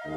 Hello,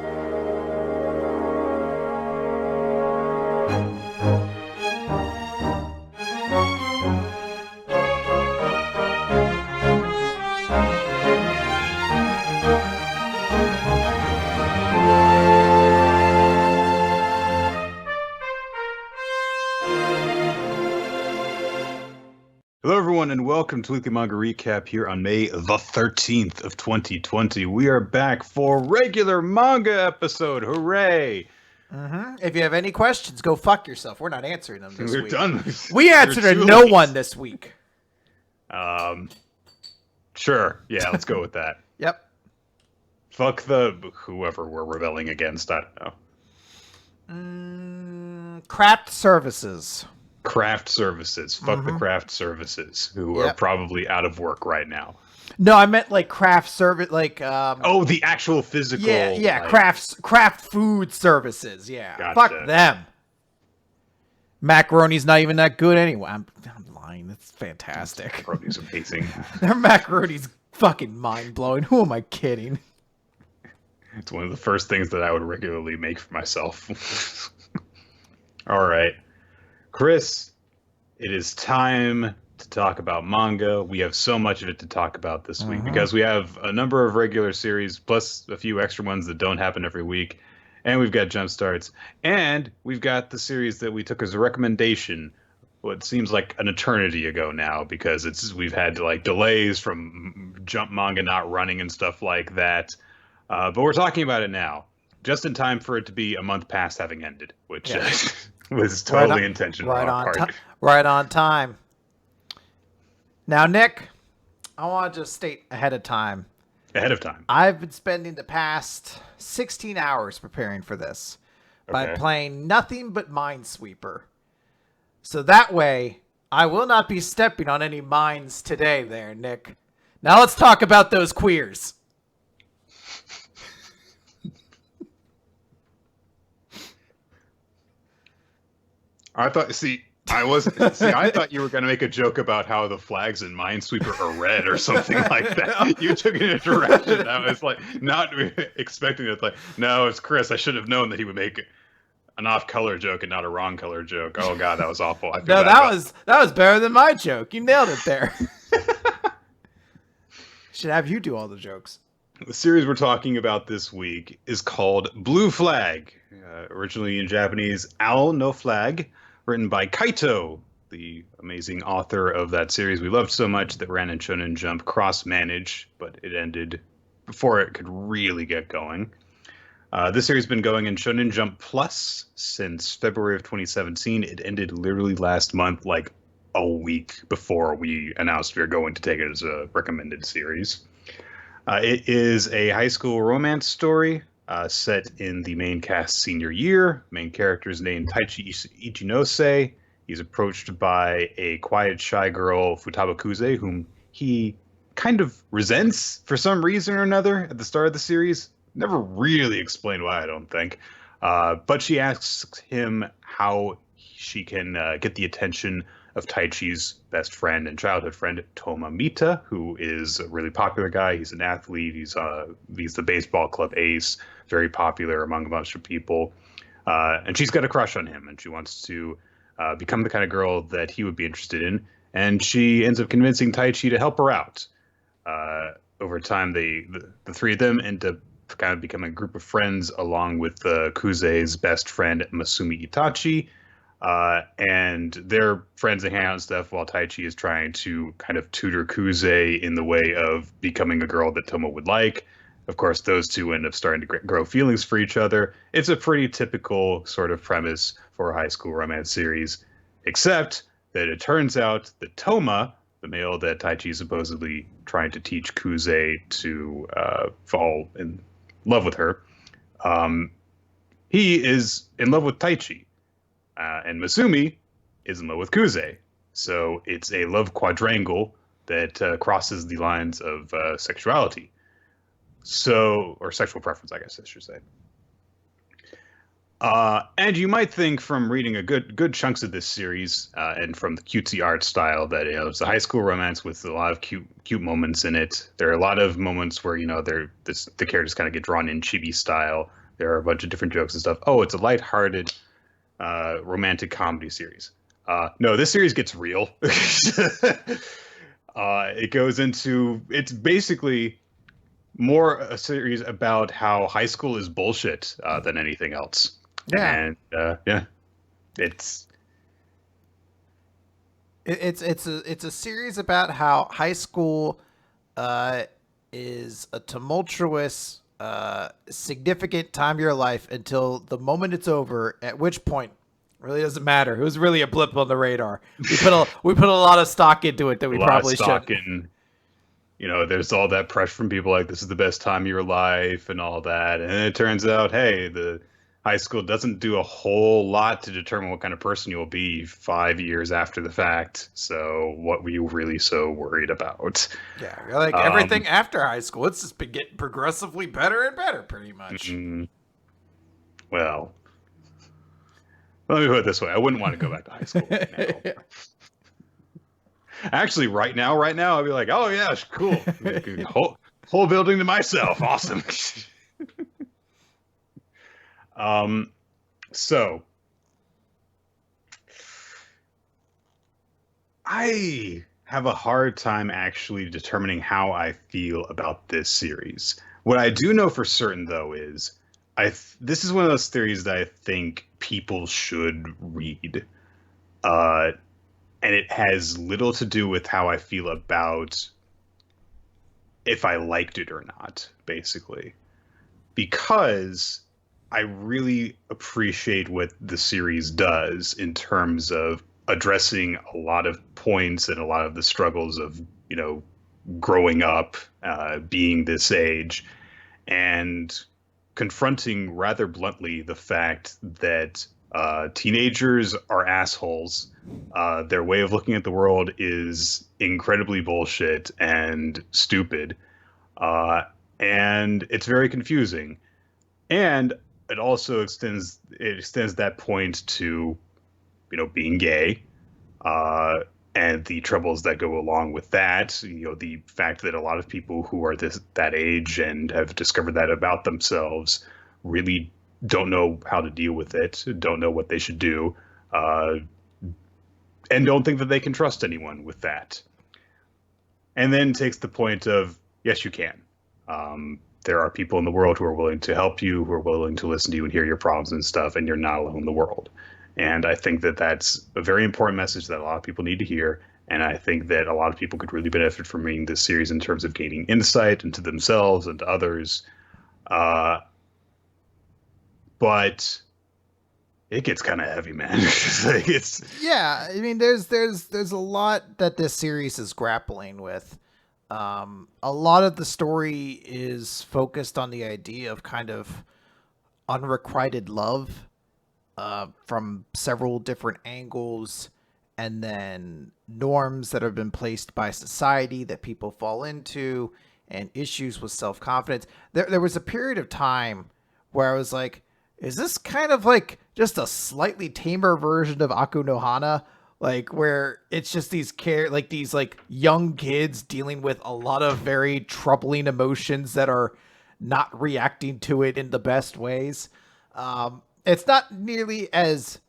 everyone, and welcome to Weekly Manga Recap here on May the 13th of 2020. We are back for regular manga episode. Hooray! If you have any questions, go fuck yourself. We're not answering them this week. We're done. We answered to no one this week. Sure. Yeah, let's go with that. Yep. Fuck the whoever we're rebelling against. I don't know. Craft services. Craft services. Fuck the craft services who are probably out of work right now. No, I meant like craft service, like oh, the actual physical. Yeah, like... craft food services. Yeah, gotcha. Fuck them. Macaroni's not even that good anyway. I'm lying. It's fantastic. Macaroni's amazing. Their macaroni's fucking mind blowing. Who am I kidding? It's one of the first things that I would regularly make for myself. All right. Chris, it is time to talk about manga. We have so much of it to talk about this week because we have a number of regular series plus a few extra ones that don't happen every week. And we've got jump starts. And we've got the series that we took as a recommendation what seems like an eternity ago now because we've had like delays from Jump manga not running and stuff like that. But we're talking about it now, just in time for it to be a month past having ended, which... was totally intentional on our part. Right on time. Now, Nick, I want to just state ahead of time. I've been spending the past 16 hours preparing for this by playing nothing but Minesweeper. So that way, I will not be stepping on any mines today there, Nick. Now let's talk about those queers. I thought I thought you were going to make a joke about how the flags in Minesweeper are red or something like that. You took it in a direction I was like not expecting it. Like, no, it's Chris. I should have known that he would make an off-color joke and not a wrong-color joke. Oh God, that was awful. That was better than my joke. You nailed it there. Should have you do all the jokes. The series we're talking about this week is called Blue Flag, originally in Japanese, Owl No Flag, written by Kaito, the amazing author of that series we loved so much that ran in Shonen Jump cross-manage, but it ended before it could really get going. This series has been going in Shonen Jump Plus since February of 2017. It ended literally last month, like a week before we announced we were going to take it as a recommended series. It is a high school romance story set in the main cast's senior year. Main character is named Taichi Ichinose. He's approached by a quiet, shy girl, Futaba Kuze, whom he kind of resents for some reason or another at the start of the series. Never really explained why, I don't think. But she asks him how she can get the attention of Taichi's best friend and childhood friend, Toma Mita, who is a really popular guy. He's an athlete. He's the baseball club ace, very popular among a bunch of people. And she's got a crush on him, and she wants to become the kind of girl that he would be interested in. And she ends up convincing Taichi to help her out. Over time, the three of them end up kind of becoming a group of friends along with Kuze's best friend, Masumi Itachi. And they're friends and hang out and stuff while Taichi is trying to kind of tutor Kuze in the way of becoming a girl that Toma would like. Of course, those two end up starting to grow feelings for each other. It's a pretty typical sort of premise for a high school romance series, except that it turns out that Toma, the male that Taichi is supposedly trying to teach Kuze to fall in love with her, he is in love with Taichi. And Masumi is in love with Kuze. So it's a love quadrangle that crosses the lines of sexuality. Or sexual preference, I guess I should say. And you might think from reading a good chunks of this series and from the cutesy art style that it's a high school romance with a lot of cute moments in it. There are a lot of moments where the characters kind of get drawn in chibi style. There are a bunch of different jokes and stuff. Oh, it's a lighthearted romantic comedy series. No, this series gets real. It goes into it's basically more a series about how high school is bullshit than anything else. Yeah. And yeah, it's it's a series about how high school is a tumultuous, significant time of your life until the moment it's over. At which point, it really doesn't matter. It was really a blip on the radar. We put a lot of stock into it that we probably should. There's all that pressure from people like this is the best time of your life and all that, and it turns out, hey, the high school doesn't do a whole lot to determine what kind of person you'll be 5 years after the fact. So what were you really so worried about? Yeah, like everything after high school, it's just been getting progressively better and better, pretty much. Well, let me put it this way: I wouldn't want to go back to high school right now. Actually, right now, I'd be like, "Oh yeah, cool, whole building to myself, awesome." So I have a hard time actually determining how I feel about this series. What I do know for certain, though, is this is one of those theories that I think people should read. And it has little to do with how I feel about if I liked it or not, basically. Because I really appreciate what the series does in terms of addressing a lot of points and a lot of the struggles of, growing up, being this age, and confronting rather bluntly the fact that teenagers are assholes. Their way of looking at the world is incredibly bullshit and stupid. And it's very confusing. And it also extends that point to, being gay, and the troubles that go along with that. The fact that a lot of people who are that age and have discovered that about themselves really don't know how to deal with it, don't know what they should do, and don't think that they can trust anyone with that. And then takes the point of, yes, you can. There are people in the world who are willing to help you, who are willing to listen to you and hear your problems and stuff, and you're not alone in the world. And I think that that's a very important message that a lot of people need to hear. And I think that a lot of people could really benefit from reading this series in terms of gaining insight into themselves and to others. But it gets kind of heavy, man. Yeah, I mean, there's a lot that this series is grappling with. A lot of the story is focused on the idea of kind of unrequited love from several different angles, and then norms that have been placed by society that people fall into, and issues with self-confidence. There was a period of time where I was like, is this kind of like just a slightly tamer version of Aku no Hana? Like, where it's just these young kids dealing with a lot of very troubling emotions that are not reacting to it in the best ways. It's not nearly as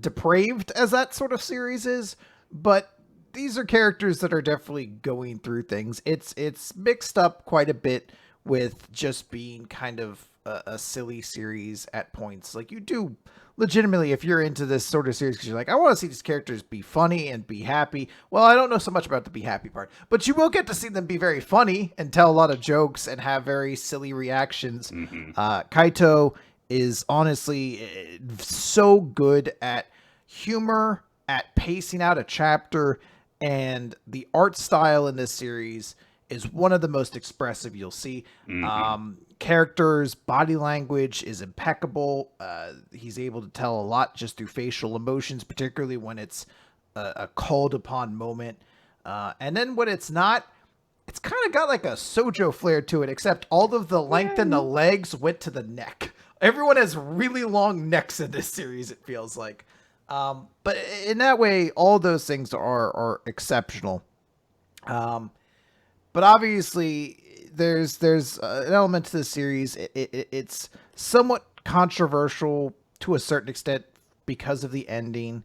depraved as that sort of series is, but these are characters that are definitely going through things. It's mixed up quite a bit with just being kind of a silly series at points. Like, you do legitimately, if you're into this sort of series, because you're like, I want to see these characters be funny and be happy. Well, I don't know so much about the be happy part, but you will get to see them be very funny and tell a lot of jokes and have very silly reactions. Mm-hmm. Kaito is honestly so good at humor, at pacing out a chapter, and the art style in this series is one of the most expressive you'll see. Mm-hmm. Characters' body language is impeccable. He's able to tell a lot just through facial emotions, particularly when it's a called upon moment. And then when it's not, it's kind of got like a Sojo flair to it, except all of the length in the legs went to the neck. Everyone has really long necks in this series, it feels like. But in that way, all those things are exceptional. But obviously, there's an element to the series. It's somewhat controversial to a certain extent because of the ending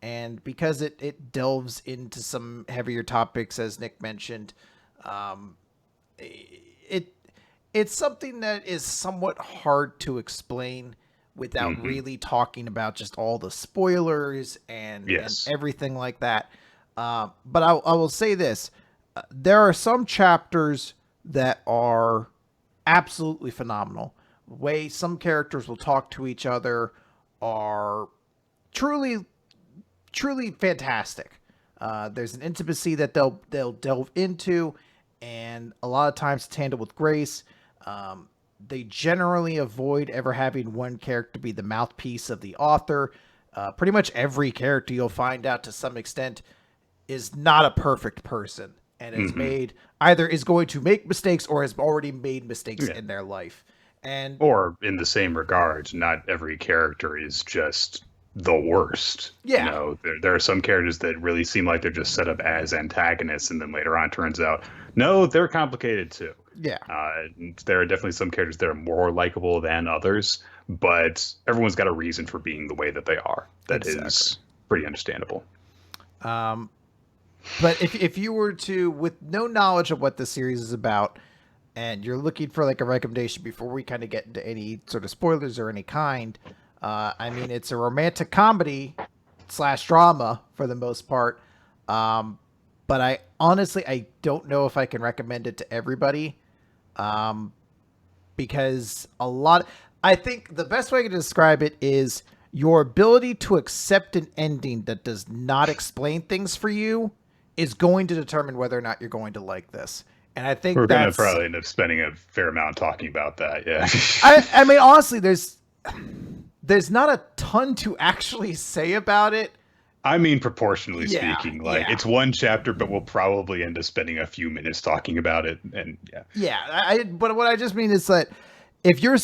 and because it delves into some heavier topics, as Nick mentioned. Um, it it's something that is somewhat hard to explain without really talking about just all the spoilers and Yes. everything like that. But I will say this: there are some chapters that are absolutely phenomenal. The way some characters will talk to each other are truly truly fantastic. There's an intimacy that they'll delve into, and a lot of times it's handled with grace. They generally avoid ever having one character be the mouthpiece of the author. Pretty much every character you'll find out to some extent is not a perfect person and is made either is going to make mistakes or has already made mistakes in their life. And or in the same regard, not every character is just the worst. Yeah. There are some characters that really seem like they're just set up as antagonists, and then later on turns out, no, they're complicated too. Yeah. There are definitely some characters that are more likable than others, but everyone's got a reason for being the way that they are. That is pretty understandable. But if you were to, with no knowledge of what the series is about, and you're looking for like a recommendation before we kind of get into any sort of spoilers or any kind, I mean, it's a romantic comedy / drama for the most part. But I don't know if I can recommend it to everybody. Because I think the best way to describe it is your ability to accept an ending that does not explain things for you is going to determine whether or not you're going to like this. And I think we're going to probably end up spending a fair amount talking about that. Yeah. I mean, honestly, there's not a ton to actually say about it. I mean, proportionally speaking, it's one chapter, but we'll probably end up spending a few minutes talking about it. And but what I just mean is that if you're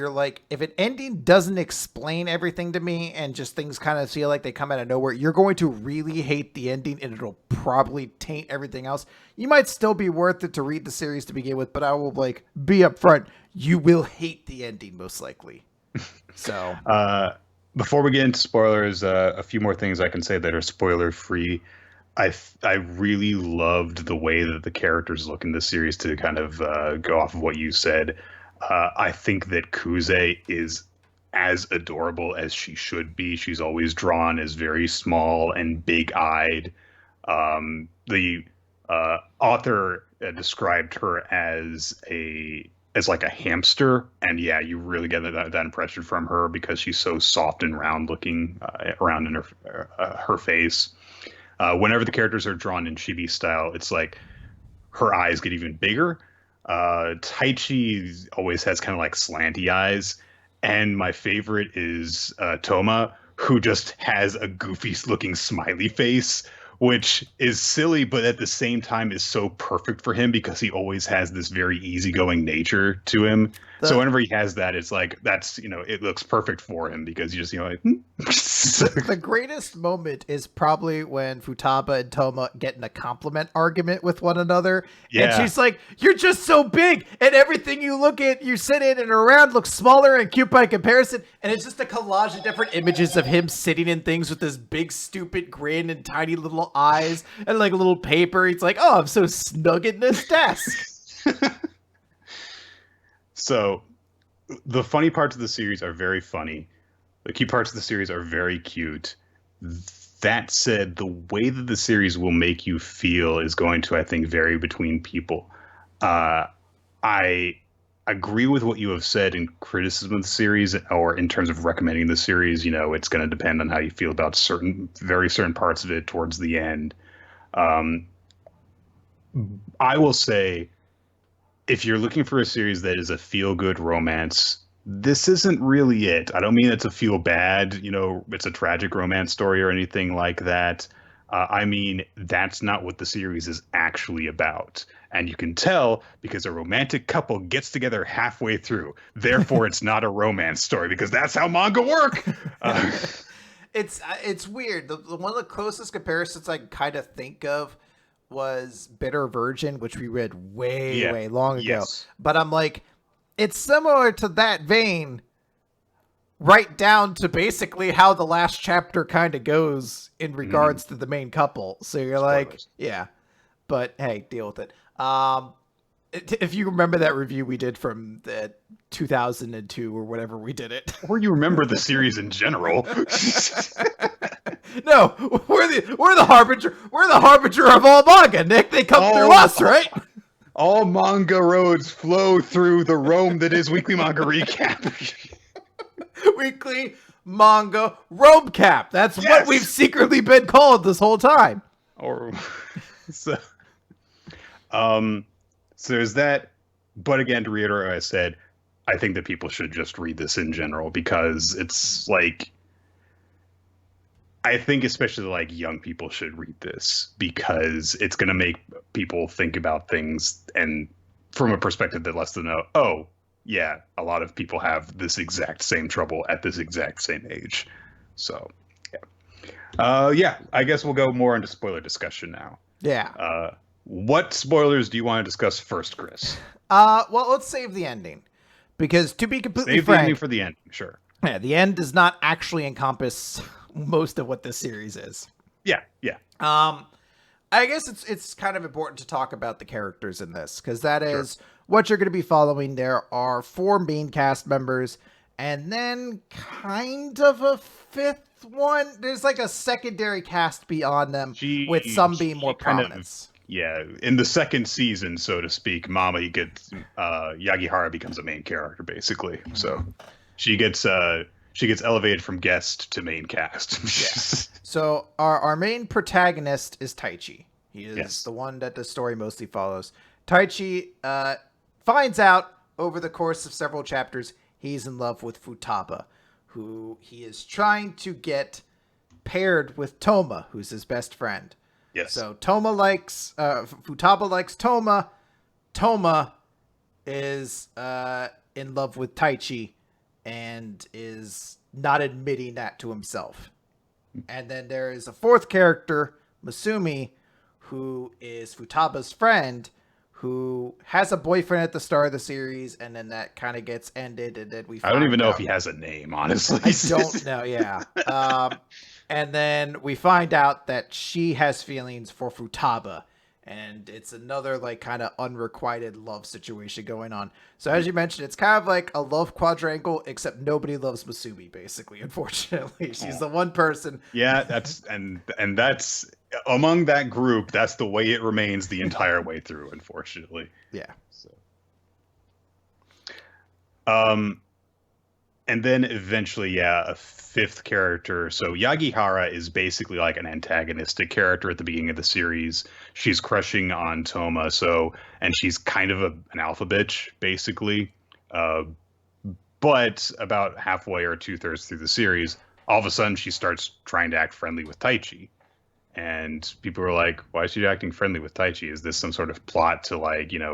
like, if an ending doesn't explain everything to me and just things kind of feel like they come out of nowhere, you're going to really hate the ending and it'll probably taint everything else. You might still be worth it to read the series to begin with, but I will be upfront. You will hate the ending most likely. So, before we get into spoilers, a few more things I can say that are spoiler free. I really loved the way that the characters look in this series, to kind of go off of what you said. I think that Kuze is as adorable as she should be. She's always drawn as very small and big-eyed. The author described her as like a hamster, and you really get that impression from her because she's so soft and round looking around in her face. Whenever the characters are drawn in chibi style, it's like her eyes get even bigger. Taichi always has kind of like slanty eyes, and my favorite is Toma, who just has a goofy looking smiley face, which is silly, but at the same time is so perfect for him because he always has this very easygoing nature to him. So whenever he has that, it's like, it looks perfect for him because you just, The greatest moment is probably when Futaba and Toma get in a compliment argument with one another. Yeah. And she's like, you're just so big, and everything you look at, you sit in and around looks smaller and cute by comparison. And it's just a collage of different images of him sitting in things with this big, stupid grin and tiny little eyes and like a little paper. He's like, oh, I'm so snug in this desk. So the funny parts of the series are very funny. The key parts of the series are very cute. That said, the way that the series will make you feel is going to, I think, vary between people. I agree with what you have said in criticism of the series, or in terms of recommending the series. It's going to depend on how you feel about very certain parts of it towards the end. I will say, if you're looking for a series that is a feel-good romance, this isn't really it. I don't mean it's a feel-bad, it's a tragic romance story or anything like that. I mean, that's not what the series is actually about. And you can tell because a romantic couple gets together halfway through. Therefore, it's not a romance story because that's how manga work. It's weird. One of the closest comparisons I kind of think of was Bitter Virgin, which we read way long ago. Yes. But I'm like, it's similar to that vein, right down to basically how the last chapter kind of goes in regards to the main couple. So you're Spoilers. Like, yeah, but hey, deal with it. If you remember that review we did from the 2002 or whatever we did it, or you remember the series in general. No, we're the harbinger of all manga, Nick. They come through us, right? All manga roads flow through the Rome that is Weekly Manga Recap. Weekly Manga Rome Cap. That's what we've secretly been called this whole time. Or so there's that. But again, to reiterate what I said, I think that people should just read this in general because it's like, I think especially like young people should read this because it's going to make people think about things and from a perspective that lets them know, oh, yeah, a lot of people have this exact same trouble at this exact same age. So, yeah. I guess we'll go more into spoiler discussion now. Yeah. What spoilers do you want to discuss first, Chris? Well, let's save the ending because to be completely frank, save the ending for the end, sure. Yeah, the end does not actually encompass most of what this series is. Yeah. I guess it's kind of important to talk about the characters in this because that is what you're going to be following. There are 4 main cast members and then kind of a 5th one. There's like a secondary cast beyond them with some being more prominent. In the second season, so to speak, Yagihara becomes a main character basically. So she gets elevated from guest to main cast. So our main protagonist is Taichi. He is the one that the story mostly follows. Taichi finds out over the course of several chapters he's in love with Futaba, who he is trying to get paired with Toma, who's his best friend. Yes. So Futaba likes Toma. Toma is in love with Taichi and is not admitting that to himself. And then there is a 4th character, Masumi, who is Futaba's friend, who has a boyfriend at the start of the series, and then that kind of gets ended, and then I don't even know if he has a name, honestly. I don't know, yeah. And then we find out that she has feelings for Futaba, and it's another like kind of unrequited love situation going on. So as you mentioned, it's kind of like a love quadrangle, except nobody loves Masumi, basically, unfortunately. She's the one person. Yeah, that's and that's among that group, that's the way it remains the entire way through, unfortunately. Yeah. So and then eventually, a 5th character. So Yagihara is basically like an antagonistic character at the beginning of the series. She's crushing on Toma, and she's kind of an alpha bitch, basically. But about halfway or 2/3 through the series, all of a sudden she starts trying to act friendly with Taichi. And people are like, why is she acting friendly with Taichi? Is this some sort of plot to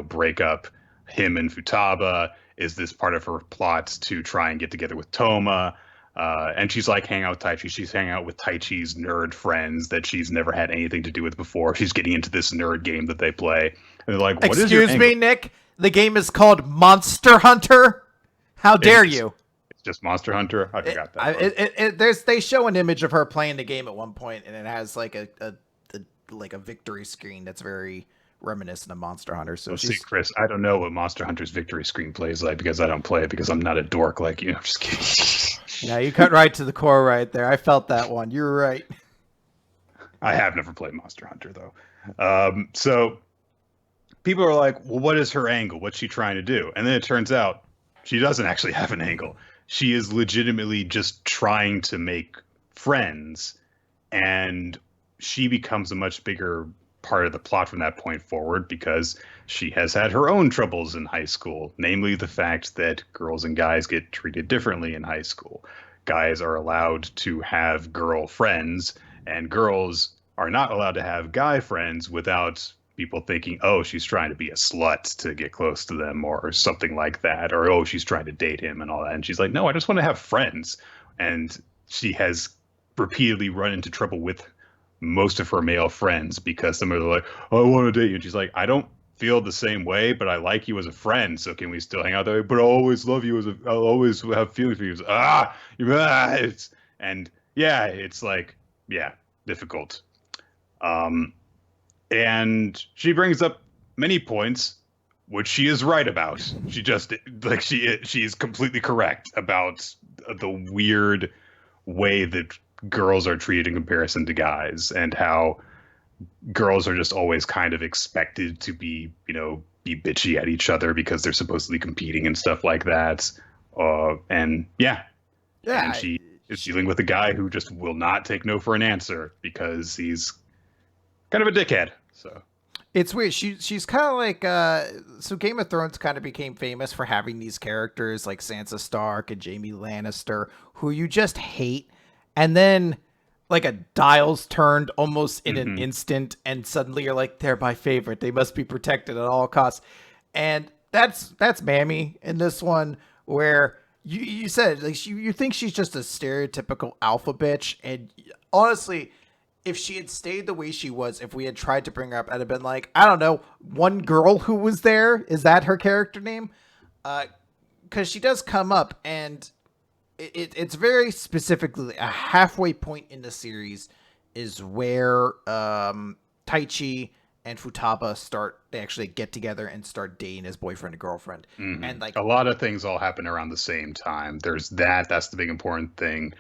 break up him and Futaba? Is this part of her plot to try and get together with Toma? And she's like hanging out with Taichi. She's hanging out with Taichi's nerd friends that she's never had anything to do with before. She's getting into this nerd game that they play. And they're like, what is your Excuse me, Nick? The game is called Monster Hunter? How dare you? It's just Monster Hunter? I forgot that. They show an image of her playing the game at one point, and it has like a victory screen that's very reminiscent of Monster Hunter. So see, Chris, I don't know what Monster Hunter's victory screen plays like because I don't play it because I'm not a dork like you. I'm just kidding. Yeah, you cut right to the core right there. I felt that one. You're right. I have never played Monster Hunter though. So people are like, well, what is her angle? What's she trying to do? And then it turns out she doesn't actually have an angle. She is legitimately just trying to make friends, and she becomes a much bigger part of the plot from that point forward because she has had her own troubles in high school, namely the fact that girls and guys get treated differently in high school. Guys are allowed to have girl friends, and girls are not allowed to have guy friends without people thinking, oh, she's trying to be a slut to get close to them or something like that, or oh, she's trying to date him and all that. And she's like, no, I just want to have friends. And she has repeatedly run into trouble with most of her male friends because some of them are like, oh, I want to date you. And she's like, I don't feel the same way, but I like you as a friend. So can we still hang out that way? But I'll always love you I'll always have feelings for you. And yeah, it's like, yeah, difficult. And she brings up many points, which she is right about. She just like she's completely correct about the weird way that girls are treated in comparison to guys, and how girls are just always kind of expected to be, be bitchy at each other because they're supposedly competing and stuff like that. And she is dealing with a guy who just will not take no for an answer because he's kind of a dickhead. So it's weird. She's kind of like so Game of Thrones kind of became famous for having these characters like Sansa Stark and Jaime Lannister who you just hate, and then like a dial's turned almost in an instant, and suddenly you're like, they're my favorite. They must be protected at all costs. And that's Mammy in this one, where you said like you think she's just a stereotypical alpha bitch, and honestly, if she had stayed the way she was, if we had tried to bring her up, I'd have been like, I don't know, one girl who was there, is that her character name? Because she does come up, and it's very specifically a halfway point in the series is where Taichi and Futaba they actually get together and start dating as boyfriend and girlfriend. And like a lot of things all happen around the same time. There's that's the big important thing.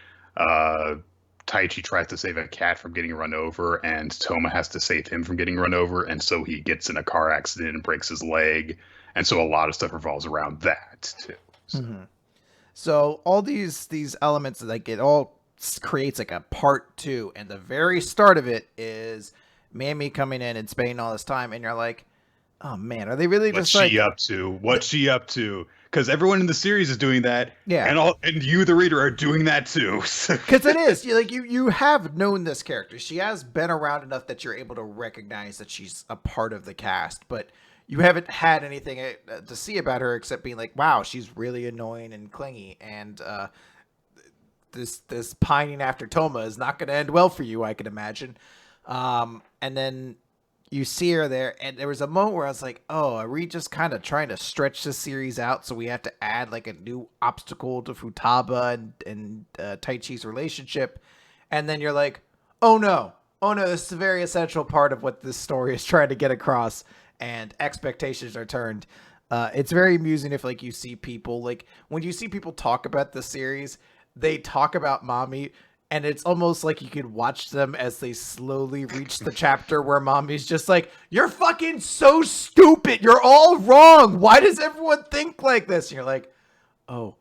Taichi tries to save a cat from getting run over, and Toma has to save him from getting run over, and so he gets in a car accident and breaks his leg. And so a lot of stuff revolves around that too. So all these elements, like it all creates like a part two, and the very start of it is Mammy coming in and spending all this time, and you're like, oh man, are they really What's she up to? What's she up to? Because everyone in the series is doing that, and you, the reader, are doing that too. Because it is you have known this character. She has been around enough that you're able to recognize that she's a part of the cast, but you haven't had anything to see about her except being like, wow, she's really annoying and clingy, and this pining after Toma is not going to end well for you, I can imagine. And then you see her there, and there was a moment where I was like, oh, are we just kind of trying to stretch this series out so we have to add like a new obstacle to Futaba and Taichi's relationship? And then you're like, oh no, this is a very essential part of what this story is trying to get across, and expectations are turned. It's very amusing if like you see people, like when you see people talk about the series, they talk about Mommy, and it's almost like you could watch them as they slowly reach the chapter where Mommy's just like, you're fucking so stupid. You're all wrong. Why does everyone think like this? And you're like, oh,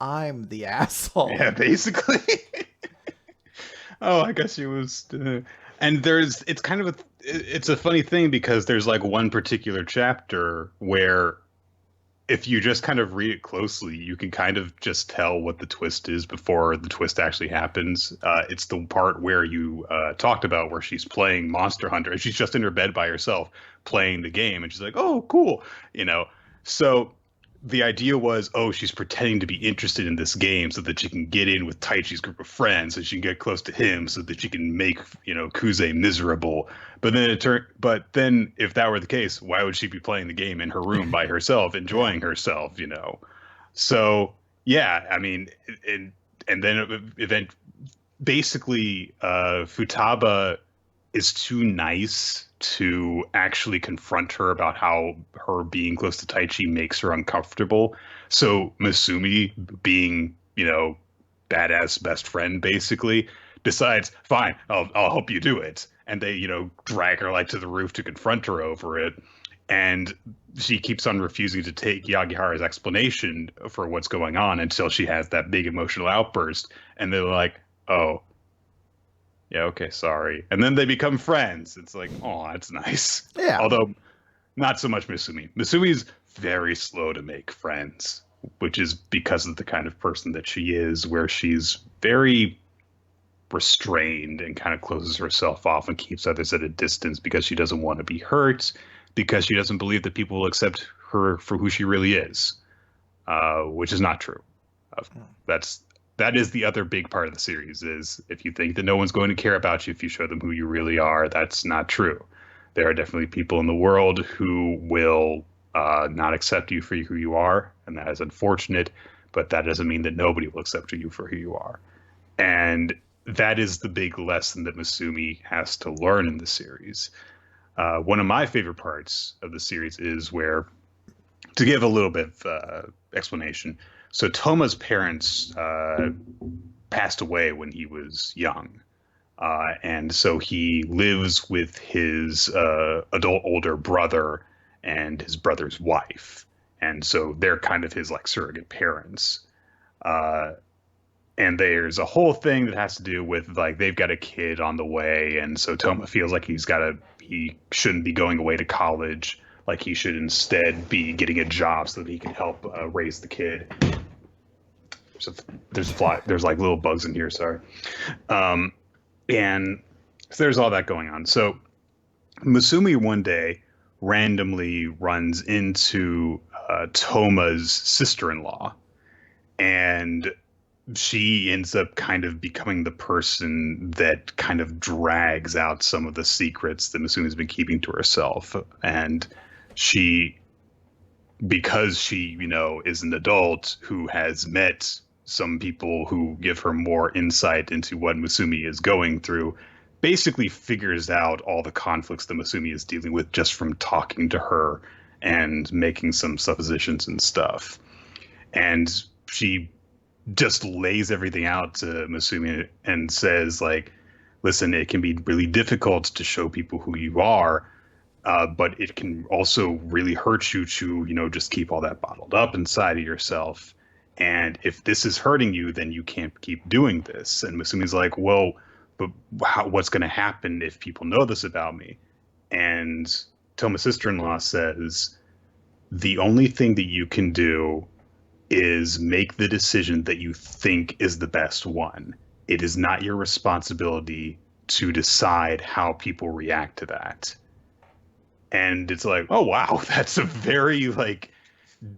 I'm the asshole. Yeah, basically. Oh, I guess she was. And it's kind of it's a funny thing because there's like one particular chapter where if you just kind of read it closely, you can kind of just tell what the twist is before the twist actually happens. It's the part where you talked about where she's playing Monster Hunter and she's just in her bed by herself playing the game. And she's like, oh, cool. So the idea was, oh, she's pretending to be interested in this game so that she can get in with Taichi's group of friends, so she can get close to him, so that she can make, Kuze miserable. But then if that were the case, why would she be playing the game in her room by herself, enjoying herself, So yeah, I mean, and then basically, Futaba is too nice to actually confront her about how her being close to Taichi makes her uncomfortable. So Masumi, being, badass best friend, basically decides, fine, I'll help you do it. And they, drag her like to the roof to confront her over it. And she keeps on refusing to take Yagihara's explanation for what's going on until she has that big emotional outburst. And they're like, oh, yeah, okay, sorry. And then they become friends. It's like, oh, that's nice. Yeah. Although, not so much Masumi. Masumi's very slow to make friends, which is because of the kind of person that she is, where she's very restrained and kind of closes herself off and keeps others at a distance because she doesn't want to be hurt, because she doesn't believe that people will accept her for who she really is, which is not true. That is the other big part of the series, is if you think that no one's going to care about you if you show them who you really are, that's not true. There are definitely people in the world who will not accept you for who you are, and that is unfortunate, but that doesn't mean that nobody will accept you for who you are. And that is the big lesson that Masumi has to learn in the series. One of my favorite parts of the series is where, to give a little bit of explanation, so Toma's parents passed away when he was young. And so he lives with his adult older brother and his brother's wife. And so they're kind of his like surrogate parents. And there's a whole thing that has to do with like they've got a kid on the way. And so Toma feels like he shouldn't be going away to college. Like he should instead be getting a job so that he can help raise the kid. There's like little bugs in here. Sorry. And so there's all that going on. So Masumi one day randomly runs into Toma's sister-in-law, and she ends up kind of becoming the person that kind of drags out some of the secrets that Masumi's been keeping to herself. And because she, is an adult who has met some people who give her more insight into what Masumi is going through, basically figures out all the conflicts that Masumi is dealing with just from talking to her and making some suppositions and stuff. And she just lays everything out to Masumi and says, like, listen, it can be really difficult to show people who you are, but it can also really hurt you to, just keep all that bottled up inside of yourself. And if this is hurting you, then you can't keep doing this. And Masumi's like, well, but what's going to happen if people know this about me? And Toma's sister-in-law says, the only thing that you can do is make the decision that you think is the best one. It is not your responsibility to decide how people react to that. And it's like, oh, wow, that's a very, like,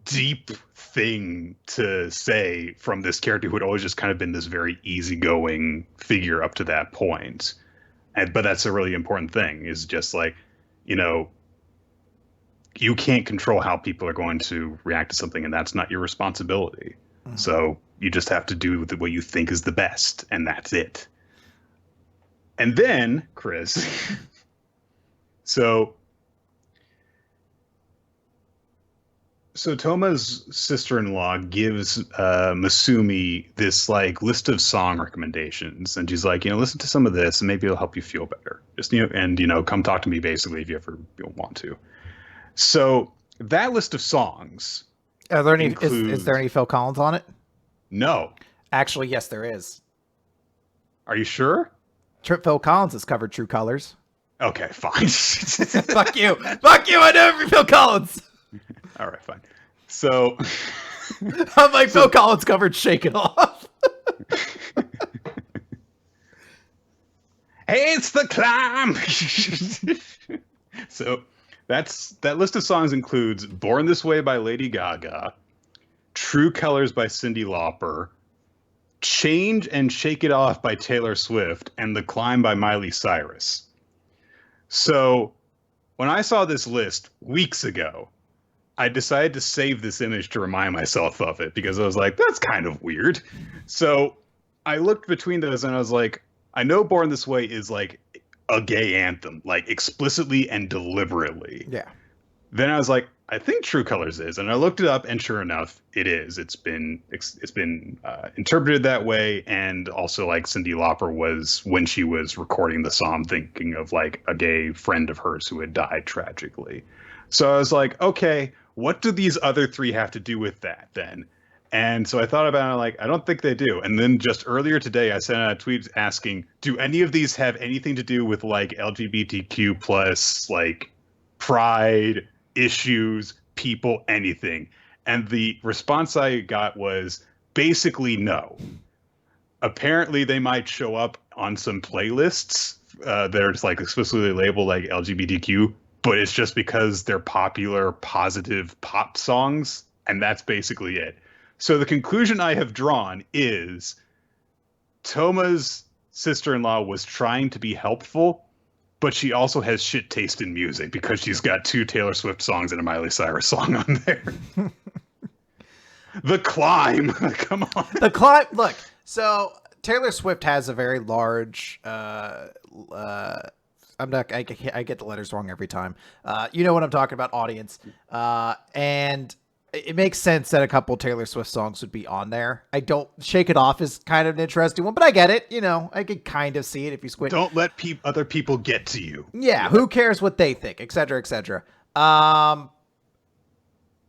deep thing to say from this character who had always just kind of been this very easygoing figure up to that point. But that's a really important thing, is just like, you can't control how people are going to react to something, and that's not your responsibility. Mm-hmm. So you just have to do what you think is the best, and that's it. And then, Chris, So Toma's sister-in-law gives Masumi this like list of song recommendations, and she's like, listen to some of this, and maybe it'll help you feel better. Just come talk to me basically if you ever want to. So that list of songs. Are there any? Is there any Phil Collins on it? No. Actually, yes, there is. Are you sure? Phil Collins has covered True Colors. Okay, fine. Fuck you! Fuck you! I know every Phil Collins. All right, fine. So, I'm like, Phil Collins covered Shake It Off. Hey, it's the climb. So that list of songs includes Born This Way by Lady Gaga, True Colors by Cyndi Lauper, Change and Shake It Off by Taylor Swift, and The Climb by Miley Cyrus. So when I saw this list weeks ago, I decided to save this image to remind myself of it, because I was like, that's kind of weird. So I looked between those and I was like, I know Born This Way is like a gay anthem, like explicitly and deliberately. Yeah. Then I was like, I think True Colors is, and I looked it up, and sure enough, it is. It's been interpreted that way, and also like Cyndi Lauper was, when she was recording the song, thinking of like a gay friend of hers who had died tragically. So I was like, okay, what do these other three have to do with that then? And so I thought about it, like, I don't think they do. And then just earlier today, I sent out a tweet asking, do any of these have anything to do with like LGBTQ plus, like pride issues, people, anything? And the response I got was basically no. apparently they might show up on some playlists that are just like explicitly labeled like LGBTQ, but it's just because they're popular, positive pop songs, and that's basically it. So the conclusion I have drawn is Toma's sister-in-law was trying to be helpful, but she also has shit taste in music because she's got 2 Taylor Swift songs and a Miley Cyrus song on there. The Climb. Come on. The Climb. Look, so Taylor Swift has a very large. I get the letters wrong every time. You know what I'm talking about, audience. And it makes sense that a couple Taylor Swift songs would be on there. I don't Shake It Off is kind of an interesting one, but I get it. You know, I could kind of see it if you squint. Don't let other people get to you. Yeah, who cares what they think, et cetera, et cetera.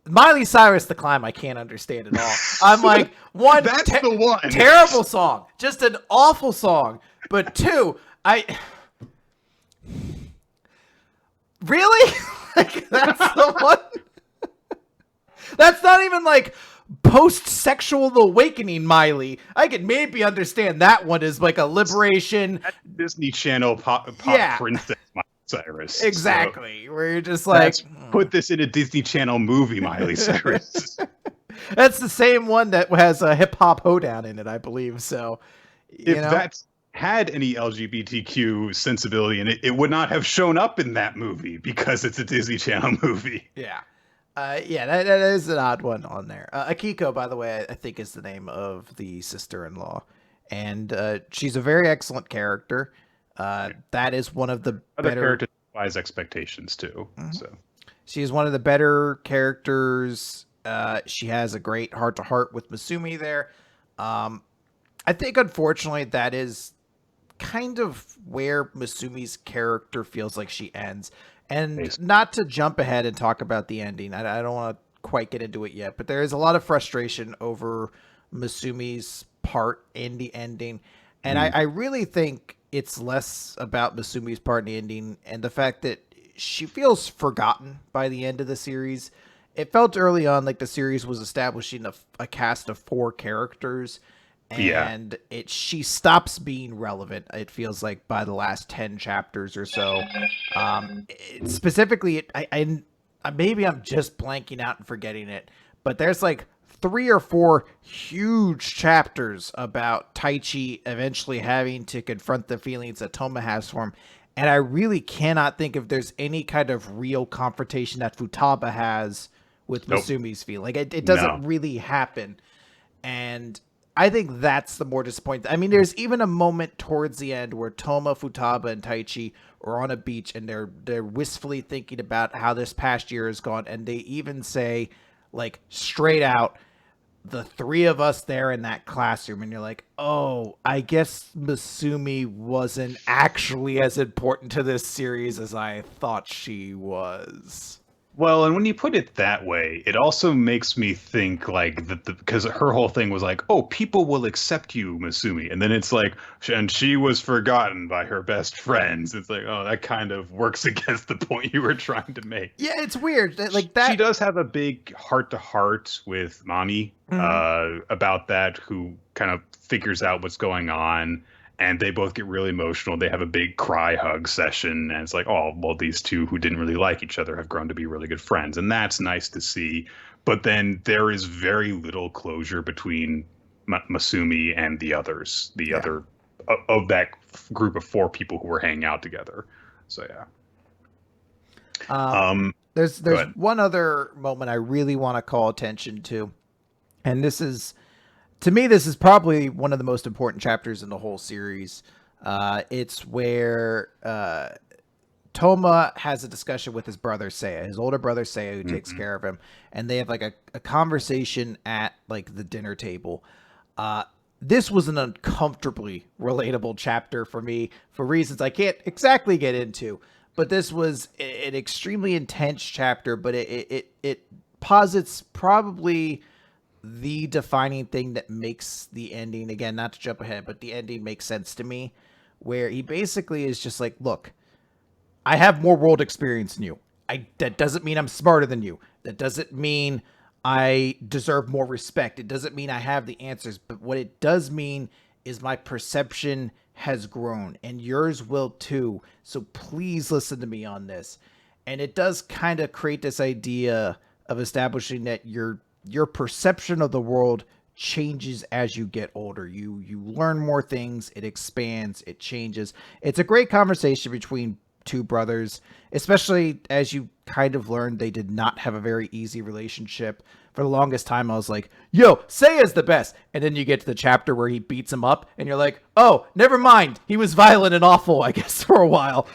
Miley Cyrus, The Climb, I can't understand at all. I'm like, one, that's the one. Terrible song. Just an awful song. But 2, really? Like, that's the one? That's not even like post-sexual awakening Miley. I could maybe understand that one as like a liberation. That's Disney Channel pop princess Miley Cyrus. Exactly. So where you're just like, put this in a Disney Channel movie, Miley Cyrus. That's the same one that has a hip hop hoedown in it, I believe. So, if that's had any LGBTQ sensibility in it, it would not have shown up in that movie because it's a Disney Channel movie. Yeah. That is an odd one on there. Akiko, by the way, I think is the name of the sister-in-law. And she's a very excellent character. That is one of the other better characters defies expectations too. Mm-hmm. So she's one of the better characters. She has a great heart-to-heart with Masumi there. I think, unfortunately, that is kind of where Masumi's character feels like she ends. And not to jump ahead and talk about the ending, I don't want to quite get into it yet, but there is a lot of frustration over Masumi's part in the ending. And I really think it's less about Masumi's part in the ending and the fact that she feels forgotten by the end of the series. It felt early on like the series was establishing a cast of 4 characters. And she stops being relevant, it feels like, by the last 10 chapters or so. Specifically, maybe I'm just blanking out and forgetting it, but there's like 3 or 4 huge chapters about Taichi eventually having to confront the feelings that Toma has for him. And I really cannot think if there's any kind of real confrontation that Futaba has with Masumi's feeling. Like, it doesn't really happen. And I think that's the more disappointing. I mean, there's even a moment towards the end where Toma, Futaba, and Taichi are on a beach and they're wistfully thinking about how this past year has gone, and they even say, like, straight out, the 3 of us there in that classroom, and you're like, oh, I guess Masumi wasn't actually as important to this series as I thought she was. Well, and when you put it that way, it also makes me think like that because her whole thing was like, oh, people will accept you, Masumi. And then it's like, and she was forgotten by her best friends. It's like, oh, that kind of works against the point you were trying to make. Yeah, it's weird. Like that. She does have a big heart-to-heart with Mami about that, who kind of figures out what's going on. And they both get really emotional. They have a big cry hug session. And it's like, oh, well, these 2 who didn't really like each other have grown to be really good friends. And that's nice to see. But then there is very little closure between Masumi and the others, other of that group of 4 people who were hanging out together. So, yeah. There's one other moment I really want to call attention to. And this is... To me, this is probably one of the most important chapters in the whole series. It's where Toma has a discussion with his brother, Seiya, his older brother, Seiya, who takes care of him. And they have like a conversation at like the dinner table. This was an uncomfortably relatable chapter for me for reasons I can't exactly get into. But this was an extremely intense chapter, but it posits probably the defining thing that makes the ending, again, not to jump ahead, but the ending makes sense to me, where he basically is just like, look, I have more world experience than you. That doesn't mean I'm smarter than you. That doesn't mean I deserve more respect. It doesn't mean I have the answers. But what it does mean is my perception has grown, and yours will too. So please listen to me on this. And it does kind of create this idea of establishing that your perception of the world changes as you get older. You learn more things, it expands, it changes. It's a great conversation between two brothers, especially as you kind of learn they did not have a very easy relationship. For the longest time, I was like, yo, Seiya's the best. And then you get to the chapter where he beats him up, and you're like, oh, never mind. He was violent and awful, I guess, for a while.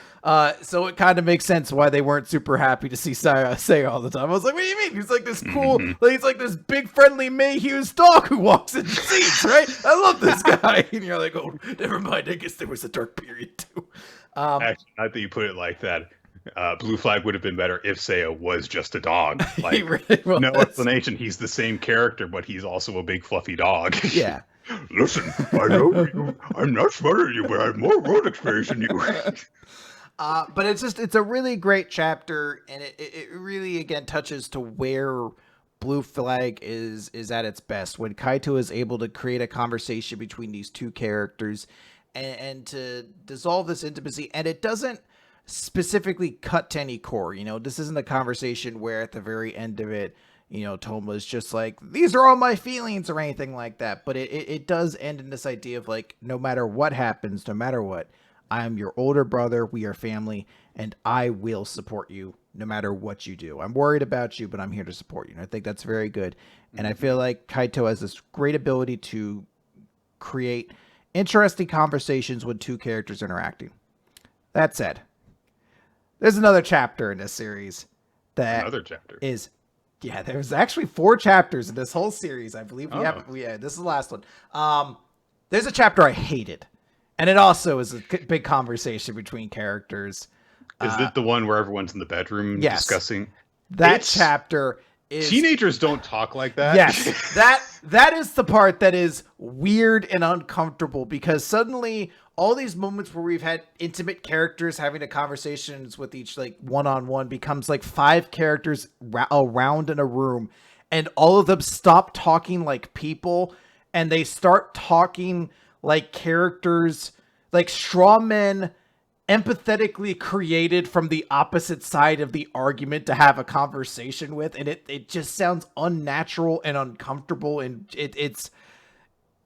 So it kind of makes sense why they weren't super happy to see Seiya all the time. I was like, what do you mean? He's like this cool, he's like this big, friendly Mayhew's dog who walks in scenes, right? I love this guy. And you're like, oh, never mind. I guess there was a dark period, too. Actually, not that you put it like that. Blue Flag would have been better if Seiya was just a dog. Like, really no explanation. He's the same character, but he's also a big fluffy dog. Yeah. Listen, I know you. I'm not smarter than you, but I have more road experience than you. But it's a really great chapter, and it really, again, touches to where Blue Flag is at its best, when Kaito is able to create a conversation between these two characters and to dissolve this intimacy. And it doesn't specifically cut to any core. This isn't a conversation where at the very end of it, Toma's just like, these are all my feelings or anything like that. But it does end in this idea of like, no matter what happens, no matter what, I am your older brother, we are family, and I will support you no matter what you do. I'm worried about you, but I'm here to support you. And I think that's very good. And I feel like Kaito has this great ability to create interesting conversations when two characters are interacting. That said, there's another chapter in this series there's actually 4 chapters in this whole series. I believe this is the last one. There's a chapter I hated. And it also is a big conversation between characters. Is it the one where everyone's in the bedroom discussing? That chapter is... Teenagers don't talk like that. Yes. that is the part that is weird and uncomfortable, because suddenly all these moments where we've had intimate characters having a conversations with each, like, one-on-one, becomes like 5 characters around in a room, and all of them stop talking like people, and they start talking like characters, like straw men empathetically created from the opposite side of the argument to have a conversation with. And it just sounds unnatural and uncomfortable. And it's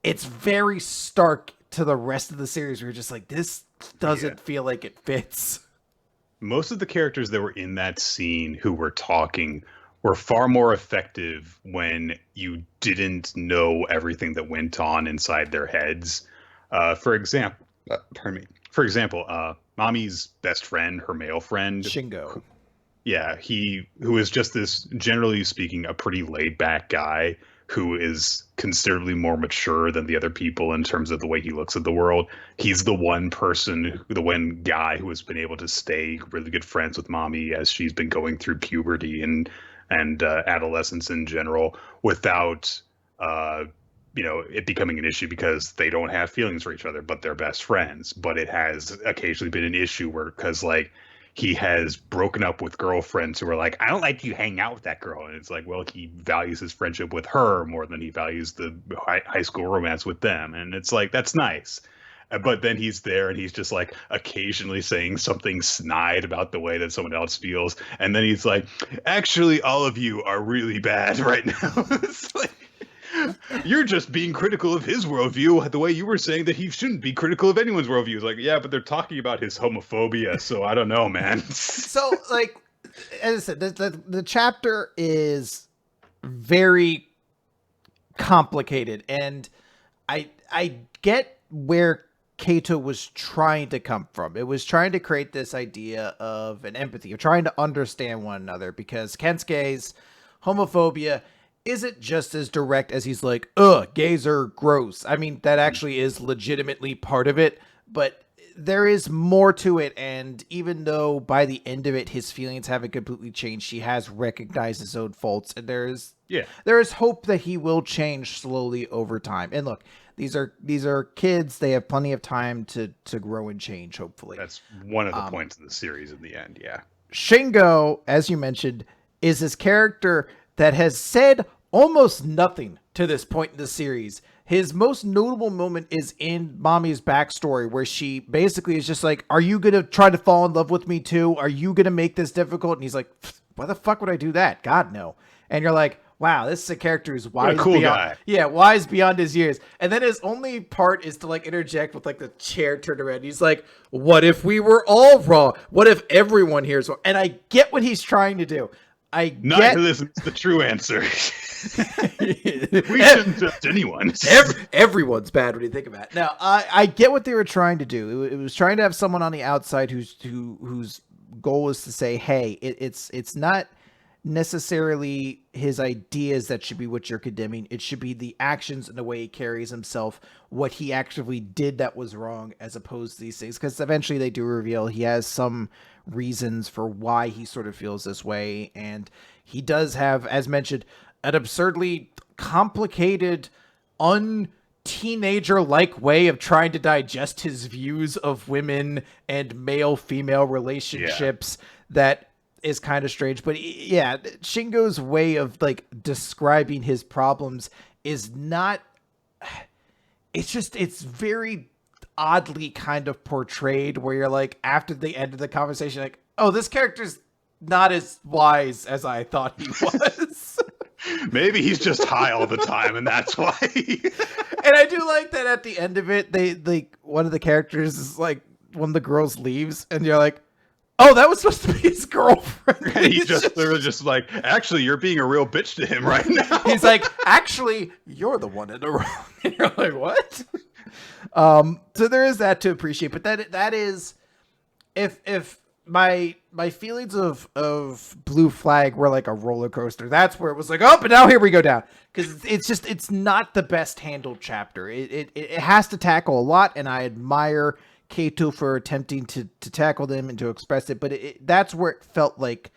very stark to the rest of the series. We're just like, this doesn't feel like it fits. Most of the characters that were in that scene who were talking were far more effective when you didn't know everything that went on inside their heads. For example, Mami's best friend, her male friend, Shingo. Who is just this, generally speaking, a pretty laid back guy who is considerably more mature than the other people in terms of the way he looks at the world. He's the one guy who has been able to stay really good friends with Mami as she's been going through puberty and adolescence in general, without it becoming an issue because they don't have feelings for each other, but they're best friends. But it has occasionally been an issue because like he has broken up with girlfriends who are like, I don't like you hang out with that girl. And it's like, well, he values his friendship with her more than he values the high school romance with them. And it's like, that's nice. But then he's there and he's just like occasionally saying something snide about the way that someone else feels. And then he's like, actually, all of you are really bad right now. It's like, you're just being critical of his worldview the way you were saying that he shouldn't be critical of anyone's worldview. It's like, yeah, but they're talking about his homophobia, so I don't know, man. So, like, as I said, the chapter is very complicated, and I get where Kaito was trying to come from. It was trying to create this idea of an empathy, of trying to understand one another, because Kensuke's homophobia isn't just as direct as he's like, ugh, gays are gross. I mean, that actually is legitimately part of it, but there is more to it. And even though by the end of it, his feelings haven't completely changed, he has recognized his own faults, and there is hope that he will change slowly over time. And look, these are kids. They have plenty of time to grow and change, hopefully. That's one of the points of the series in the end. Yeah. Shingo, as you mentioned, is this character that has said almost nothing to this point in the series. His most notable moment is in Mommy's backstory, where she basically is just like, are you going to try to fall in love with me too? Are you going to make this difficult? And he's like, why the fuck would I do that? God, no. And you're like, wow, this is a character who's wise, beyond, wise beyond his years. And then his only part is to like interject with like the chair turned around. He's like, what if we were all wrong? What if everyone here is wrong? And I get what he's trying to do. Not to listen to the true answer. We shouldn't judge anyone. Everyone's bad when you think about it. Now, I get what they were trying to do. It was trying to have someone on the outside whose goal is to say, hey, it's not necessarily his ideas that should be what you're condemning. It should be the actions and the way he carries himself, what he actually did that was wrong, as opposed to these things. Because eventually they do reveal he has some reasons for why he sort of feels this way. And he does have, as mentioned, an absurdly complicated, teenager-like way of trying to digest his views of women and male-female relationships that is kind of strange. But yeah, Shingo's way of like describing his problems is not, it's very oddly kind of portrayed, where you're like, after the end of the conversation, like, oh, this character's not as wise as I thought he was. Maybe he's just high all the time, and that's why. And I do like that at the end of it, they like, one of the characters is like, one of the girls leaves, and you're like, oh, that was supposed to be his girlfriend. He's just literally just like, actually, you're being a real bitch to him right now. He's like, actually, you're the one in the wrong. And you're like, what? So there is that to appreciate, but that is, if my feelings of Blue Flag were like a roller coaster, that's where it was like, oh, but now here we go down, because it's not the best handled chapter. It has to tackle a lot, and I admire Kato for attempting to tackle them and to express it, but that's where it felt like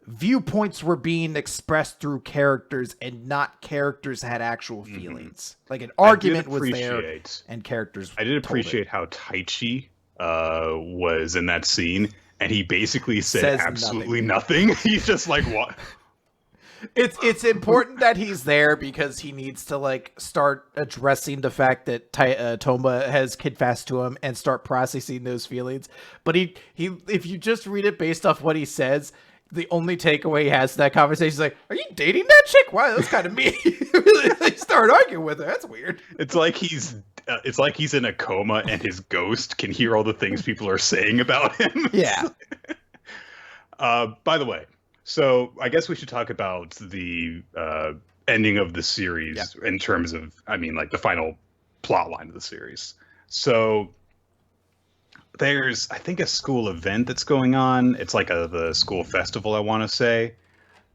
viewpoints were being expressed through characters, and not characters had actual feelings. Like an argument was there, and characters. I did appreciate how Taichi was in that scene, and he basically said absolutely nothing. He's just like, what? It's important that he's there, because he needs to like start addressing the fact that Toma has confessed to him and start processing those feelings. But he if you just read it based off what he says, the only takeaway he has to that conversation is like, are you dating that chick? Wow, that's kind of mean. They start arguing with her. That's weird. It's like he's in a coma, and his ghost can hear all the things people are saying about him. Yeah. By the way, so I guess we should talk about the ending of the series in terms of, I mean, like the final plot line of the series. So there's, I think, a school event that's going on. It's like the school festival, I want to say,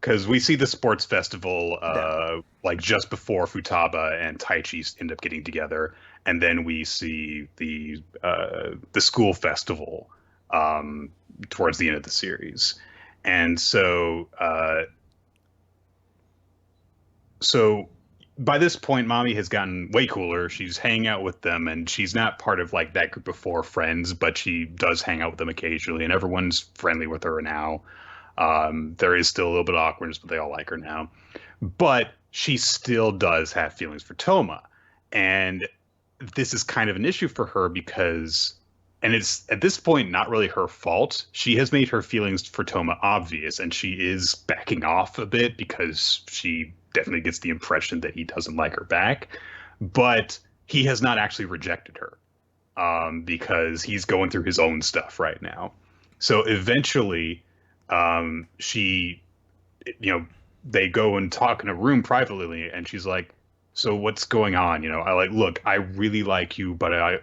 because we see the sports festival like just before Futaba and Taichi end up getting together, and then we see the school festival towards the end of the series. And so by this point, Mommy has gotten way cooler. She's hanging out with them, and she's not part of like that group of 4 friends, but she does hang out with them occasionally, and everyone's friendly with her now. There is still a little bit of awkwardness, but they all like her now. But she still does have feelings for Toma. And this is kind of an issue for her because, and it's at this point not really her fault. She has made her feelings for Toma obvious, and she is backing off a bit because she definitely gets the impression that he doesn't like her back. But he has not actually rejected her because he's going through his own stuff right now. So eventually they go and talk in a room privately, and she's like, so what's going on? Look, I really like you, but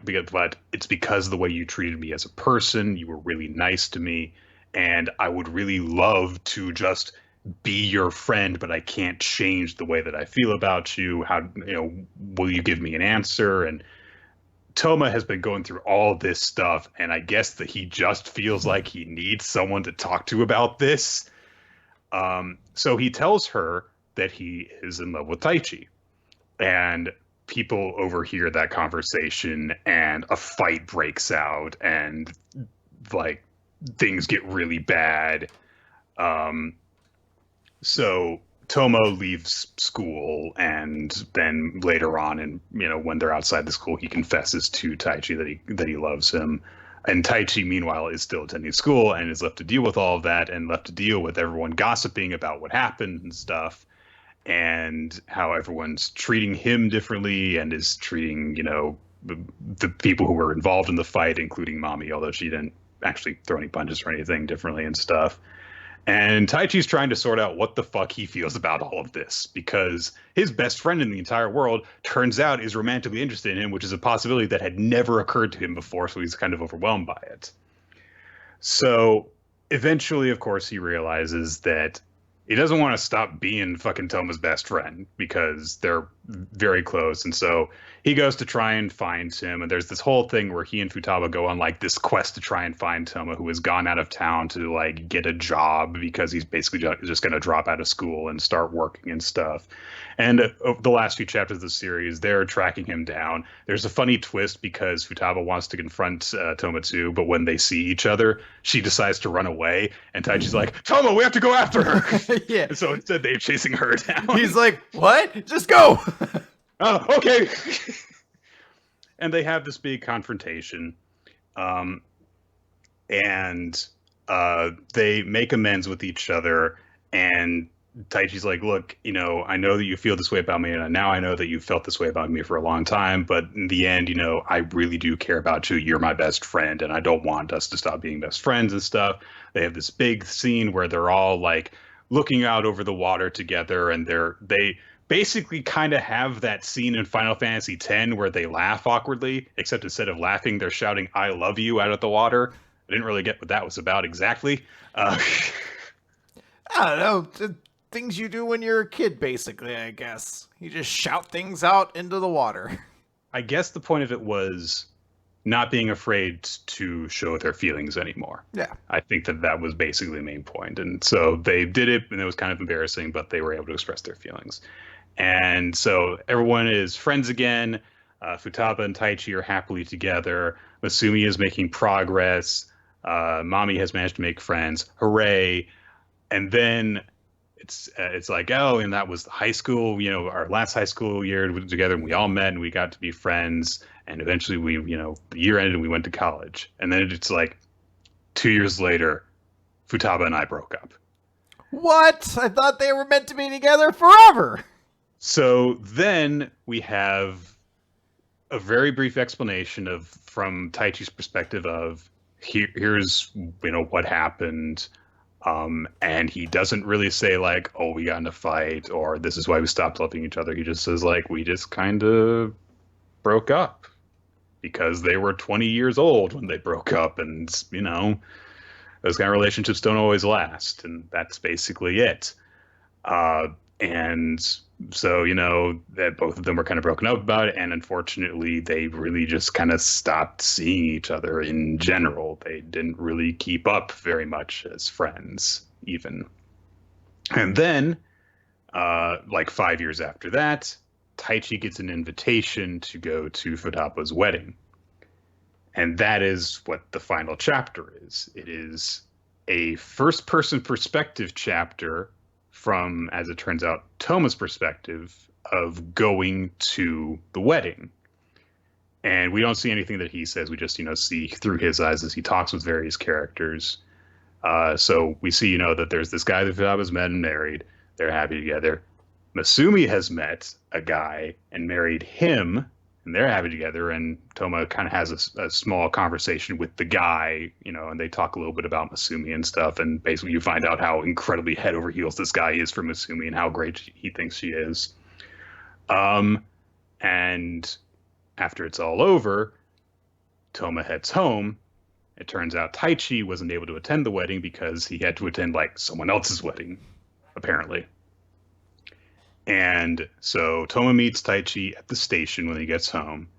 it's because of the way you treated me as a person. You were really nice to me, and I would really love to just be your friend, but I can't change the way that I feel about you. How, will you give me an answer? And Toma has been going through all this stuff, and I guess that he just feels like he needs someone to talk to about this. So he tells her that he is in love with Taichi. And people overhear that conversation, and a fight breaks out, and like things get really bad. So Toma leaves school, and then later on, and when they're outside the school, he confesses to Taichi that he loves him. And Taichi, meanwhile, is still attending school and is left to deal with all of that and left to deal with everyone gossiping about what happened and stuff, and how everyone's treating him differently and is treating, the people who were involved in the fight, including Mommy, although she didn't actually throw any punches or anything, differently and stuff. And Taichi's trying to sort out what the fuck he feels about all of this, because his best friend in the entire world turns out is romantically interested in him, which is a possibility that had never occurred to him before, so he's kind of overwhelmed by it. So eventually, of course, he realizes that he doesn't want to stop being fucking Toma's best friend because they're very close. And so he goes to try and find him. And there's this whole thing where he and Futaba go on like this quest to try and find Toma, who has gone out of town to like get a job because he's basically just going to drop out of school and start working and stuff. And over the last few chapters of the series, they're tracking him down. There's a funny twist because Futaba wants to confront Toma too, but when they see each other, she decides to run away. And Taichi's like, Toma, we have to go after her. Yeah. And so instead, they're chasing her down. He's like, what? Just go. Oh, okay. And they have this big confrontation. And they make amends with each other. And Taichi's like, look, I know that you feel this way about me, and now I know that you've felt this way about me for a long time, but in the end, I really do care about you. You're my best friend, and I don't want us to stop being best friends and stuff. They have this big scene where they're all like looking out over the water together, and they basically kind of have that scene in Final Fantasy X where they laugh awkwardly, except instead of laughing, they're shouting, I love you out of the water. I didn't really get what that was about exactly. I don't know. Things you do when you're a kid, basically, I guess. You just shout things out into the water. I guess the point of it was not being afraid to show their feelings anymore. Yeah. I think that was basically the main point. And so they did it, and it was kind of embarrassing, but they were able to express their feelings. And so everyone is friends again. Futaba and Taichi are happily together. Masumi is making progress. Mami has managed to make friends. Hooray. And then it's like, oh, and that was high school, our last high school year together, and we all met and we got to be friends. And eventually we, the year ended and we went to college. And then it's like 2 years later, Futaba and I broke up. What? I thought they were meant to be together forever. So then we have a very brief explanation from Taichi's perspective of here's, what happened. And he doesn't really say like, oh, we got in a fight or this is why we stopped loving each other. He just says like, we just kind of broke up because they were 20 years old when they broke up. And, those kind of relationships don't always last. And that's basically it. And so, that both of them were kind of broken up about it. And unfortunately, they really just kind of stopped seeing each other in general. They didn't really keep up very much as friends, even. And then, like 5 years after that, Taichi gets an invitation to go to Futaba's wedding. And that is what the final chapter is. It is a first-person perspective chapter from, as it turns out, Toma's perspective of going to the wedding. And we don't see anything that he says. We just, see through his eyes as he talks with various characters. So we see, that there's this guy that Futaba's met and married. They're happy together. Masumi has met a guy and married him, and they're happy together. And Toma kind of has a small conversation with the guy, and they talk a little bit about Masumi and stuff. And basically you find out how incredibly head over heels this guy is for Masumi and how great he thinks she is. And after it's all over, Toma heads home. It turns out Taichi wasn't able to attend the wedding because he had to attend like someone else's wedding, apparently. And so Toma meets Taichi at the station when he gets home,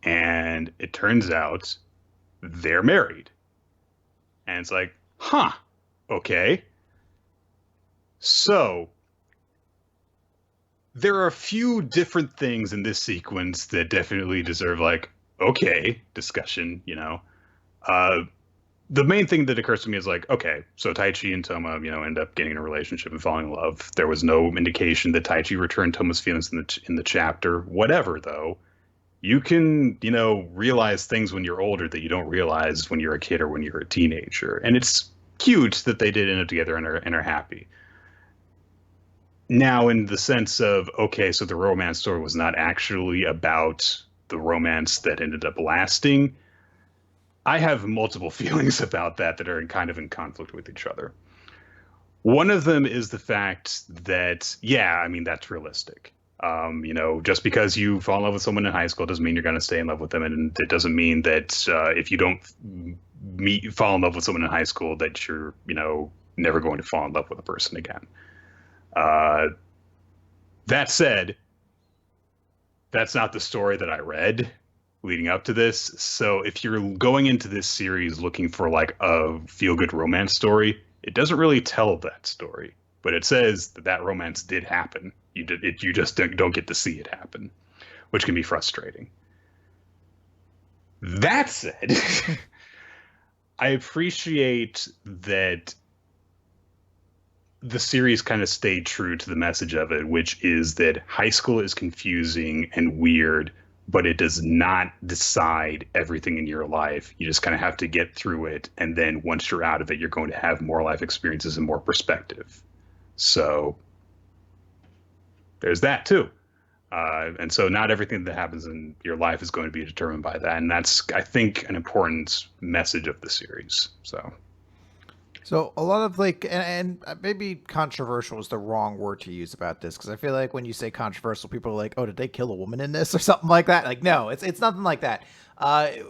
and it turns out they're married. And it's like, huh, okay. So there are a few different things in this sequence that definitely deserve like, okay, discussion, the main thing that occurs to me is like, okay, so Taichi and Toma, end up getting in a relationship and falling in love. There was no indication that Taichi returned Toma's feelings in the chapter. Whatever, though, you can, realize things when you're older that you don't realize when you're a kid or when you're a teenager. And it's cute that they did end up together and are happy. Now, in the sense of, okay, so the romance story was not actually about the romance that ended up lasting. I have multiple feelings about that are kind of in conflict with each other. One of them is the fact that, yeah, I mean, that's realistic. Just because you fall in love with someone in high school doesn't mean you're going to stay in love with them. And it doesn't mean that if you don't fall in love with someone in high school that you're, never going to fall in love with a person again. That said, that's not the story that I read leading up to this. So if you're going into this series looking for like a feel-good romance story, it doesn't really tell that story, but it says that romance did happen. You just don't get to see it happen, which can be frustrating. That said, I appreciate that the series kind of stayed true to the message of it, which is that high school is confusing and weird, but it does not decide everything in your life. You just kind of have to get through it. And then once you're out of it, you're going to have more life experiences and more perspective. So there's that too. And so not everything that happens in your life is going to be determined by that. And that's, I think, an important message of the series. So a lot of and maybe controversial is the wrong word to use about this, because I feel like when you say controversial, people are like, oh, did they kill a woman in this or something like that? Like, no, it's nothing like that.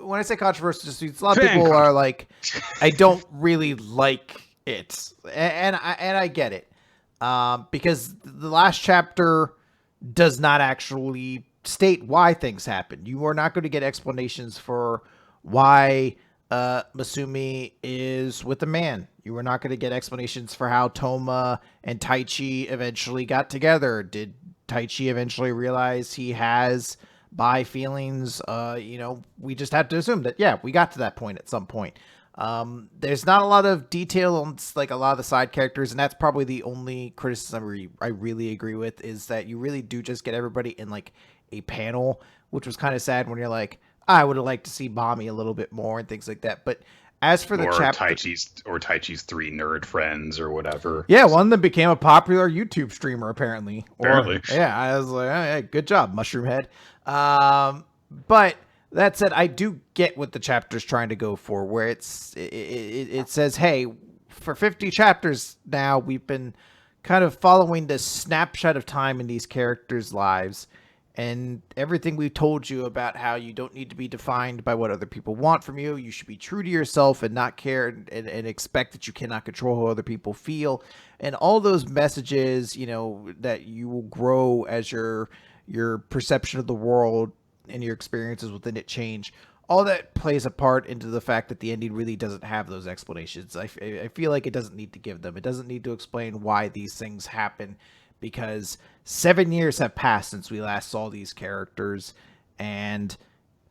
When I say controversial, just a lot of people are like, I don't really like it, and I get it, because the last chapter does not actually state why things happen. You are not going to get explanations for why Masumi is with a man. You were not going to get explanations for how Toma and Taichi eventually got together. Did Taichi eventually realize he has bi feelings? We just have to assume that, yeah, we got to that point at some point. There's not a lot of detail on like a lot of the side characters, and that's probably the only criticism I really agree with, is that you really do just get everybody in like a panel, which was kind of sad when you're like, I would have liked to see Mommy a little bit more and things like that. But as for the chapter, Taichi's 3 nerd friends or whatever. Yeah, one of them became a popular YouTube streamer apparently. Apparently. Yeah, I was like, hey, good job, Mushroom Head. But that said, I do get what the chapter's trying to go for, where it says, hey, for 50 chapters now, we've been kind of following this snapshot of time in these characters' lives. And everything we've told you about how you don't need to be defined by what other people want from you. You should be true to yourself and not care and expect that you cannot control how other people feel. And all those messages, that you will grow as your perception of the world and your experiences within it change. All that plays a part into the fact that the ending really doesn't have those explanations. I feel like it doesn't need to give them. It doesn't need to explain why these things happen, because 7 years have passed since we last saw these characters, and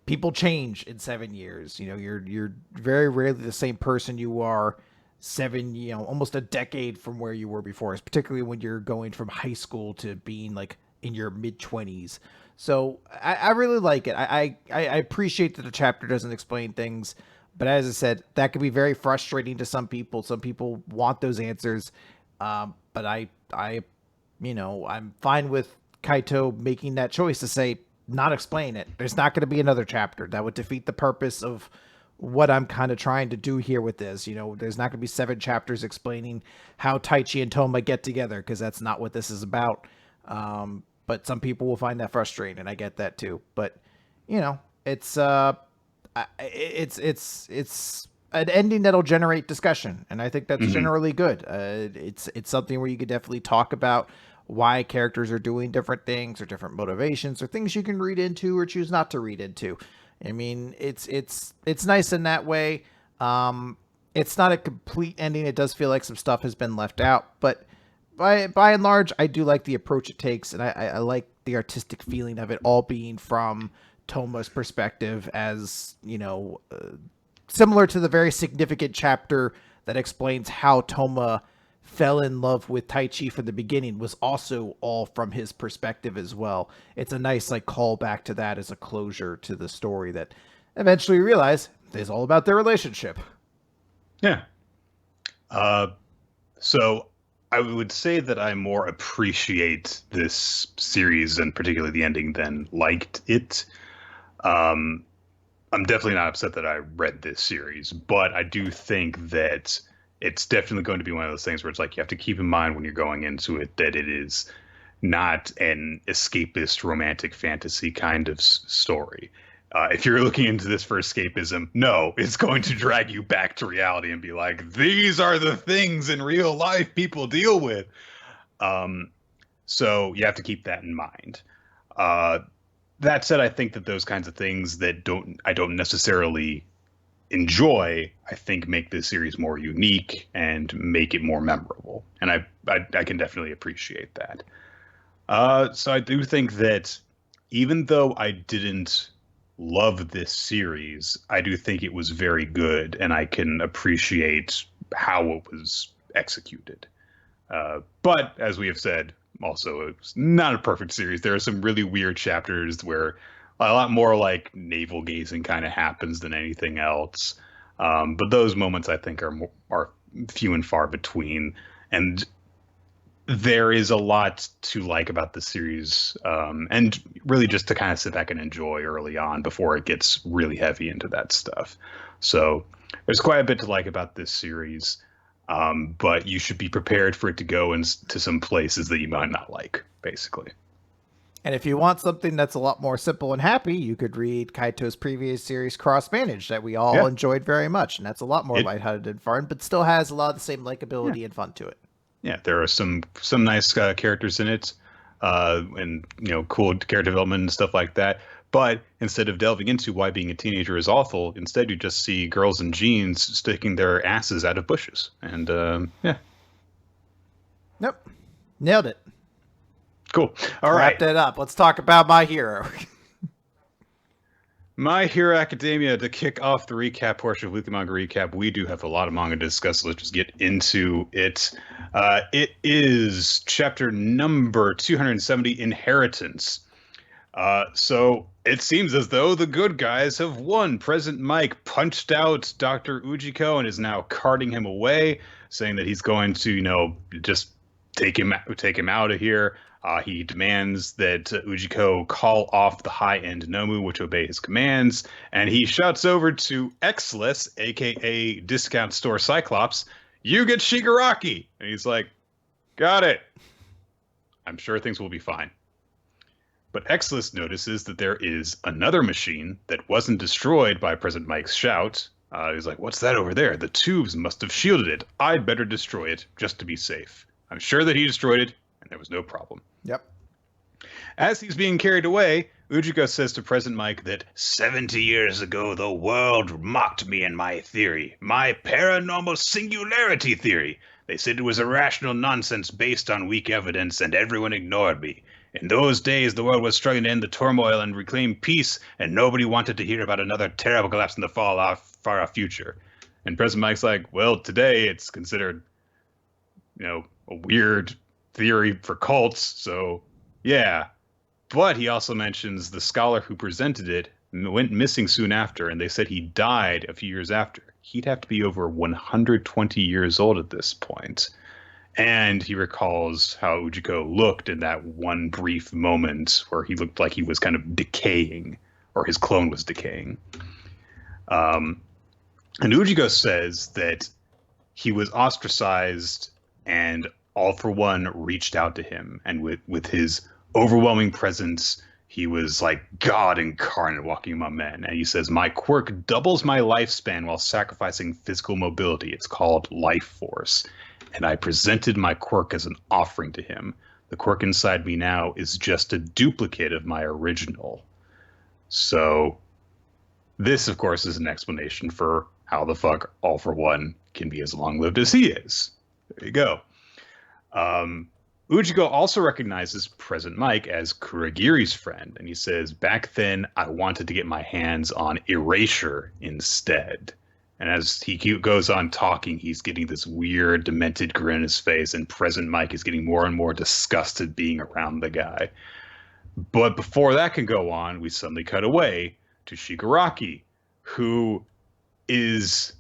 people change in 7 years. You're very rarely the same person you are almost a decade from where you were before, particularly when you're going from high school to being like in your mid-20s. So I really like it. I appreciate that the chapter doesn't explain things, but as I said, that could be very frustrating to some people. Some people want those answers, but I'm fine with Kaito making that choice to say, not explain it. There's not going to be another chapter. That would defeat the purpose of what I'm kind of trying to do here with this. There's not going to be 7 chapters explaining how Taichi and Toma get together, because that's not what this is about. But some people will find that frustrating, and I get that too. But, it's an ending that'll generate discussion, and I think that's generally good. It's something where you could definitely talk about why characters are doing different things or different motivations or things you can read into or choose not to read into. I mean, it's nice in that way. It's not a complete ending. It does feel like some stuff has been left out, but by and large, I do like the approach it takes, and I like the artistic feeling of it all being from Toma's perspective as, similar to the very significant chapter that explains how Toma fell in love with Taichi from the beginning, was also all from his perspective as well. It's a nice like callback to that as a closure to the story that eventually you realize is all about their relationship. Yeah. So I would say that I more appreciate this series and particularly the ending than liked it. I'm definitely not upset that I read this series, but I do think that it's definitely going to be one of those things where it's like you have to keep in mind when you're going into it that it is not an escapist romantic fantasy kind of story. If you're looking into this for escapism, no, it's going to drag you back to reality and be like, these are the things in real life people deal with. So you have to keep that in mind. That said, I think that those kinds of things that I don't necessarily enjoy, I think make this series more unique and make it more memorable. And I can definitely appreciate that. So I do think that even though I didn't love this series, I do think it was very good, and I can appreciate how it was executed. But as we have said, also it's not a perfect series. There are some really weird chapters where a lot more like navel gazing kind of happens than anything else. But those moments I think are few and far between, and there is a lot to like about the series, and really just to kind of sit back and enjoy early on before it gets really heavy into that stuff. So there's quite a bit to like about this series, but you should be prepared for it to go into some places that you might not like, basically. And if you want something that's a lot more simple and happy, you could read Kaito's previous series, Cross Manage, that we all enjoyed very much. And that's a lot more lighthearted and fun, but still has a lot of the same likability and fun to it. Yeah, there are some nice characters in it, and cool character development and stuff like that. But instead of delving into why being a teenager is awful, instead you just see girls in jeans sticking their asses out of bushes, and yeah. Nope, nailed it. Cool. All right, wrapped it up. Let's talk about My Hero. My Hero Academia, to kick off the recap portion of Weekly Manga Recap. We do have a lot of manga to discuss, so let's just get into it. It is chapter number 270, Inheritance. So it seems as though the good guys have won. President Mike punched out Dr. Ujiko and is now carting him away, saying that he's going to, just take him out of here. He demands that Ujiko call off the high-end Nomu, which obey his commands, and he shouts over to Xless, aka Discount Store Cyclops, "You get Shigaraki!" And he's like, "Got it. I'm sure things will be fine." But Xless notices that there is another machine that wasn't destroyed by President Mike's shout. He's like, "What's that over there? The tubes must have shielded it. I'd better destroy it, just to be safe." I'm sure that he destroyed it, and there was no problem. Yep. As he's being carried away, Ujiko says to President Mike that 70 years ago the world mocked me and my theory, my paranormal singularity theory. They said it was irrational nonsense based on weak evidence, and everyone ignored me. In those days, the world was struggling to end the turmoil and reclaim peace, and nobody wanted to hear about another terrible collapse in the far-off future. And President Mike's like, well, today it's considered, a weird theory for cults, so yeah. But he also mentions the scholar who presented it went missing soon after, and they said he died a few years after. He'd have to be over 120 years old at this point. And he recalls how Ujiko looked in that one brief moment where he looked like he was kind of decaying, or his clone was decaying. And Ujiko says that he was ostracized, and All for One reached out to him, and with his overwhelming presence, he was like God incarnate walking among men. And he says, "My quirk doubles my lifespan while sacrificing physical mobility. It's called Life Force. And I presented my quirk as an offering to him. The quirk inside me now is just a duplicate of my original." So this, of course, is an explanation for how the fuck All for One can be as long-lived as he is. There you go. Ujiko also recognizes President Mike as Kuragiri's friend, and he says, "Back then, I wanted to get my hands on Erasure instead." And as he goes on talking, he's getting this weird, demented grin on his face, and President Mike is getting more and more disgusted being around the guy. But before that can go on, we suddenly cut away to Shigaraki, who is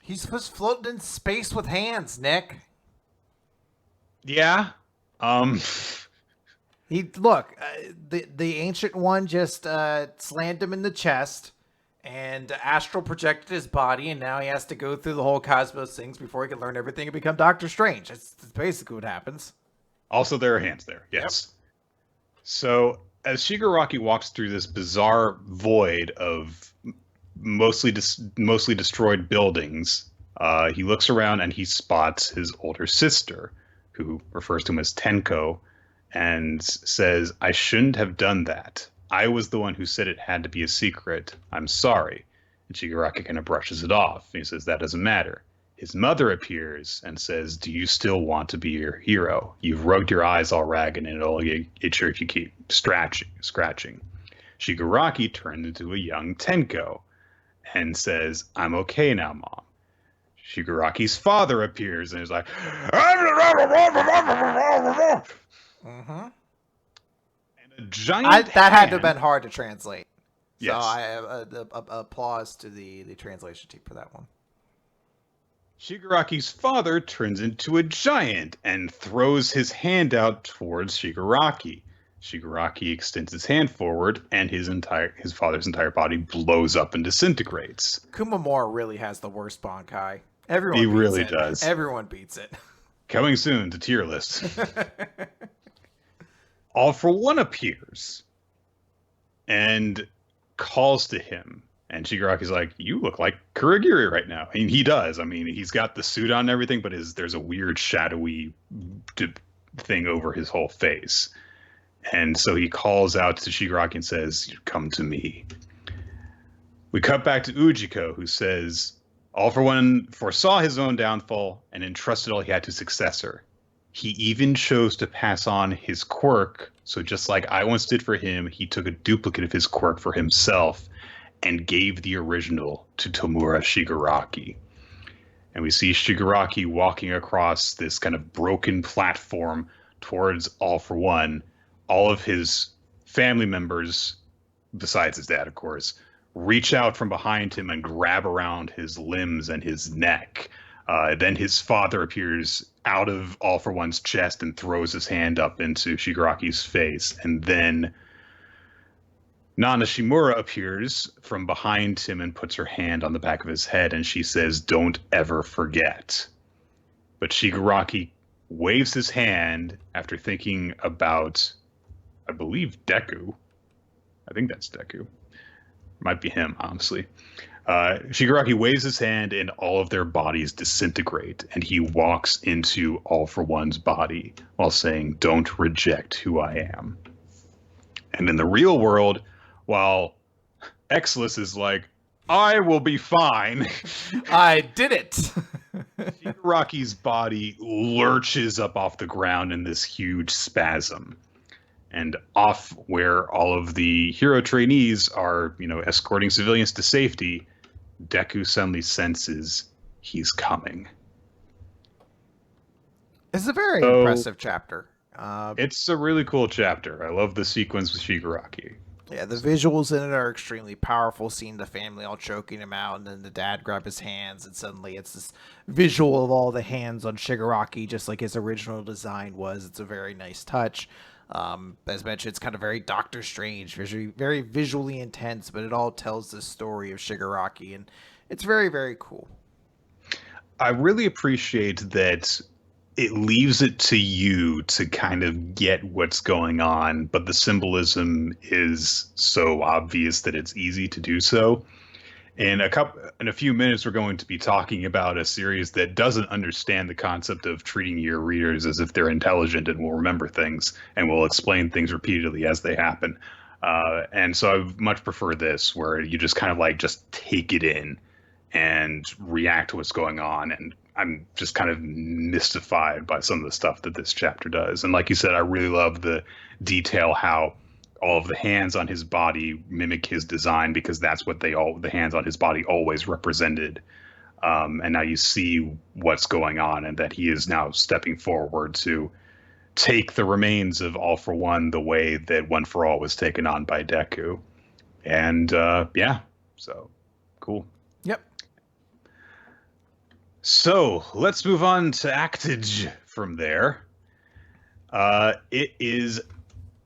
he's just floating in space with hands, Nick. Yeah. The ancient one just slammed him in the chest and astral projected his body, and now he has to go through the whole cosmos things before he can learn everything and become Doctor Strange. That's basically what happens. Also, there are hands there. Yes. Yep. So as Shigaraki walks through this bizarre void of mostly destroyed buildings, he looks around and he spots his older sister, who refers to him as Tenko, and says, "I shouldn't have done that. I was the one who said it had to be a secret. I'm sorry." And Shigaraki kind of brushes it off. He says, "That doesn't matter." His mother appears and says, "Do you still want to be your hero? You've rubbed your eyes all ragged and it'll get itchier if you keep scratching." Shigaraki turned into a young Tenko and says, "I'm okay now, Mom." Shigaraki's father appears and is like, mm-hmm. And a giant that had to have been hard to translate. Yes. So I applause to the translation team for that one. Shigaraki's father turns into a giant and throws his hand out towards Shigaraki. Shigaraki extends his hand forward, and his father's entire body blows up and disintegrates. Kumamura really has the worst Bankai. He really does. Everyone beats it. Coming soon to tier list. All for One appears and calls to him. And Shigaraki's like, "You look like Kurogiri right now." And he does. I mean, he's got the suit on and everything, but there's a weird shadowy thing over his whole face. And so he calls out to Shigaraki and says, "Come to me." We cut back to Ujiko, who says, "All for One foresaw his own downfall and entrusted all he had to successor. He even chose to pass on his quirk, so just like I once did for him, he took a duplicate of his quirk for himself and gave the original to Tomura Shigaraki." And we see Shigaraki walking across this kind of broken platform towards All for One. All of his family members, besides his dad, of course, reach out from behind him and grab around his limbs and his neck. Then his father appears out of All for One's chest and throws his hand up into Shigaraki's face. And then Nana Shimura appears from behind him and puts her hand on the back of his head, and she says, "Don't ever forget." But Shigaraki waves his hand after thinking about, I believe, Deku. I think that's Deku. Might be him, honestly. Shigaraki waves his hand and all of their bodies disintegrate, and he walks into All for One's body while saying, "Don't reject who I am." And in the real world, while Exless is like, "I will be fine." I did it. Shigaraki's body lurches up off the ground in this huge spasm. And off where all of the hero trainees are, escorting civilians to safety, Deku suddenly senses he's coming. It's a very impressive chapter. It's a really cool chapter. I love the sequence with Shigaraki. Yeah, the visuals in it are extremely powerful, seeing the family all choking him out, and then the dad grab his hands, and suddenly it's this visual of all the hands on Shigaraki, just like his original design was. It's a very nice touch. As mentioned, it's kind of very Doctor Strange, very visually intense, but it all tells the story of Shigaraki, and it's very, very cool. I really appreciate that it leaves it to you to kind of get what's going on, but the symbolism is so obvious that it's easy to do so. In a few minutes, we're going to be talking about a series that doesn't understand the concept of treating your readers as if they're intelligent and will remember things and will explain things repeatedly as they happen. And so I much prefer this, where you just kind of just take it in and react to what's going on. And I'm just kind of mystified by some of the stuff that this chapter does. And like you said, I really love the detail how all of the hands on his body mimic his design because that's what the hands on his body always represented. And now you see what's going on, and that he is now stepping forward to take the remains of All for One the way that One for All was taken on by Deku. And so cool. Yep. So let's move on to Actage from there. It is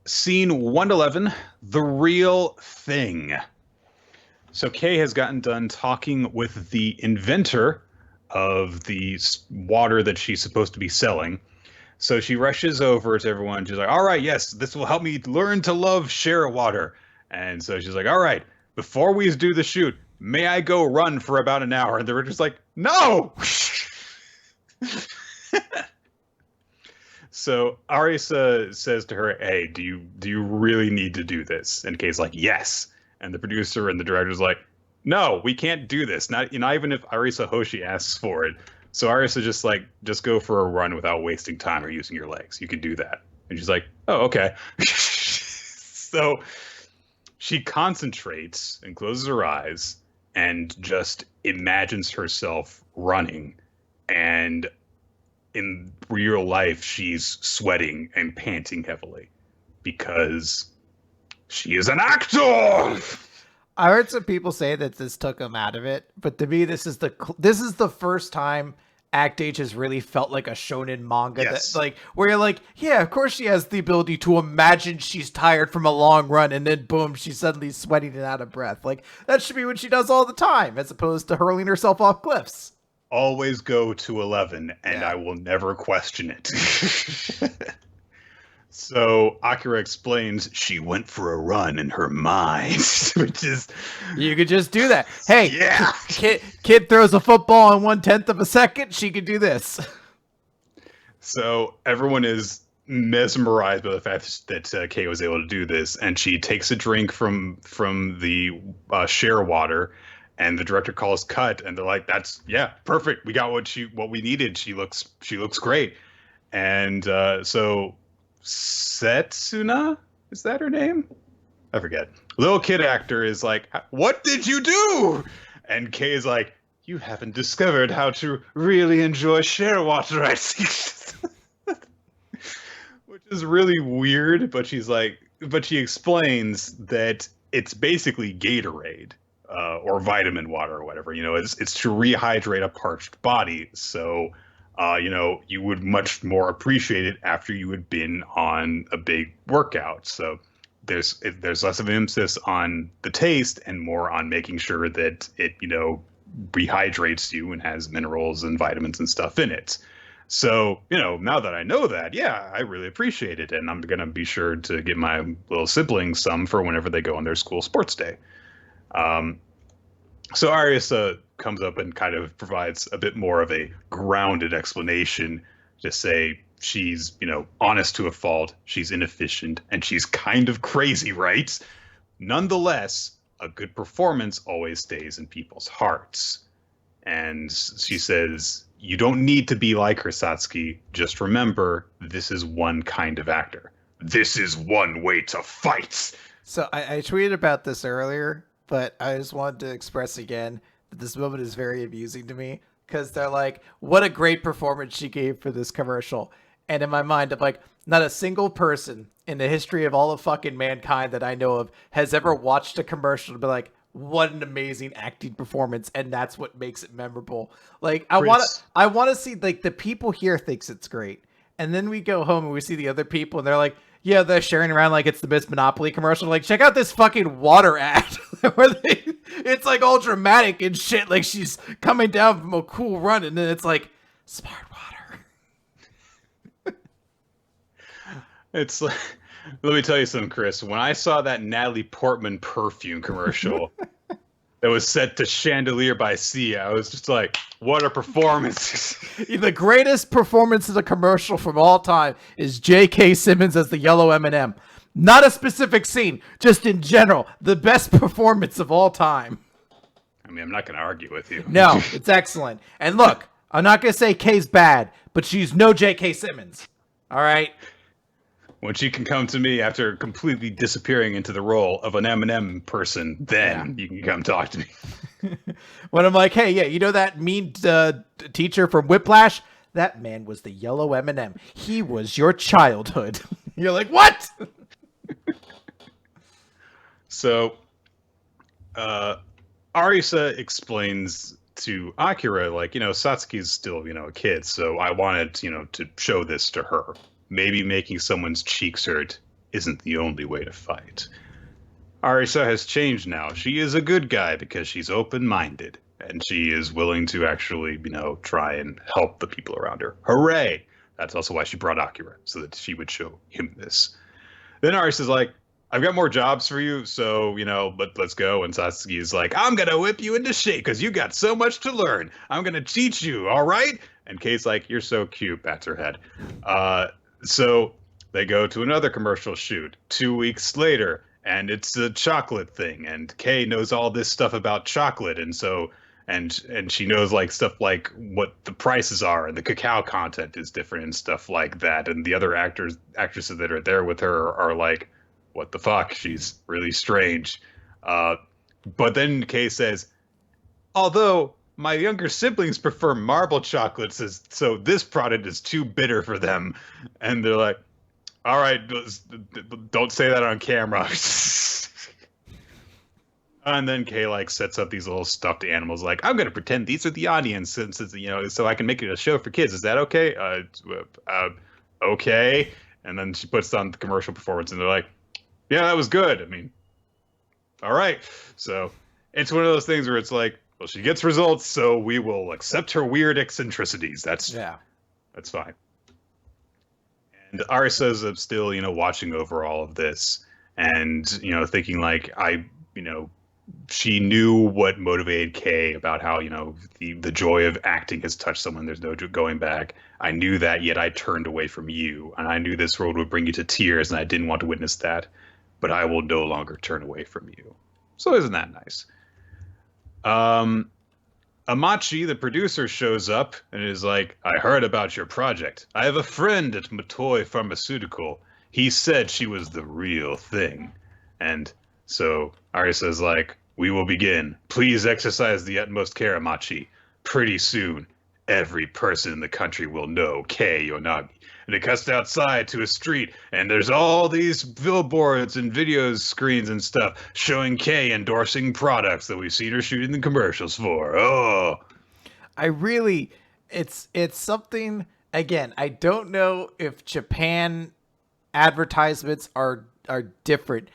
scene 111, The Real Thing. So Kay has gotten done talking with the inventor of the water that she's supposed to be selling. So she rushes over to everyone. She's like, all right, yes, this will help me learn to love share water. And so she's like, all right, before we do the shoot, may I go run for about an hour? And they're just like, no! So Arisa says to her, hey, do you really need to do this? And Kay's like, yes. And the producer and the director's like, no, we can't do this. Not even if Arisa Hoshi asks for it. So Arisa just go for a run without wasting time or using your legs. You can do that. And she's like, oh, okay. So she concentrates and closes her eyes and just imagines herself running. And in real life, she's sweating and panting heavily because she is an actor. I heard some people say that this took him out of it, but to me, this is the first time Actage has really felt like a shonen manga. Yes. That, like, where you're like, yeah, of course she has the ability to imagine she's tired from a long run, and then boom, she's suddenly sweating and out of breath. Like, that should be what she does all the time, as opposed to hurling herself off cliffs. Always go to 11, and I will never question it. So Akira explains she went for a run in her mind, which is... You could just do that. Hey, yeah. kid throws a football in 1/10 of a second, she could do this. So everyone is mesmerized by the fact that Kay was able to do this, and she takes a drink from the share water, and the director calls cut, and they're like, "That's perfect. We got what we needed. She looks great." And so Setsuna, is that her name? I forget. Little kid actor is like, "What did you do?" And Kay is like, "You haven't discovered how to really enjoy share water, I see." Which is really weird, but she explains that it's basically Gatorade. Or vitamin water or whatever, it's to rehydrate a parched body. So, you would much more appreciate it after you had been on a big workout. So there's less of an emphasis on the taste and more on making sure that it, rehydrates you and has minerals and vitamins and stuff in it. So, now that I know that, I really appreciate it. And I'm going to be sure to give my little siblings some for whenever they go on their school sports day. So Arisa comes up and kind of provides a bit more of a grounded explanation to say she's, honest to a fault, she's inefficient, and she's kind of crazy, right? Nonetheless, a good performance always stays in people's hearts. And she says, you don't need to be like her, Satsuki. Just remember, this is one kind of actor. This is one way to fight. So I tweeted about this earlier, but I just wanted to express again that this moment is very amusing to me because they're like, what a great performance she gave for this commercial. And in my mind, I'm like, not a single person in the history of all of fucking mankind that I know of has ever watched a commercial to be like, what an amazing acting performance. And that's what makes it memorable. Like, I want to see, like, the people here thinks it's great. And then we go home and we see the other people and they're like, yeah, they're sharing around like it's the Miss Monopoly commercial. Like, check out this fucking water ad where it's like all dramatic and shit. Like she's coming down from a cool run, and then it's like smart water. It's like, let me tell you something, Chris. When I saw that Natalie Portman perfume commercial that was set to Chandelier by Sia, I was just like, what a performance. The greatest performance of the commercial from all time is J.K. Simmons as the yellow M&M. Not a specific scene, just in general, the best performance of all time. I mean, I'm not going to argue with you. No, it's excellent. And look, I'm not going to say Kay's bad, but she's no J.K. Simmons. All right? when she can come to me after completely disappearing into the role of an M&M person, then you can come talk to me. When I'm like, hey, yeah, you know that mean teacher from Whiplash? That man was the yellow M&M. He was your childhood. You're like, what? So, Arisa explains to Akira, like, Satsuki's still, a kid, so I wanted, to show this to her. Maybe making someone's cheeks hurt isn't the only way to fight. Arisa has changed now. She is a good guy because she's open-minded, and she is willing to actually, try and help the people around her. Hooray! That's also why she brought Akira, so that she would show him this. Then Arisa's like, I've got more jobs for you, so, let's go. And Satsuki is like, I'm going to whip you into shape because you got so much to learn. I'm going to teach you, all right? And Kei's like, you're so cute, pats her head. So they go to another commercial shoot 2 weeks later, and it's a chocolate thing. And Kei knows all this stuff about chocolate, and so... And she knows like stuff like what the prices are and the cacao content is different and stuff like that. And the other actresses that are there with her are like, what the fuck? She's really strange. But then Kei says, although my younger siblings prefer marble chocolates, so this product is too bitter for them. And they're like, all right, don't say that on camera. And then Kei like sets up these little stuffed animals. Like, I'm gonna pretend these are the audience, since so I can make it a show for kids. Is that okay? Okay. And then she puts on the commercial performance, and they're like, yeah, that was good. I mean, all right. So it's one of those things where it's like, well, she gets results, so we will accept her weird eccentricities. That's fine. And Arisa's still, watching over all of this, and thinking like, she knew what motivated Kei about how, the joy of acting has touched someone. There's no going back. I knew that, yet I turned away from you. And I knew this road would bring you to tears, and I didn't want to witness that. But I will no longer turn away from you. So isn't that nice? Amachi, the producer, shows up and is like, I heard about your project. I have a friend at Matoi Pharmaceutical. He said she was the real thing. And so Arisa's like, we will begin. Please exercise the utmost care, Amachi. Pretty soon, every person in the country will know Kei Yonagi. And it cuts outside to a street, and there's all these billboards and video screens and stuff showing Kei endorsing products that we've seen her shooting the commercials for. Oh, it's something, again, I don't know if Japan advertisements are different,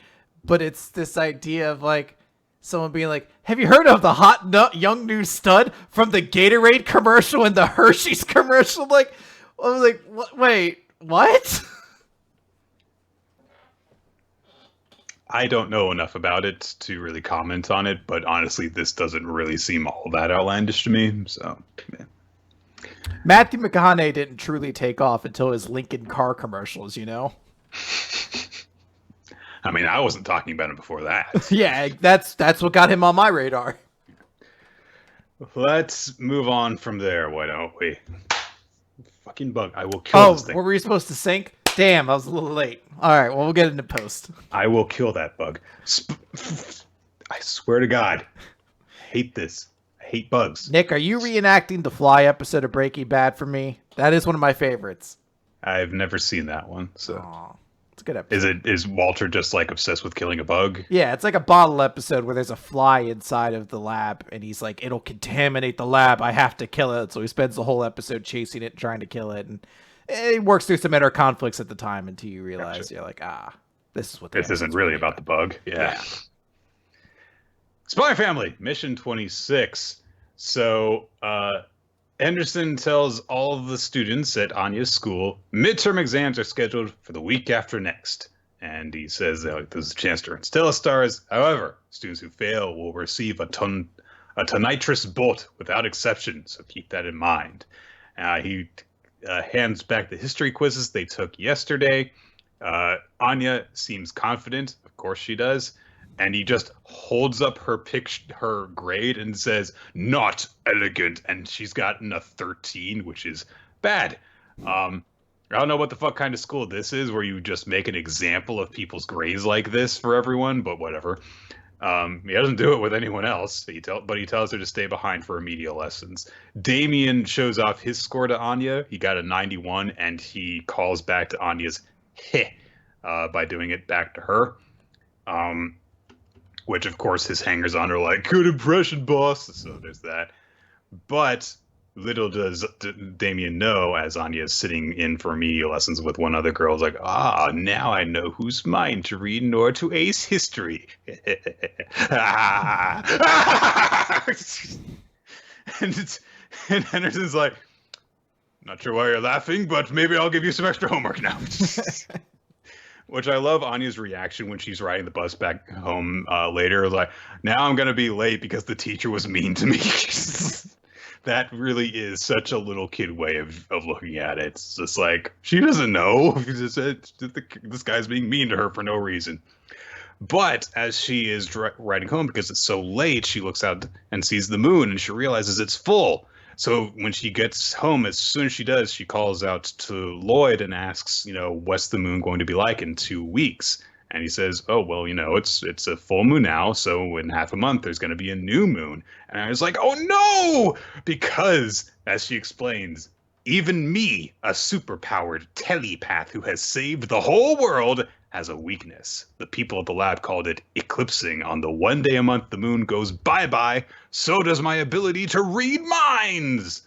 but it's this idea of like someone being like, have you heard of the hot young new stud from the Gatorade commercial and the Hershey's commercial? Like, I was like, wait, what? I don't know enough about it to really comment on it, but honestly, this doesn't really seem all that outlandish to me. So, yeah. Matthew McConaughey didn't truly take off until his Lincoln car commercials, I mean, I wasn't talking about him before that. Yeah, that's what got him on my radar. Let's move on from there, why don't we? Fucking bug. I will kill this thing. Were we supposed to sync? Damn, I was a little late. All right, well, we'll get into post. I will kill that bug. I swear to God. I hate this. I hate bugs. Nick, are you reenacting the Fly episode of Breaking Bad for me? That is one of my favorites. I've never seen that one, so... Aww. It's a good episode. Is Walter just like obsessed with killing a bug? Yeah, it's like a bottle episode where there's a fly inside of the lab, and he's like, it'll contaminate the lab. I have to kill it. So he spends the whole episode chasing it, trying to kill it, and it works through some inner conflicts at the time until you realize you're like, this is what this isn't really about the bug. Yeah. Spy Family, Mission 26. So, Henderson tells all of the students at Anya's school midterm exams are scheduled for the week after next. And he says there's a chance to earn Stella Stars. However, students who fail will receive a tonitrous bolt without exception. So keep that in mind. He hands back the history quizzes they took yesterday. Anya seems confident. Of course she does. And he just holds up her grade and says, not elegant. And she's gotten a 13, which is bad. I don't know what the fuck kind of school this is where you just make an example of people's grades like this for everyone, but whatever. He doesn't do it with anyone else. But he tells her to stay behind for remedial lessons. Damien shows off his score to Anya. He got a 91, and he calls back to Anya's heh by doing it back to her. Which, of course, his hangers-on are like, good impression, boss. So there's that. But little does Damien know, as Anya is sitting in for remedial lessons with one other girl, is like, now I know who's mine to read in order to ace history. And Henderson's like, not sure why you're laughing, but maybe I'll give you some extra homework now. Which I love Anya's reaction when she's riding the bus back home later. Like, now I'm going to be late because the teacher was mean to me. That really is such a little kid way of looking at it. It's just like, she doesn't know. This guy's being mean to her for no reason. But as she is riding home, because it's so late, she looks out and sees the moon, and she realizes it's full. So when she gets home, as soon as she does, she calls out to Lloyd and asks, what's the moon going to be like in 2 weeks? And he says, oh, well, it's a full moon now, so in half a month there's going to be a new moon. And I was like, oh, no! Because, as she explains, even me, a superpowered telepath who has saved the whole world, has a weakness. The people at the lab called it eclipsing. On the one day a month the moon goes bye-bye, so does my ability to read minds!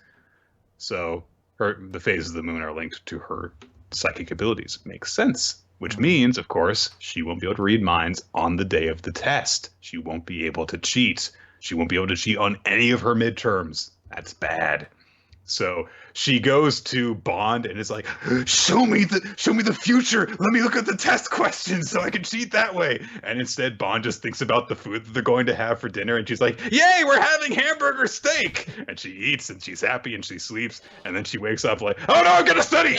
So the phases of the moon are linked to her psychic abilities. Makes sense. Which means, of course, she won't be able to read minds on the day of the test. She won't be able to cheat. She won't be able to cheat on any of her midterms. That's bad. So she goes to Bond and is like, show me the future. Let me look at the test questions so I can cheat that way. And instead, Bond just thinks about the food that they're going to have for dinner. And she's like, yay, we're having hamburger steak. And she eats and she's happy and she sleeps. And then she wakes up like, oh no, I'm going to study.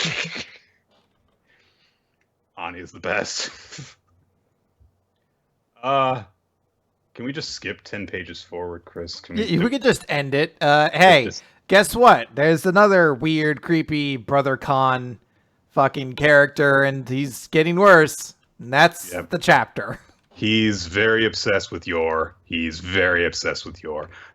Anya's the best. Can we just skip 10 pages forward, Chris? We could just end it. Hey, guess what? There's another weird, creepy Brother Khan fucking character, and he's getting worse. And that's the chapter. He's very obsessed with Yor.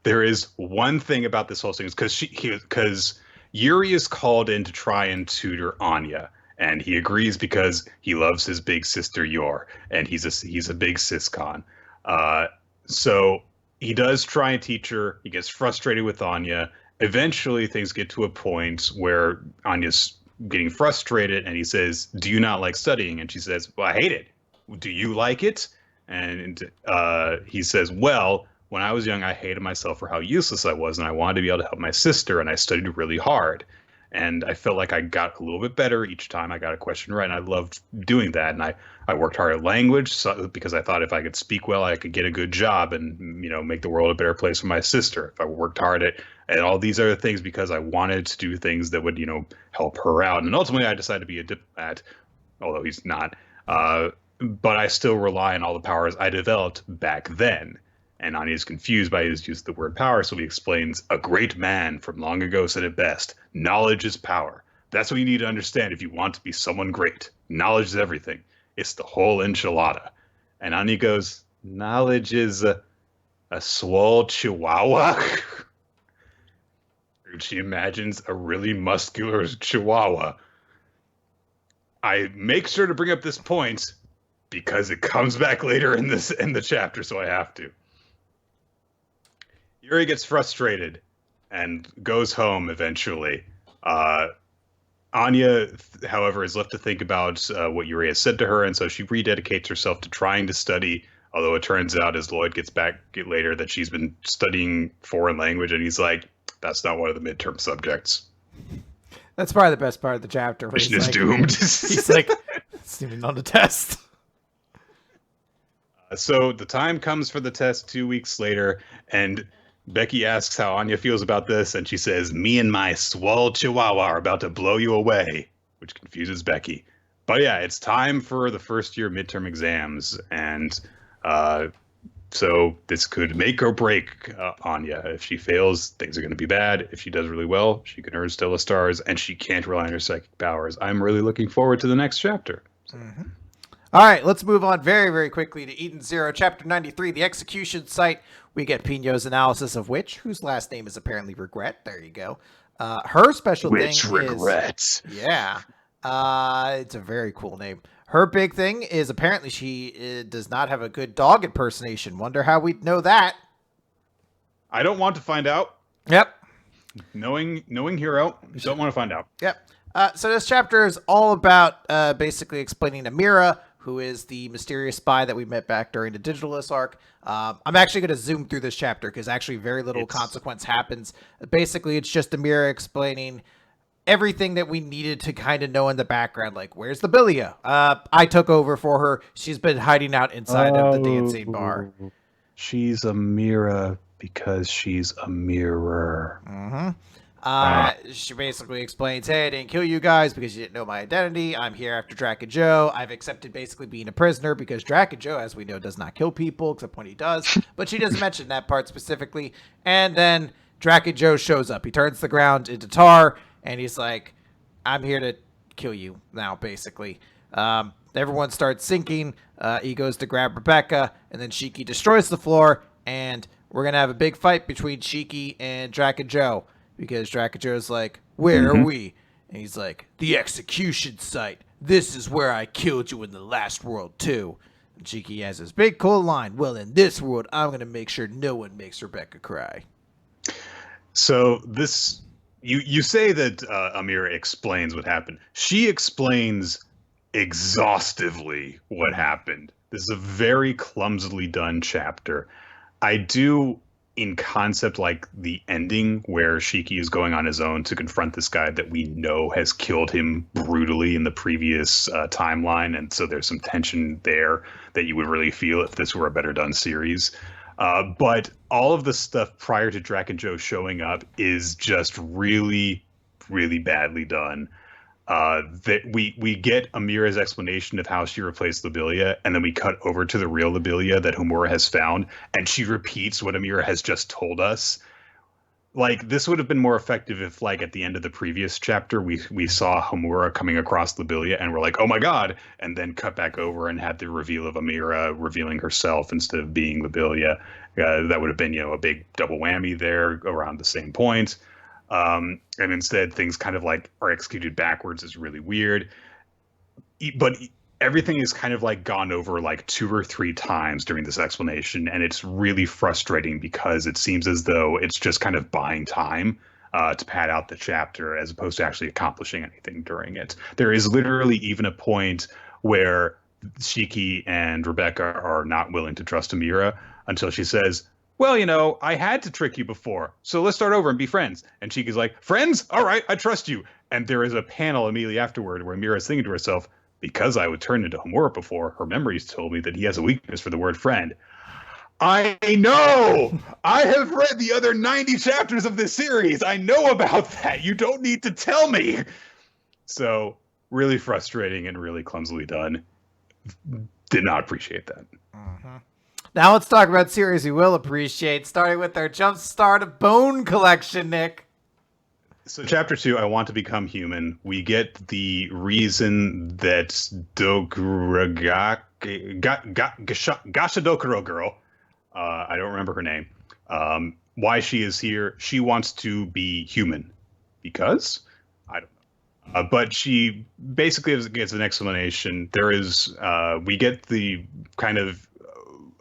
There is one thing about this whole thing, is because Yuri is called in to try and tutor Anya. And he agrees because he loves his big sister Yor, and he's a big siscon. So he does try and teach her. He gets frustrated with Anya. Eventually, things get to a point where Anya's getting frustrated, and he says, "Do you not like studying?" And she says, "Well, I hate it. Do you like it?" And he says, "Well, when I was young, I hated myself for how useless I was, and I wanted to be able to help my sister, and I studied really hard." And I felt like I got a little bit better each time I got a question right. And I loved doing that. And I worked hard at language because I thought if I could speak well, I could get a good job and, make the world a better place for my sister. If I worked hard at all these other things because I wanted to do things that would, help her out. And ultimately I decided to be a diplomat, although he's not. But I still rely on all the powers I developed back then. And Anya is confused by his use of the word power, so he explains, a great man from long ago said it best, knowledge is power. That's what you need to understand if you want to be someone great. Knowledge is everything. It's the whole enchilada. And Anya goes, knowledge is a swole chihuahua? She imagines a really muscular chihuahua. I make sure to bring up this point because it comes back later in the chapter, so I have to. Yuri gets frustrated and goes home eventually. Anya, however, is left to think about what Yuri has said to her, and so she rededicates herself to trying to study, although it turns out, as Lloyd gets back later, that she's been studying foreign language, and he's like, that's not one of the midterm subjects. That's probably the best part of the chapter. Mission is doomed. He's like, it's even on the test. So the time comes for the test 2 weeks later, and Becky asks how Anya feels about this, and she says, me and my swole chihuahua are about to blow you away, which confuses Becky. But yeah, it's time for the first year midterm exams, and So this could make or break Anya. If she fails, things are going to be bad. If she does really well, she can earn Stellar Stars, and she can't rely on her psychic powers. I'm really looking forward to the next chapter. So. Mm-hmm. All right, let's move on very, very quickly to Eden Zero, Chapter 93, The Execution Site. We get Pino's analysis of Witch, whose last name is apparently Regret. There you go. Her special Witch thing Regret. is... Yeah. It's a very cool name. Her big thing is apparently she does not have a good dog impersonation. Wonder how we'd know that. I don't want to find out. Yep. Knowing Hero, don't want to find out. Yep. So this chapter is all about basically explaining to Mira, who is the mysterious spy that we met back during the Digitalist arc. I'm actually going to zoom through this chapter because actually very little consequence happens. Basically, it's just Mira explaining everything that we needed to kind of know in the background, like where's the Bilia? I took over for her. She's been hiding out inside of the dancing bar. She's a Mira because she's a mirror. Mm-hmm. She basically explains, hey, I didn't kill you guys because you didn't know my identity. I'm here after Drac and Joe. I've accepted basically being a prisoner because Drac and Joe, as we know, does not kill people except when he does. But she doesn't mention that part specifically. And then Drac and Joe shows up. He turns the ground into tar. And he's like, I'm here to kill you now, basically. Everyone starts sinking. He goes to grab Rebecca, and then Shiki destroys the floor, and we're going to have a big fight between Shiki and Drac and Joe, because Drac and Joe's like, where are we? And he's like, the execution site. This is where I killed you in the last world, too. And Shiki has this big cool line, well, in this world, I'm going to make sure no one makes Rebecca cry. So this... You say that Amira explains what happened. She explains exhaustively what happened. This is a very clumsily done chapter. I do, in concept, like the ending where Shiki is going on his own to confront this guy that we know has killed him brutally in the previous timeline. And so there's some tension there that you would really feel if this were a better done series. But all of the stuff prior to Drac and Joe showing up is just really, really badly done. That we get Amira's explanation of how she replaced Lobelia, and then we cut over to the real Lobelia that Homura has found, and she repeats what Amira has just told us. Like, this would have been more effective if, like, at the end of the previous chapter, we saw Homura coming across Lobelia, and we're like, oh my god, and then cut back over and had the reveal of Amira revealing herself instead of being Lobelia. That would have been, a big double whammy there around the same point. And instead, things kind of, like, are executed backwards. Is really weird. But everything is kind of like gone over like 2 or 3 times during this explanation, and it's really frustrating because it seems as though it's just kind of buying time to pad out the chapter as opposed to actually accomplishing anything during it. There is literally even a point where Shiki and Rebecca are not willing to trust Amira until she says, well, I had to trick you before, so let's start over and be friends. And Shiki's like, friends? All right, I trust you. And there is a panel immediately afterward where Amira's thinking to herself, because I would turn into Homura before, her memories told me that he has a weakness for the word friend. I know! I have read the other 90 chapters of this series. I know about that. You don't need to tell me. So, really frustrating and really clumsily done. Did not appreciate that. Mm-hmm. Now let's talk about series we will appreciate, starting with our Jumpstart of Bone collection, Nick. So chapter 2, I Want to Become Human, we get the reason that Gashadokuro girl, I don't remember her name, why she is here. She wants to be human. Because? I don't know. But she basically gets an explanation. There is, we get the kind of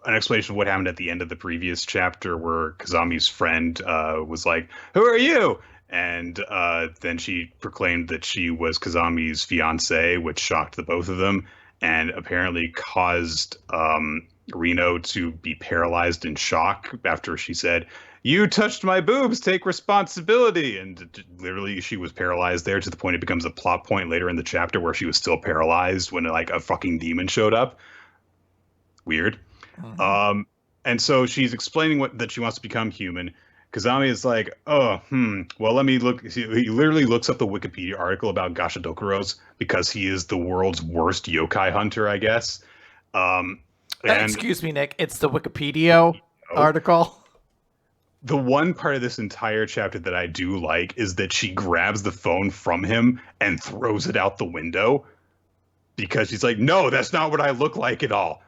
an explanation of what happened at the end of the previous chapter where Kazami's friend was like, who are you? And then she proclaimed that she was Kazami's fiancée, which shocked the both of them and apparently caused Reno to be paralyzed in shock after she said, you touched my boobs, take responsibility. And literally she was paralyzed there to the point it becomes a plot point later in the chapter where she was still paralyzed when like a fucking demon showed up. Weird. Mm-hmm. And so she's explaining that she wants to become human. Kazami is like, well, let me look. He literally looks up the Wikipedia article about Gashadokuros because he is the world's worst yokai hunter, I guess. Excuse me, Nick. It's the Wikipedia article. The one part of this entire chapter that I do like is that she grabs the phone from him and throws it out the window because she's like, no, that's not what I look like at all.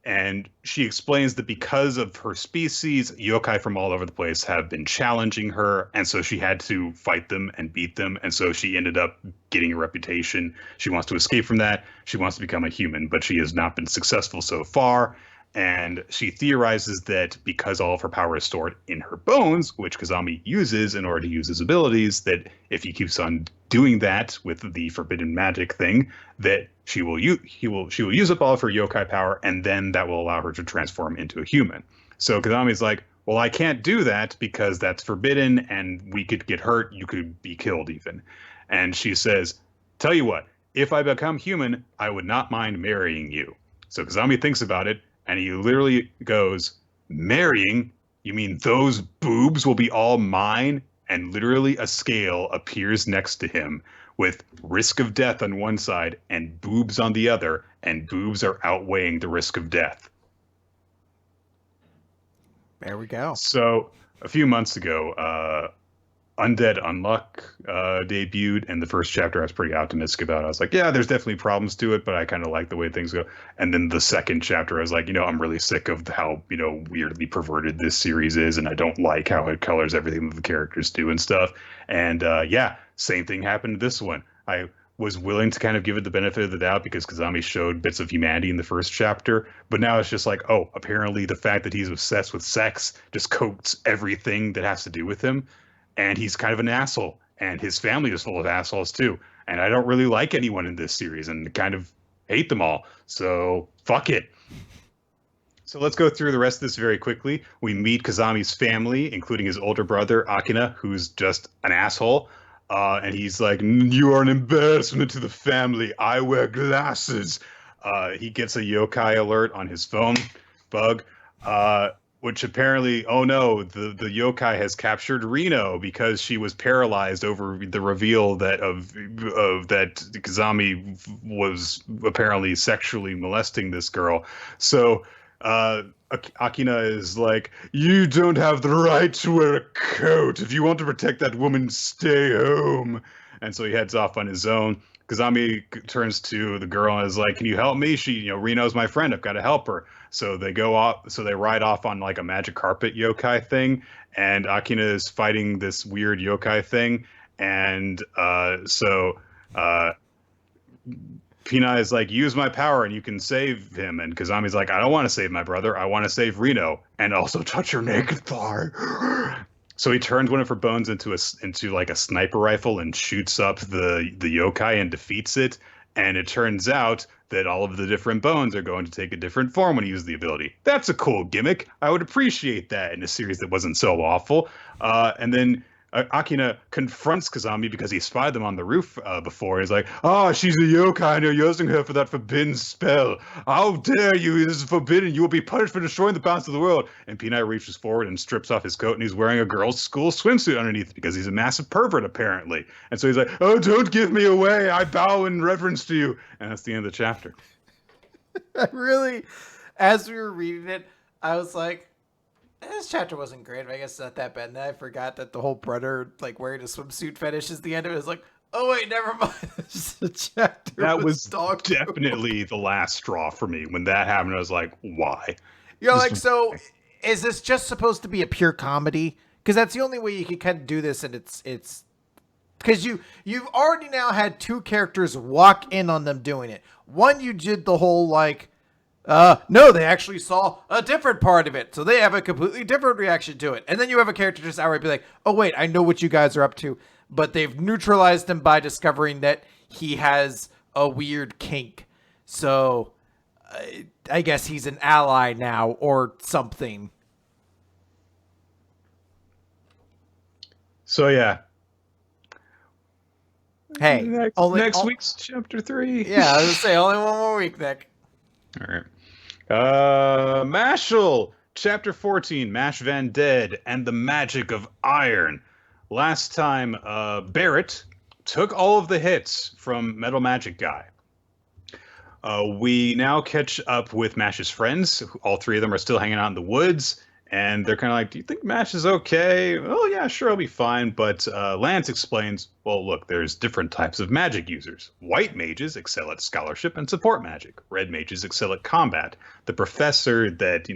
And she explains that because of her species, yokai from all over the place have been challenging her, and so she had to fight them and beat them, and so she ended up getting a reputation. She wants to escape from that. She wants to become a human, but she has not been successful so far. And she theorizes that because all of her power is stored in her bones, which Kazami uses in order to use his abilities, that if he keeps on doing that with the forbidden magic thing, that she will use up all of her yokai power, and then that will allow her to transform into a human. So Kazami's like, well, I can't do that because that's forbidden, and we could get hurt. You could be killed even. And she says, tell you what, if I become human, I would not mind marrying you. So Kazami thinks about it. And he literally goes, marrying? You mean those boobs will be all mine? And literally a scale appears next to him with risk of death on one side and boobs on the other. And boobs are outweighing the risk of death. There we go. So a few months ago, Undead Unluck debuted, and the first chapter I was pretty optimistic about. I was like, yeah, there's definitely problems to it, but I kind of like the way things go. And then the second chapter, I was like, I'm really sick of how, weirdly perverted this series is, and I don't like how it colors everything that the characters do and stuff. And same thing happened to this one. I was willing to kind of give it the benefit of the doubt because Kazami showed bits of humanity in the first chapter, but now it's just like, oh, apparently the fact that he's obsessed with sex just coats everything that has to do with him. And he's kind of an asshole, and his family is full of assholes too. And I don't really like anyone in this series and kind of hate them all. So fuck it. So let's go through the rest of this very quickly. We meet Kazami's family, including his older brother, Akina, who's just an asshole. And he's like, you are an embarrassment to the family. I wear glasses. He gets a yokai alert on his phone bug. Which apparently, oh no, the yokai has captured Reno because she was paralyzed over the reveal that that Kazami was apparently sexually molesting this girl. So Akina is like, you don't have the right to wear a coat. If you want to protect that woman, stay home. And so he heads off on his own. Kazami turns to the girl and is like, can you help me? She, Reno's my friend. I've got to help her. So they go off. So they ride off on like a magic carpet yokai thing. And Akina is fighting this weird yokai thing. And Pina is like, use my power and you can save him. And Kazami's like, I don't want to save my brother. I want to save Reno and also touch her naked thigh. So he turns one of her bones into like a sniper rifle and shoots up the yokai and defeats it. And it turns out that all of the different bones are going to take a different form when he uses the ability. That's a cool gimmick. I would appreciate that in a series that wasn't so awful. And then Akina confronts Kazami because he spied them on the roof before. He's like, she's a yokai and you're using her for that forbidden spell. How dare you? This is forbidden. You will be punished for destroying the balance of the world. And Pinai reaches forward and strips off his coat, and he's wearing a girl's school swimsuit underneath because he's a massive pervert, apparently. And so he's like, oh, don't give me away. I bow in reverence to you. And that's the end of the chapter. Really, as we were reading it, I was like, this chapter wasn't great, but I guess it's not that bad. And then I forgot that the whole brother like wearing a swimsuit fetish is the end of it. It's like, oh wait, never mind. The chapter that was definitely the last straw for me. When that happened, I was like, why? So is this just supposed to be a pure comedy? Because that's the only way you can kind of do this, and it's because you've already now had two characters walk in on them doing it. One, you did the whole like, no, they actually saw a different part of it, so they have a completely different reaction to it. And then you have a character just outright be like, oh wait, I know what you guys are up to, but they've neutralized him by discovering that he has a weird kink. So I guess he's an ally now or something. So yeah. Hey, next week's chapter 3. Yeah, I was gonna say only one more week, Nick. All right. Mashle, chapter 14, Mash Van Dead and the Magic of Iron. Last time, Barrett took all of the hits from Metal Magic Guy. We now catch up with Mash's friends. All three of them are still hanging out in the woods, and they're kind of like, "Do you think Mash is okay?" "Oh yeah, sure, I'll be fine." But Lance explains, "Well, look, there's different types of magic users. White mages excel at scholarship and support magic. Red mages excel at combat. The professor that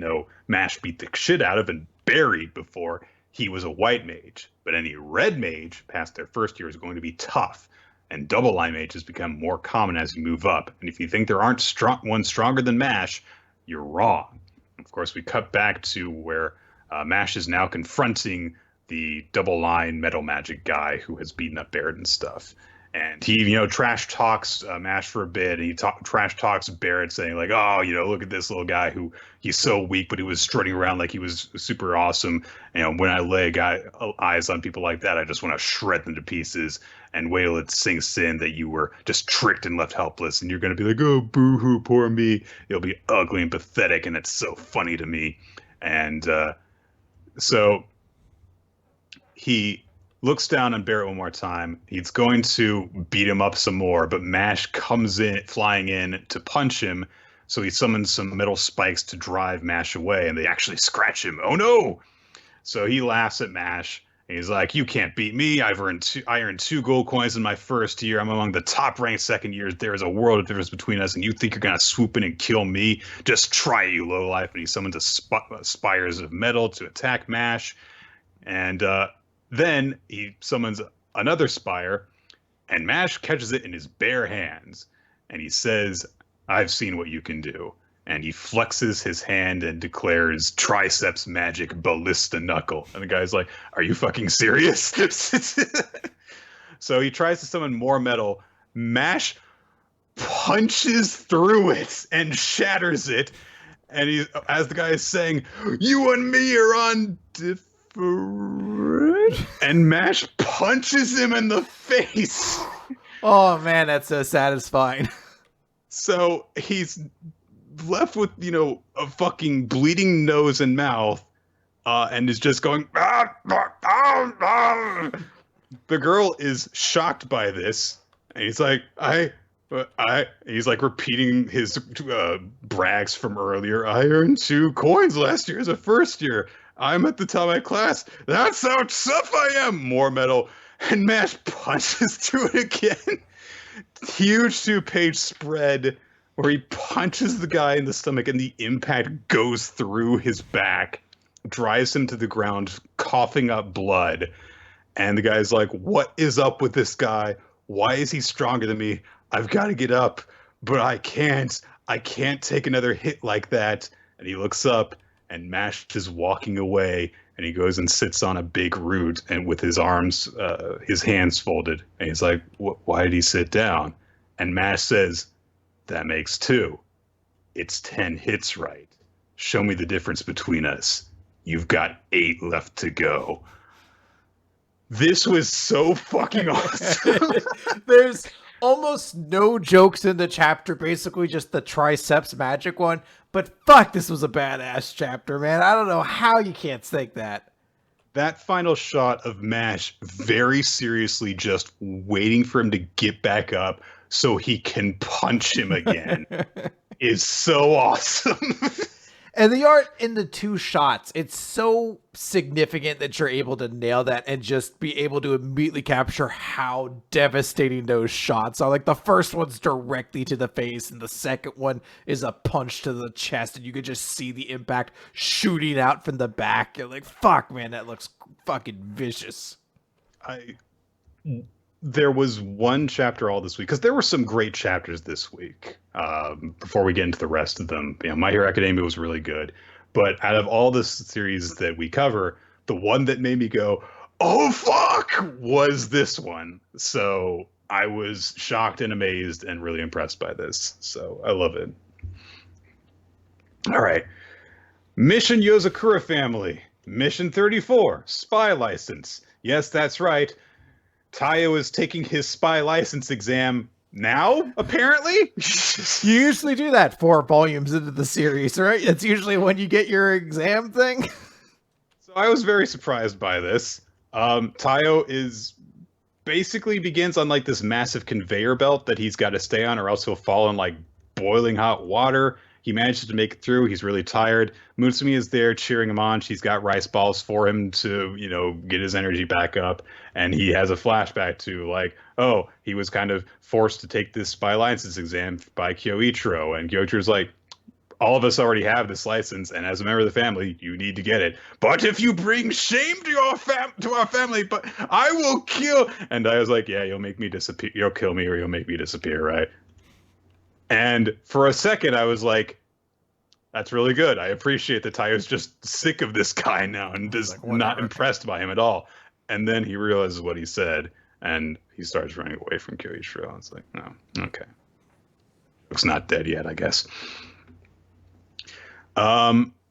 Mash beat the shit out of and buried before, he was a white mage. But any red mage past their first year is going to be tough. And double line mages become more common as you move up. And if you think there aren't one stronger than Mash, you're wrong." Of course, we cut back to where Mash is now confronting the double line metal magic guy who has beaten up Barrett and stuff. And he, trash talks Mash for a bit, and he trash talks Barrett, saying like, "Oh, look at this little guy who he's so weak, but he was strutting around like he was super awesome. When I lay eyes on people like that, I just want to shred them to pieces. And wait till it sinks in that you were just tricked and left helpless, and you're gonna be like, oh, boo-hoo, poor me. It'll be ugly and pathetic, and it's so funny to me." And so he looks down on Barrett one more time. He's going to beat him up some more, but Mash comes in, flying in to punch him. So he summons some metal spikes to drive Mash away, and they actually scratch him. Oh no! So he laughs at Mash, and he's like, "You can't beat me. I earned 2 gold coins in my first year. I'm among the top-ranked second years. There is a world of difference between us, and you think you're gonna swoop in and kill me? Just try it, you lowlife." And he summons spires of metal to attack Mash, and then he summons another spire, and Mash catches it in his bare hands. And he says, "I've seen what you can do." And he flexes his hand and declares triceps magic ballista knuckle. And the guy's like, "Are you fucking serious?" So he tries to summon more metal. Mash punches through it and shatters it. And as the guy is saying, "You and me are on different," and Mash punches him in the face. Oh man, that's so satisfying. So he's left with a fucking bleeding nose and mouth, and is just going. The girl is shocked by this, and he's like, he's like repeating his brags from earlier. "I earned 2 coins last year as a first year. I'm at the top of my class. That's how tough I am." More metal, and Mash punches through it again. Huge 2-page spread where he punches the guy in the stomach, and the impact goes through his back, drives him to the ground, coughing up blood. And the guy's like, "What is up with this guy? Why is he stronger than me? I've got to get up, but I can't. I can't take another hit like that." And he looks up, and Mash is walking away, and he goes and sits on a big root, and with his arms, his hands folded. And he's like, "Why did he sit down?" And Mash says, "That makes 2. It's 10 hits, right? Show me the difference between us. You've got 8 left to go." This was so fucking awesome. There's almost no jokes in the chapter, basically just the triceps magic one. But fuck, this was a badass chapter, man. I don't know how you can't think that. That final shot of Mash very seriously just waiting for him to get back up so he can punch him again is so awesome. And the art in the 2 shots, it's so significant that you're able to nail that and just be able to immediately capture how devastating those shots are. Like the first one's directly to the face, and the second one is a punch to the chest, and you could just see the impact shooting out from the back. You're like, fuck, man, that looks fucking vicious. There was one chapter all this week, because there were some great chapters this week. Before we get into the rest of them, My Hero Academia was really good. But out of all the series that we cover, the one that made me go, "Oh, fuck," was this one. So I was shocked and amazed and really impressed by this. So I love it. All right. Mission Yozakura family. Mission 34, Spy License. Yes, that's right. Tayo is taking his spy license exam now, apparently. You usually do that 4 volumes into the series, right? That's usually when you get your exam thing. So I was very surprised by this. Tayo begins on like this massive conveyor belt that he's got to stay on, or else he'll fall and like boiling hot water. He manages to make it through. He's really tired. Mutsumi is there cheering him on. She's got rice balls for him to, get his energy back up. And he has a flashback to like, oh, he was kind of forced to take this spy license exam by Kyoichiro. And Kyoichiro's like, all of us already have this license, and as a member of the family, you need to get it. But if you bring shame to our family, but I will kill. And I was like, yeah, you'll make me disappear. You'll kill me, or you'll make me disappear, right? And for a second, I was like, that's really good. I appreciate that Tayo's just sick of this guy now and is like, not impressed by him at all. And then he realizes what he said, and he starts running away from Kyoichiro. It's like, no, okay. Looks not dead yet, I guess.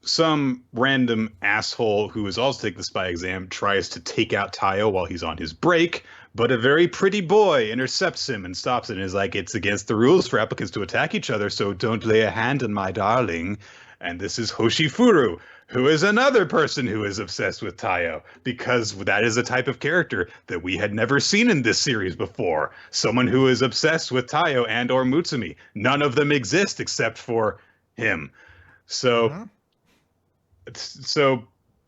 Some random asshole who is also taking the spy exam tries to take out Tayo while he's on his break, but a very pretty boy intercepts him and stops it and is like, it's against the rules for applicants to attack each other, so don't lay a hand on my darling. And this is Hoshifuru, who is another person who is obsessed with Tayo, because that is a type of character that we had never seen in this series before. Someone who is obsessed with Tayo and or Mutsumi. None of them exist except for him. So, so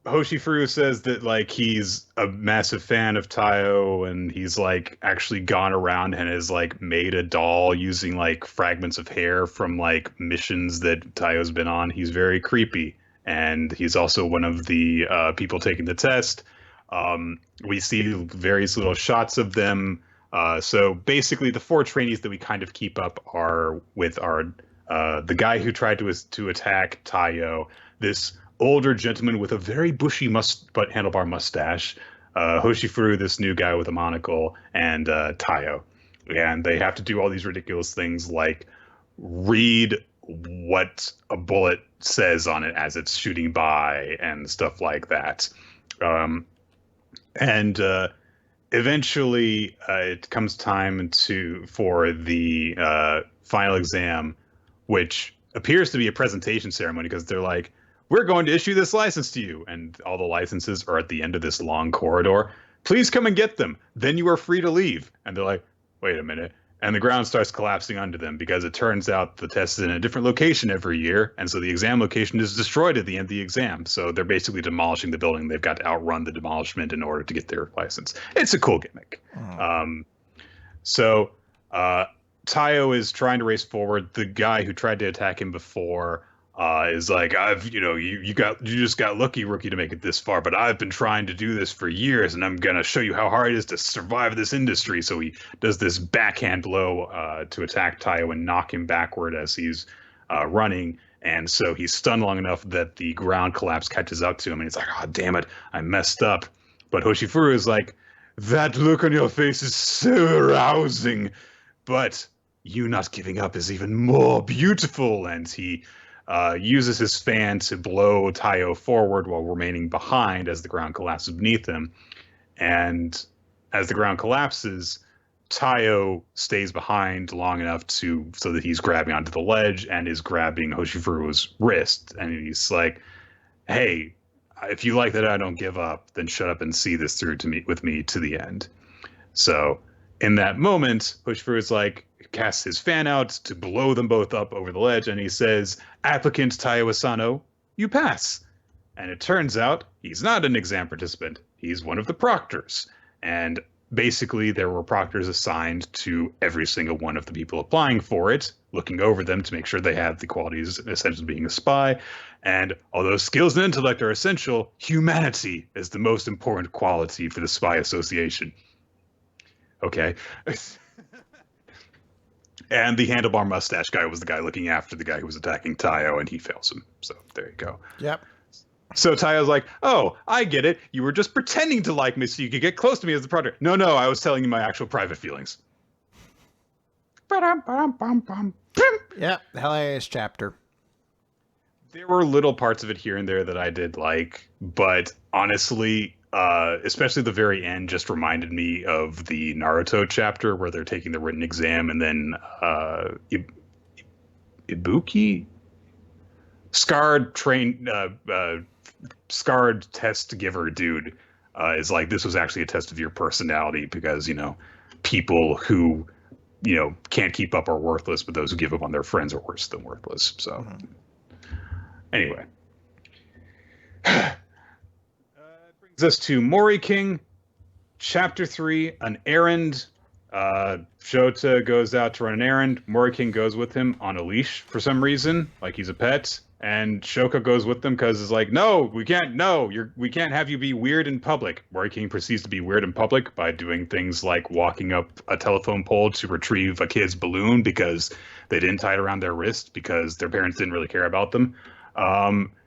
Hoshifuru says that like he's a massive fan of Tayo, and he's like actually gone around and has like made a doll using like fragments of hair from like missions that Tayo's been on. He's very creepy, and he's also one of the people taking the test. We see various little shots of them. So basically, the 4 trainees that we kind of keep up are with our. The guy who tried to attack Tayo, this older gentleman with a very bushy but handlebar mustache, Hoshifuru, this new guy with a monocle, and Tayo. And they have to do all these ridiculous things like read what a bullet says on it as it's shooting by and stuff like that. And eventually it comes time for the final exam, which appears to be a presentation ceremony because they're like, we're going to issue this license to you. And all the licenses are at the end of this long corridor. Please come and get them. Then you are free to leave. And they're like, wait a minute. And the ground starts collapsing under them because it turns out the test is in a different location every year. And so the exam location is destroyed at the end of the exam. So they're basically demolishing the building. They've got to outrun the demolishment in order to get their license. It's a cool gimmick. Tayo is trying to race forward. The guy who tried to attack him before is like, you just got lucky, rookie, to make it this far, but I've been trying to do this for years, and I'm gonna show you how hard it is to survive this industry. So he does this backhand blow to attack Tayo and knock him backward as he's running, and so he's stunned long enough that the ground collapse catches up to him, and he's like, oh damn it, I messed up. But Hoshifuru is like, that look on your face is so arousing, but you not giving up is even more beautiful. And he uses his fan to blow Tayo forward while remaining behind as the ground collapses beneath him. And as the ground collapses, Tayo stays behind long enough so that he's grabbing onto the ledge and is grabbing Hoshifuru's wrist. And he's like, hey, if you like that I don't give up, then shut up and see this through with me to the end. So in that moment, Hoshifuru's like, casts his fan out to blow them both up over the ledge, and he says, applicant Tayo Asano, you pass. And it turns out he's not an exam participant. He's one of the proctors. And basically there were proctors assigned to every single one of the people applying for it, looking over them to make sure they have the qualities essential to being a spy. And although skills and intellect are essential, humanity is the most important quality for the Spy Association. Okay. And the handlebar mustache guy was the guy looking after the guy who was attacking Tayo, and he fails him. So there you go. Yep. So Tayo's like, oh, I get it. You were just pretending to like me so you could get close to me as the project. No, I was telling you my actual private feelings. Yeah, hilarious chapter. There were little parts of it here and there that I did like, but honestly, especially the very end just reminded me of the Naruto chapter where they're taking the written exam, and then Ibuki? Scarred test giver dude is like, this was actually a test of your personality because, people who can't keep up are worthless, but those who give up on their friends are worse than worthless. So anyway, it brings us to Moriking, Chapter 3, An Errand. Shota goes out to run an errand. Moriking goes with him on a leash for some reason, like he's a pet. And Shoko goes with them because it's like, no, we can't have you be weird in public. Moriking proceeds to be weird in public by doing things like walking up a telephone pole to retrieve a kid's balloon because they didn't tie it around their wrist because their parents didn't really care about them.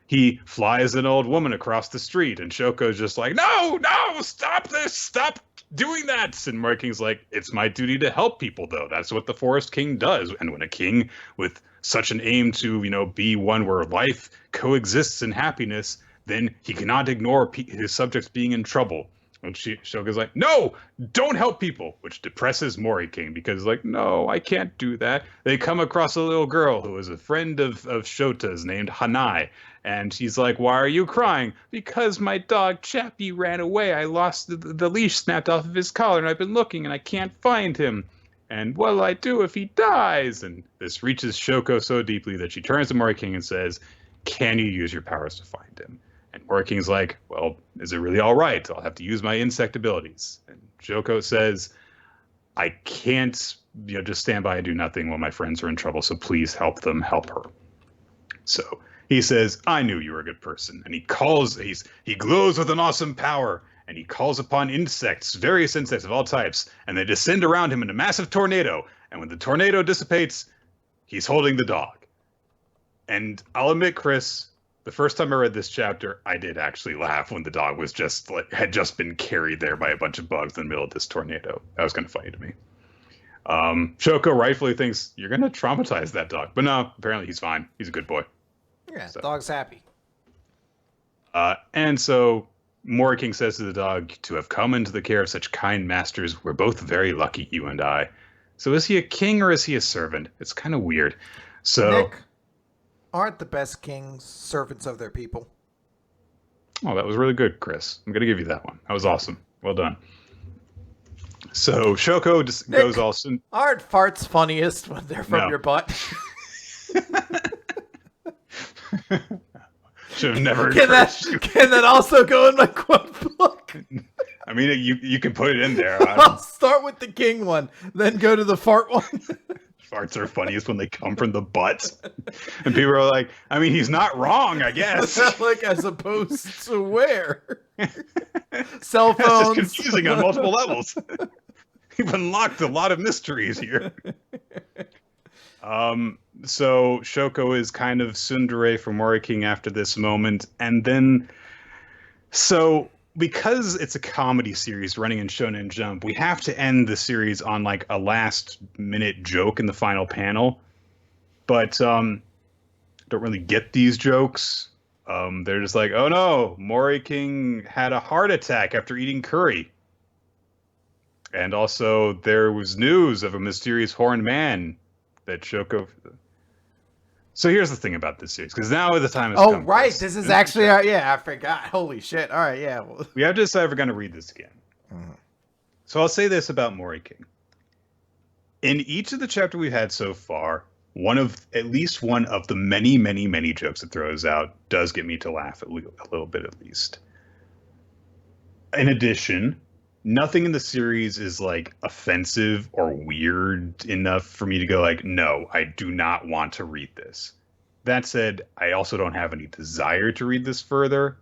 He flies an old woman across the street, and Shoko's just like, no, stop this, stop doing that. And Moriking's like, it's my duty to help people, though. That's what the Forest King does. And when a king with such an aim to, be one where life coexists in happiness, then he cannot ignore his subjects being in trouble. And Shoga's like, no, don't help people, which depresses Moriking because like, no, I can't do that. They come across a little girl who is a friend of Shota's named Hanai. And he's like, why are you crying? Because my dog Chappie ran away. I lost the leash snapped off of his collar, and I've been looking, and I can't find him. And what'll I do if he dies? And this reaches Shoko so deeply that she turns to Moriking and says, can you use your powers to find him? And Moriking's like, well, is it really all right? I'll have to use my insect abilities. And Shoko says, I can't just stand by and do nothing while my friends are in trouble, so please help them help her. So he says, I knew you were a good person. And he glows with an awesome power. And he calls upon various insects of all types. And they descend around him in a massive tornado. And when the tornado dissipates, he's holding the dog. And I'll admit, Chris, the first time I read this chapter, I did actually laugh when the dog was had just been carried there by a bunch of bugs in the middle of this tornado. That was kind of funny to me. Shoko rightfully thinks, you're going to traumatize that dog. But no, apparently he's fine. He's a good boy. Yeah, so. Dog's happy. And so Moriking says to the dog, to have come into the care of such kind masters, we're both very lucky, you and I. So is he a king or is he a servant? It's kind of weird. So, Nick, aren't the best kings servants of their people? Oh, that was really good, Chris. I'm going to give you that one. That was awesome. Well done. So Shoko just Nick, goes all soon. Aren't farts funniest when they're from your butt? Should have never. Can that also go in my quote book? I mean, you can put it in there. I'll start with the king one, then go to the fart one. Farts are funniest when they come from the butt, and people are like, I mean, he's not wrong, I guess. Like as opposed to where? Cell phones. That's just confusing on multiple levels. You've unlocked a lot of mysteries here. So Shoko is kind of tsundere for Moriking after this moment, and then because it's a comedy series running in Shonen Jump, we have to end the series on like a last minute joke in the final panel, but don't really get these jokes. They're just like, oh no, Moriking had a heart attack after eating curry. And also there was news of a mysterious horned man that Shoko. So here's the thing about this series, because now the time has come. Oh, right. This is actually, I forgot. Holy shit. All right, yeah. We have to decide if we're going to read this again. So I'll say this about Moriking. In each of the chapters we've had so far, at least one of the many, many, many jokes it throws out does get me to laugh a little bit at least. In addition, nothing in the series is like offensive or weird enough for me to go like, no, I do not want to read this. That said, I also don't have any desire to read this further.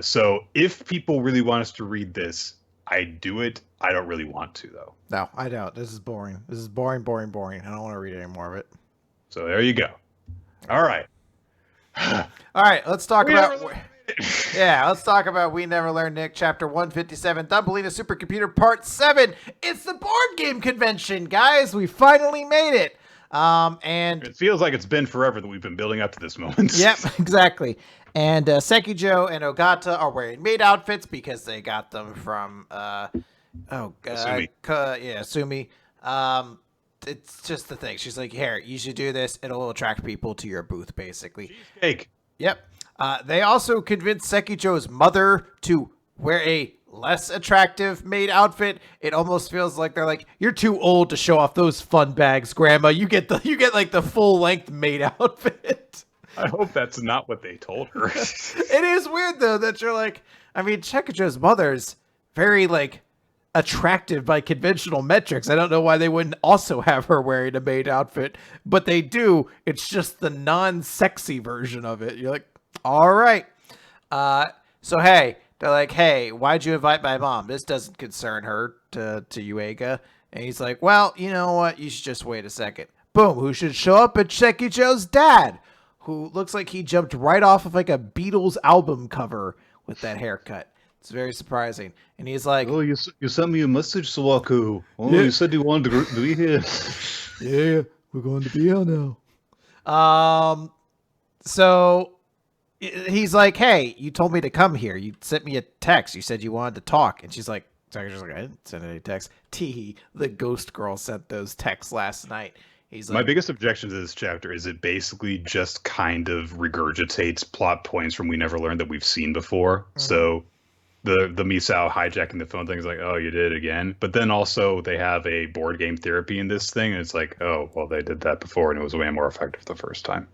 So if people really want us to read this, I do it. I don't really want to, though. No, I don't. This is boring. This is boring. I don't want to read any more of it. So there you go. All right. All right, let's talk about... Yeah, let's talk about We Never Learned, Nick, Chapter 157, Thumbelina Supercomputer Part 7. It's the board game convention, guys. We finally made it. And it feels like it's been forever that we've been building up to this moment. Yep, exactly. And Sekijo and Ogata are wearing maid outfits because they got them from Sumi. It's just the thing. She's like, here, you should do this. It'll attract people to your booth, basically. Cheesecake. Yep. They also convinced Sekijo's mother to wear a less attractive maid outfit. It almost feels like they're like, you're too old to show off those fun bags, Grandma. You get like the full length maid outfit. I hope that's not what they told her. It is weird though that you're like, I mean, Sekiko's mother's very like attractive by conventional metrics. I don't know why they wouldn't also have her wearing a maid outfit, but they do. It's just the non-sexy version of it. You're like, all right. So hey, they're like, hey, why'd you invite my mom? This doesn't concern her to Yuiga. And he's like, well, you know what? You should just wait a second. Boom, who should show up? It's Sekicho's dad, who looks like he jumped right off of like a Beatles album cover with that haircut. It's very surprising. And he's like, oh, you sent me a message, Sawaku. Oh, yeah. You said you wanted to be here. Yeah, we're going to be here now. So he's like, hey, you told me to come here. You sent me a text. You said you wanted to talk. And she's like, I didn't send any text. Teehee, the ghost girl sent those texts last night. He's like, my biggest objection to this chapter is it basically just kind of regurgitates plot points from We Never Learned that we've seen before. Mm-hmm. So the Misao hijacking the phone thing is like, oh, you did it again. But then also they have a board game therapy in this thing. And it's like, oh, well, they did that before and it was way more effective the first time.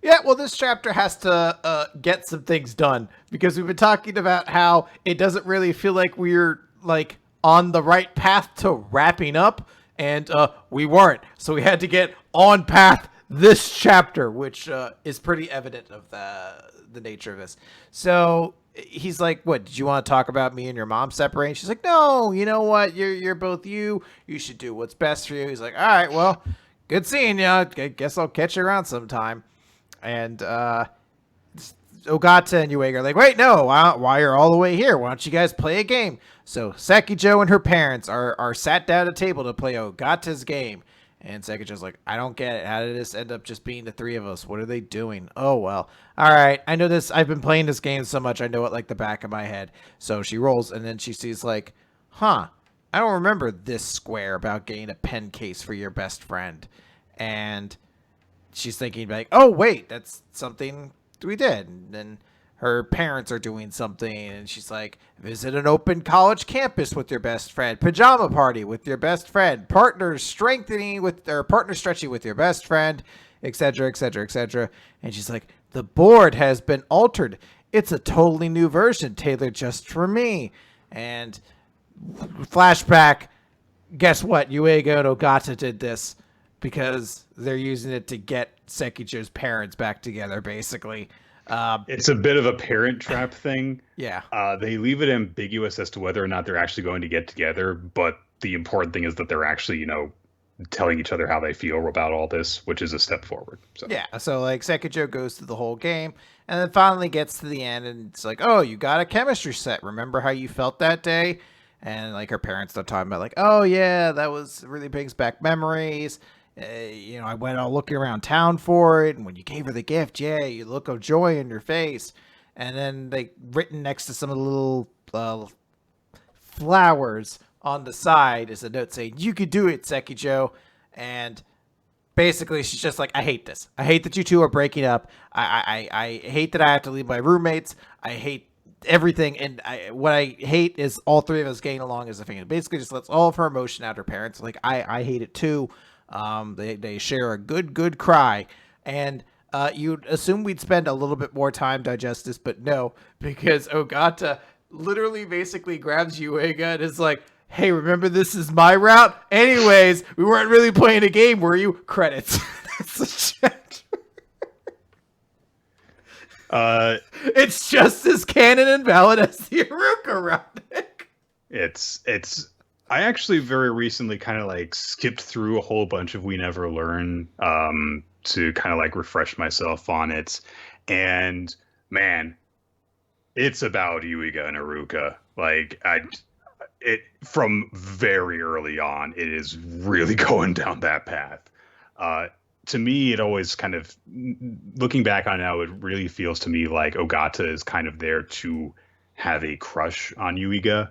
Yeah, well, this chapter has to get some things done because we've been talking about how it doesn't really feel like we're like on the right path to wrapping up. And we weren't. So we had to get on path this chapter, which is pretty evident of the nature of this. So he's like, what, did you want to talk about me and your mom separating? She's like, no, you know what? You're both you. You should do what's best for you. He's like, all right, well, good seeing you. I guess I'll catch you around sometime. And Ogata and Yuiga are like, wait, no, why are all the way here? Why don't you guys play a game? So Sekijo and her parents are sat down at a table to play Ogata's game. And Sekijo's like, I don't get it. How did this end up just being the three of us? What are they doing? Oh, well. All right. I know this. I've been playing this game so much. I know it like the back of my head. So she rolls and then she sees like, I don't remember this square about getting a pen case for your best friend. And she's thinking like, oh, wait, that's something we did. And then her parents are doing something and she's like, visit an open college campus with your best friend, pajama party with your best friend, partner stretching with your best friend, etc., etc., etc. And she's like, the board has been altered. It's a totally new version tailored just for me. And flashback, guess what? Yuiga and Ogata did this because they're using it to get Sekicho's parents back together, basically. It's a bit of a parent trap thing. Yeah. They leave it ambiguous as to whether or not they're actually going to get together, but the important thing is that they're actually, telling each other how they feel about all this, which is a step forward. So. Yeah, so like Sekijo goes through the whole game and then finally gets to the end and it's like, oh, you got a chemistry set. Remember how you felt that day? And like her parents start talking about like, oh yeah, that was really brings back memories. I went out looking around town for it, and when you gave her the gift, yeah, you look of joy in your face. And then they written next to some of the little flowers on the side is a note saying, you could do it, Sekijo. And basically she's just like, I hate this. I hate that you two are breaking up. I hate that I have to leave my roommates. I hate everything. And what I hate is all three of us getting along as a family. Basically just lets all of her emotion out. Her parents like, I hate it too. They share a good cry, and you'd assume we'd spend a little bit more time digest this, but no, because Ogata literally basically grabs Yuiga and is like, hey, remember this is my route? Anyways, we weren't really playing a game, were you? Credits. That's the chat. It's just as canon and valid as the Iruka route, Nick. It's I actually very recently kind of like skipped through a whole bunch of We Never Learn to kind of like refresh myself on it. And man, it's about Yuiga and Iruka. Like it from very early on, it is really going down that path. To me, it always kind of, looking back on it now, it really feels to me like Ogata is kind of there to have a crush on Yuiga.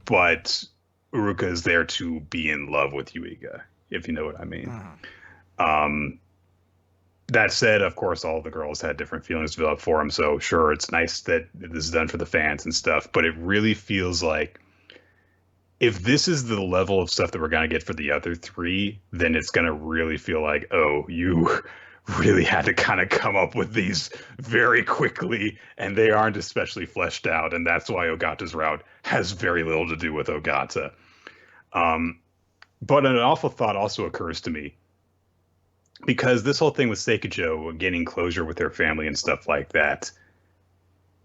But Iruka is there to be in love with Yuiga, if you know what I mean. That said, of course, all the girls had different feelings developed for him. So sure, it's nice that this is done for the fans and stuff. But it really feels like if this is the level of stuff that we're going to get for the other three, then it's going to really feel like, oh, you really had to kind of come up with these very quickly, and they aren't especially fleshed out. And that's why Ogata's route has very little to do with Ogata. But an awful thought also occurs to me. Because this whole thing with Seikujo gaining closure with their family and stuff like that.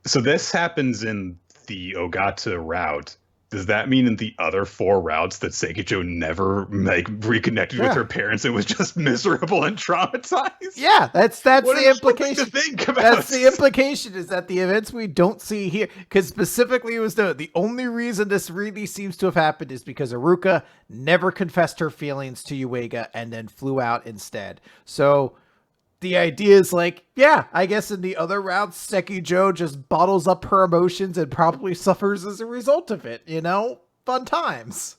So this happens in the Ogata route. Does that mean in the other 4 routes that Seikujo never reconnected with her parents and was just miserable and traumatized? Yeah, that's the implication. To think about. That's the implication, is that the events we don't see here, because specifically it was the only reason this really seems to have happened is because Aruka never confessed her feelings to Yuiga and then flew out instead. So the idea is like, yeah, I guess in the other routes, Seikujo just bottles up her emotions and probably suffers as a result of it, Fun times.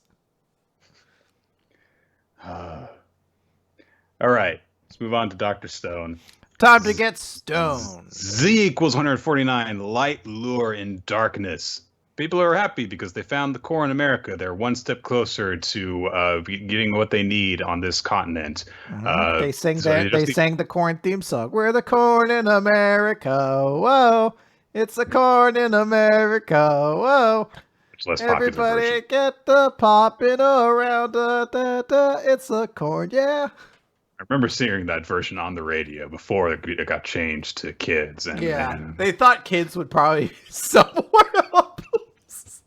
All right, let's move on to Dr. Stone. Time to get stoned. Z equals 149, light, lure, in darkness. People are happy because they found the core in America. They're one step closer to getting what they need on this continent. They sang sang the corn theme song. We're the corn in America. Whoa, it's the corn in America. Whoa. Everybody get the popping around. It's the corn, yeah. I remember seeing that version on the radio before it got changed to kids. And they thought kids would probably be somewhere else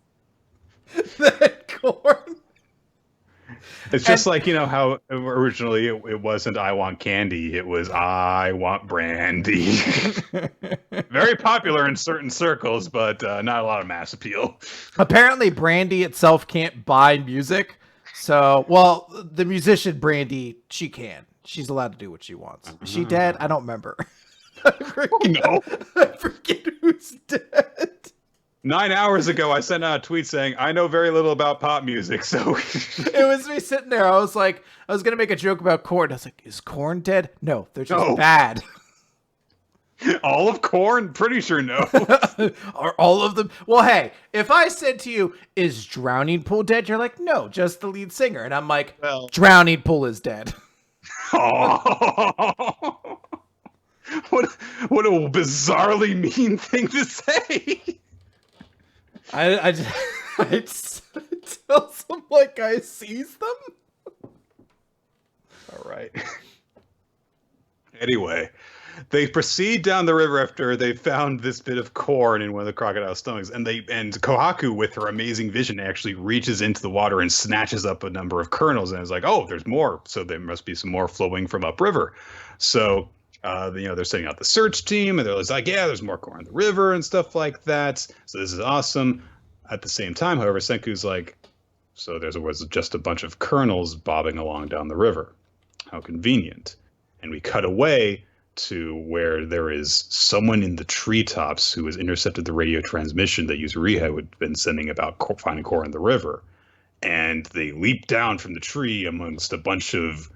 than corn. It's just like, how originally it wasn't I want candy, it was I want brandy. Very popular in certain circles, but not a lot of mass appeal. Apparently, brandy itself can't buy music. So, well, the musician Brandy, she can. She's allowed to do what she wants. Is she dead? I don't remember. I forget who's dead. 9 hours ago, I sent out a tweet saying, I know very little about pop music, so... It was me sitting there. I was like, I was going to make a joke about Korn. I was like, is Korn dead? No, they're just bad. All of Korn? Pretty sure no. Are all of them? Well, hey, if I said to you, is Drowning Pool dead? You're like, no, just the lead singer. And I'm like, Drowning Pool is dead. Oh. What a bizarrely mean thing to say. I tell some like I sees them. All right. Anyway, they proceed down the river after they found this bit of corn in one of the crocodile stomachs, and Kohaku, with her amazing vision, actually reaches into the water and snatches up a number of kernels, and is like, "Oh, there's more! So there must be some more flowing from upriver." So, they're setting out the search team, and they're like, "Yeah, there's more corn in the river and stuff like that." So this is awesome. At the same time, however, Senku's like, "So there was just a bunch of kernels bobbing along down the river. How convenient." And we cut away to where there is someone in the treetops who has intercepted the radio transmission that Yuzuriha had been sending about finding core in the river. And they leap down from the tree amongst a bunch of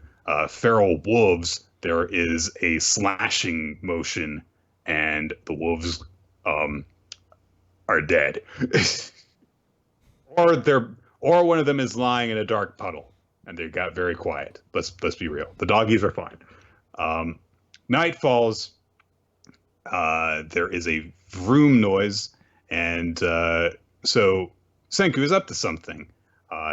feral wolves. There is a slashing motion, and the wolves are dead. or one of them is lying in a dark puddle, and they got very quiet. Let's be real. The doggies are fine. Night falls. There is a vroom noise, and so Senku is up to something.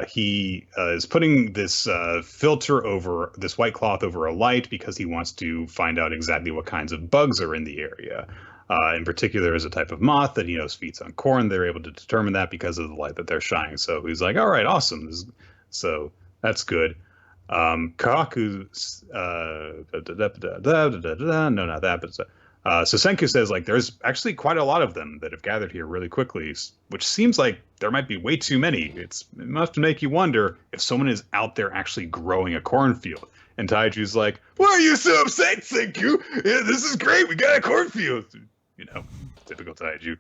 He is putting this filter over this white cloth over a light because he wants to find out exactly what kinds of bugs are in the area. In particular, there's a type of moth that he knows feeds on corn. They're able to determine that because of the light that they're shining. So he's like, all right, awesome. So that's good. Kaku, no, not that, but so Senku says, like, there's actually quite a lot of them that have gathered here really quickly, which seems like there might be way too many. It must make you wonder if someone is out there actually growing a cornfield. And Taiju's like, why are you so upset, Senku? Yeah, this is great. We got a cornfield. Typical Taiju.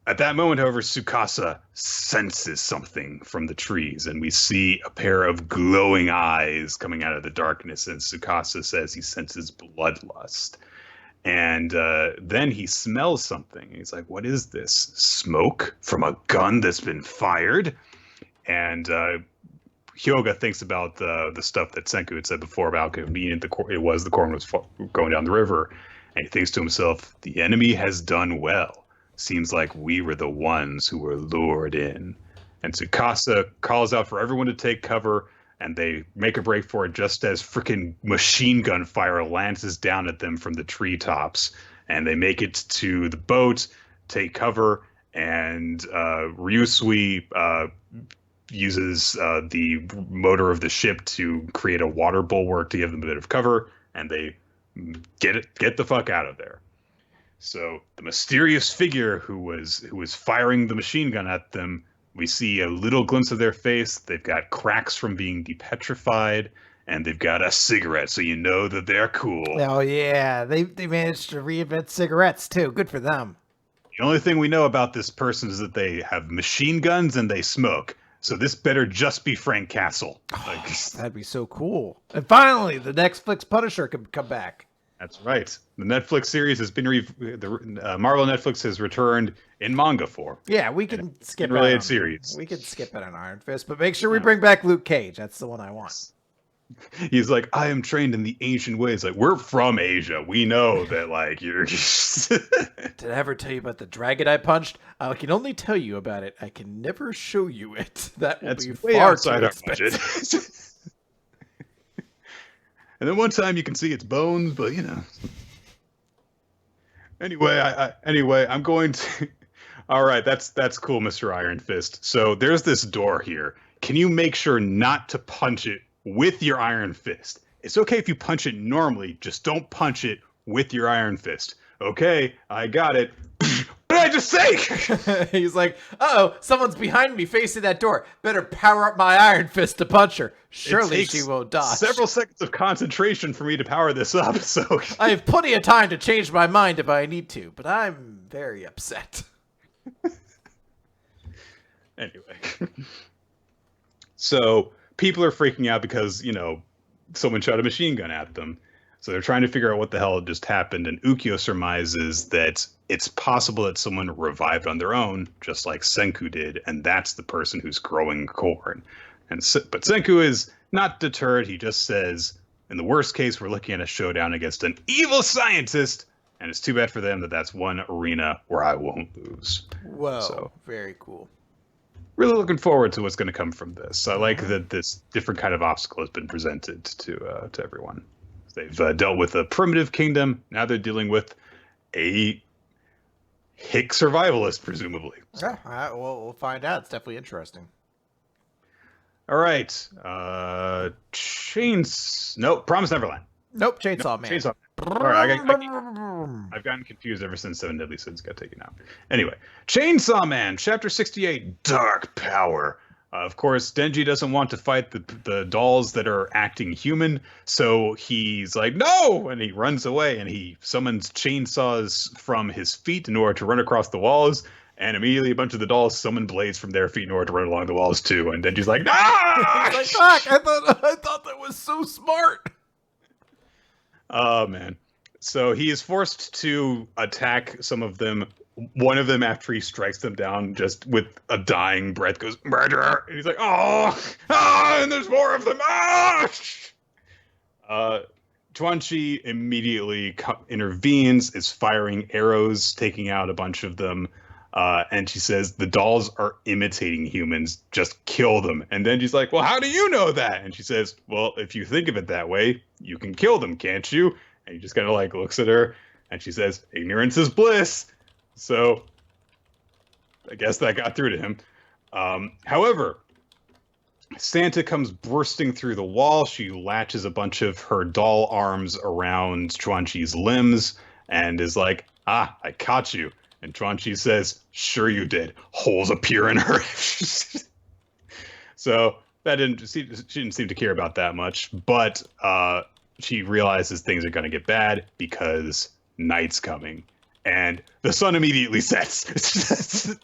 At that moment, however, Tsukasa senses something from the trees, and we see a pair of glowing eyes coming out of the darkness, and Tsukasa says he senses bloodlust. And then he smells something. He's like, what is this? Smoke from a gun that's been fired? And Hyoga thinks about the stuff that Senku had said before about convenient the corn was going down the river. And he thinks to himself, the enemy has done well. Seems like we were the ones who were lured in. And Tsukasa calls out for everyone to take cover, and they make a break for it just as freaking machine gun fire lances down at them from the treetops. And they make it to the boat, take cover, and Ryusui uses the motor of the ship to create a water bulwark to give them a bit of cover, and they get the fuck out of there. So the mysterious figure who was firing the machine gun at them, we see a little glimpse of their face. They've got cracks from being depetrified, and they've got a cigarette, so you know that they're cool. Oh yeah, they managed to reinvent cigarettes too. Good for them. The only thing we know about this person is that they have machine guns and they smoke. So this better just be Frank Castle. That'd be so cool. And finally, the Netflix Punisher could come back. That's right. The Netflix series has been Marvel Netflix has returned in manga form. Yeah, we can skip related series. We can skip it on Iron Fist, but make sure we bring back Luke Cage. That's the one I want. He's like, I am trained in the ancient ways. Like, we're from Asia. We know that, like, you're just... Did I ever tell you about the dragon I punched? I can only tell you about it. I can never show you it. That's be way far outside our budget. And then one time you can see its bones, but you know. Anyway, I'm going to. All right, that's cool, Mr. Iron Fist. So there's this door here. Can you make sure not to punch it with your Iron Fist? It's okay if you punch it normally, just don't punch it with your Iron Fist. Okay, I got it. What did I just say? He's like, uh-oh, someone's behind me facing that door. Better power up my Iron Fist to punch her. Surely she won't dodge. Several seconds of concentration for me to power this up, so... I have plenty of time to change my mind if I need to, but I'm very upset. Anyway. So, people are freaking out because, you know, someone shot a machine gun at them. So they're trying to figure out what the hell just happened, and Ukyo surmises that it's possible that someone revived on their own, just like Senku did, and that's the person who's growing corn. But Senku is not deterred. He just says, in the worst case, we're looking at a showdown against an evil scientist, and it's too bad for them that that's one arena where I won't lose. Whoa, so, very cool. Really looking forward to what's going to come from this. I like that this different kind of obstacle has been presented to everyone. They've dealt with a primitive kingdom. Now they're dealing with a hick survivalist, presumably. Yeah, we'll find out. It's definitely interesting. All right. Promised Neverland. Nope, Chainsaw Man. Chainsaw Man. All right, I've gotten confused ever since Seven Deadly Sins got taken out. Anyway, Chainsaw Man, Chapter 68, Dark Power. Of course, Denji doesn't want to fight the dolls that are acting human, so he's like, no! And he runs away, and he summons chainsaws from his feet in order to run across the walls, and immediately a bunch of the dolls summon blades from their feet in order to run along the walls, too. And Denji's like, ah! He's like, fuck, I thought that was so smart! Oh, man. So he is forced to attack some of them. One of them, after he strikes them down, just with a dying breath, goes, murder! And he's like, and there's more of them! Chuanchi immediately intervenes, is firing arrows, taking out a bunch of them, and she says, the dolls are imitating humans, just kill them. And then she's like, well, how do you know that? And she says, well, if you think of it that way, you can kill them, can't you? And he just kind of like looks at her, and she says, ignorance is bliss. So, I guess that got through to him. However, Santa comes bursting through the wall. She latches a bunch of her doll arms around Chuanchi's limbs and is like, I caught you. And Chuanchi says, sure you did. Holes appear in her. So, she didn't seem to care about that much. But she realizes things are going to get bad because night's coming. and the sun immediately sets.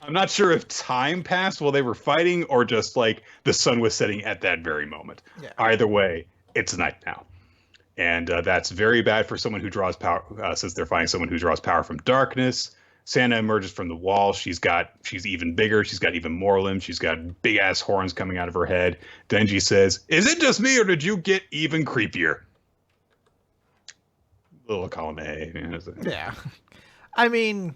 I'm not sure if time passed while they were fighting or just like the sun was setting at that very moment. Yeah. Either way, it's night now. And that's very bad for someone who draws power, since they're fighting someone who draws power from darkness. Santa emerges from the wall. She's even bigger. She's got even more limbs. She's got big ass horns coming out of her head. Denji says, "Is it just me or did you get even creepier?" Little column A. Yeah. I mean,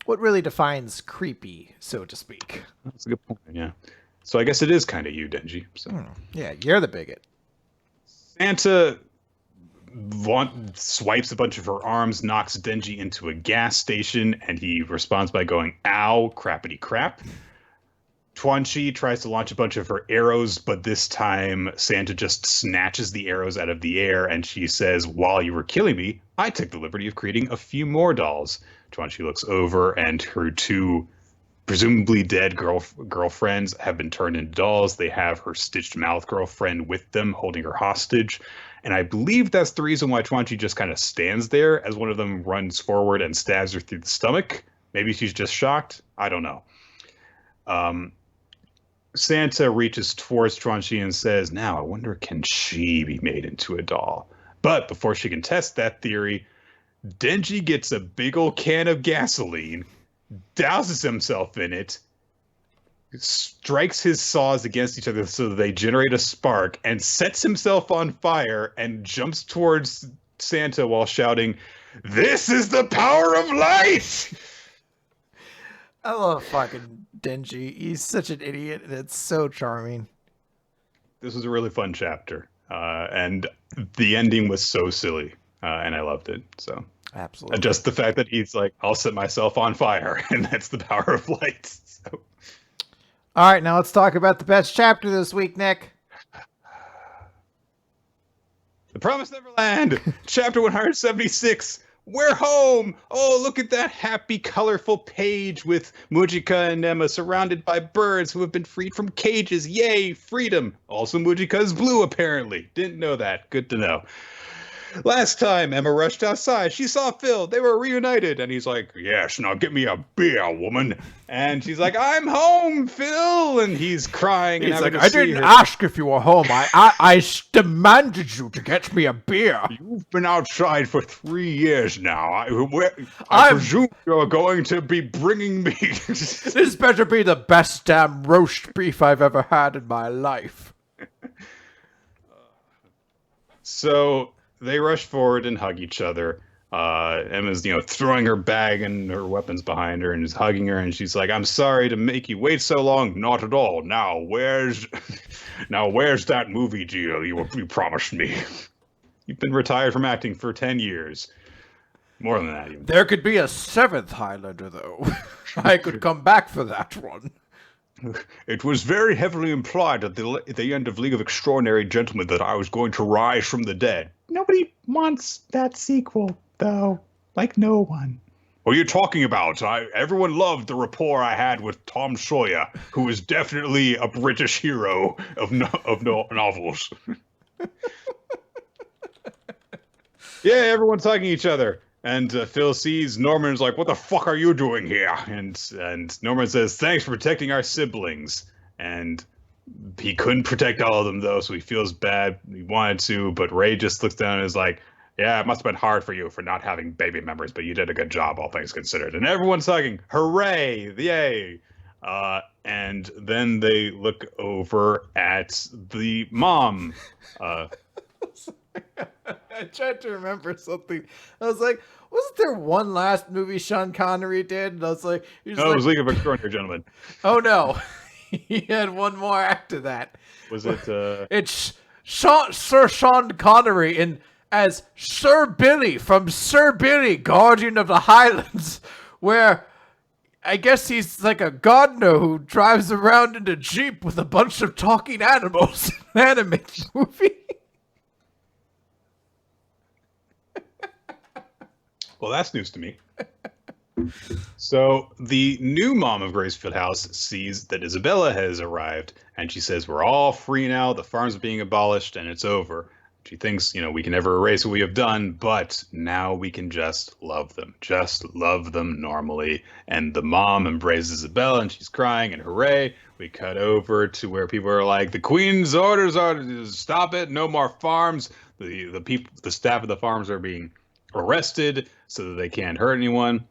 what really defines creepy, so to speak? That's a good point, yeah. So I guess it is kind of you, Denji. So. Yeah, you're the bigot. Santa swipes a bunch of her arms, knocks Denji into a gas station, and he responds by going, "Ow, crappity crap." Chuanchi tries to launch a bunch of her arrows, but this time Santa just snatches the arrows out of the air, and she says, "While you were killing me, I took the liberty of creating a few more dolls." Chuanchi looks over, and her two presumably dead girlfriends have been turned into dolls. They have her stitched mouth girlfriend with them, holding her hostage. And I believe that's the reason why Chuanchi just kind of stands there as one of them runs forward and stabs her through the stomach. Maybe she's just shocked. I don't know. Santa reaches towards Chuanchi and says, "Now, I wonder, can she be made into a doll?" But before she can test that theory, Denji gets a big old can of gasoline, douses himself in it, strikes his saws against each other so that they generate a spark, and sets himself on fire and jumps towards Santa while shouting, "This is the power of light!" I love fucking Denji. He's such an idiot, and it's so charming. This was a really fun chapter, and the ending was so silly, and I loved it. So absolutely, just the fact that he's like, "I'll set myself on fire," and that's the power of light. So. All right, now let's talk about the best chapter this week, Nick. The Promised Neverland, chapter 176. We're home! Oh, look at that happy, colorful page with Mujika and Emma surrounded by birds who have been freed from cages. Yay, freedom! Also, Mujika is blue, apparently. Didn't know that. Good to know. Last time, Emma rushed outside. She saw Phil. They were reunited. And he's like, "Yes, now get me a beer, woman." And she's like, "I'm home, Phil." And he's crying. He's like, "I didn't ask if you were home. I demanded you to get me a beer. You've been outside for 3 years now. I presume you're going to be bringing me..." This better be the best damn roast beef I've ever had in my life. So they rush forward and hug each other. Emma's, throwing her bag and her weapons behind her and is hugging her. And she's like, "I'm sorry to make you wait so long." "Not at all. Now, where's that movie deal you promised me?" "You've been retired from acting for 10 years. More than that, even." "There could be a 7th Highlander, though. I could come back for that one." "It was very heavily implied at the end of League of Extraordinary Gentlemen that I was going to rise from the dead." Nobody wants that sequel, though. Like, no one. "What are you talking about? Everyone loved the rapport I had with Tom Sawyer, who is definitely a British hero of novels." Yeah, everyone's hugging each other. And Phil sees Norman's like, "What the fuck are you doing here?" And Norman says, "Thanks for protecting our siblings." And he couldn't protect all of them, though, so he feels bad. He wanted to, but Ray just looks down and is like, "Yeah, it must have been hard for you for not having baby members, but you did a good job, all things considered." And everyone's hugging. Hooray! Yay! And then they look over at the mom. I tried to remember something. I was like, wasn't there one last movie Sean Connery did? And I was like... No, it was League of Extraordinary Gentlemen. Oh, no. He had one more after that. Was it... It's Sir Sean Connery as Sir Billy from Sir Billy, Guardian of the Highlands, where I guess he's like a gardener who drives around in a Jeep with a bunch of talking animals in an animated movie. Well, that's news to me. So the new mom of Gracefield House sees that Isabella has arrived, and she says, "We're all free now. The farm's being abolished, and it's over." She thinks, we can never erase what we have done, but now we can just love them normally. And the mom embraces Isabella, and she's crying, and hooray! We cut over to where people are like, the Queen's orders are to stop it, no more farms. The staff of the farms are being arrested so that they can't hurt anyone.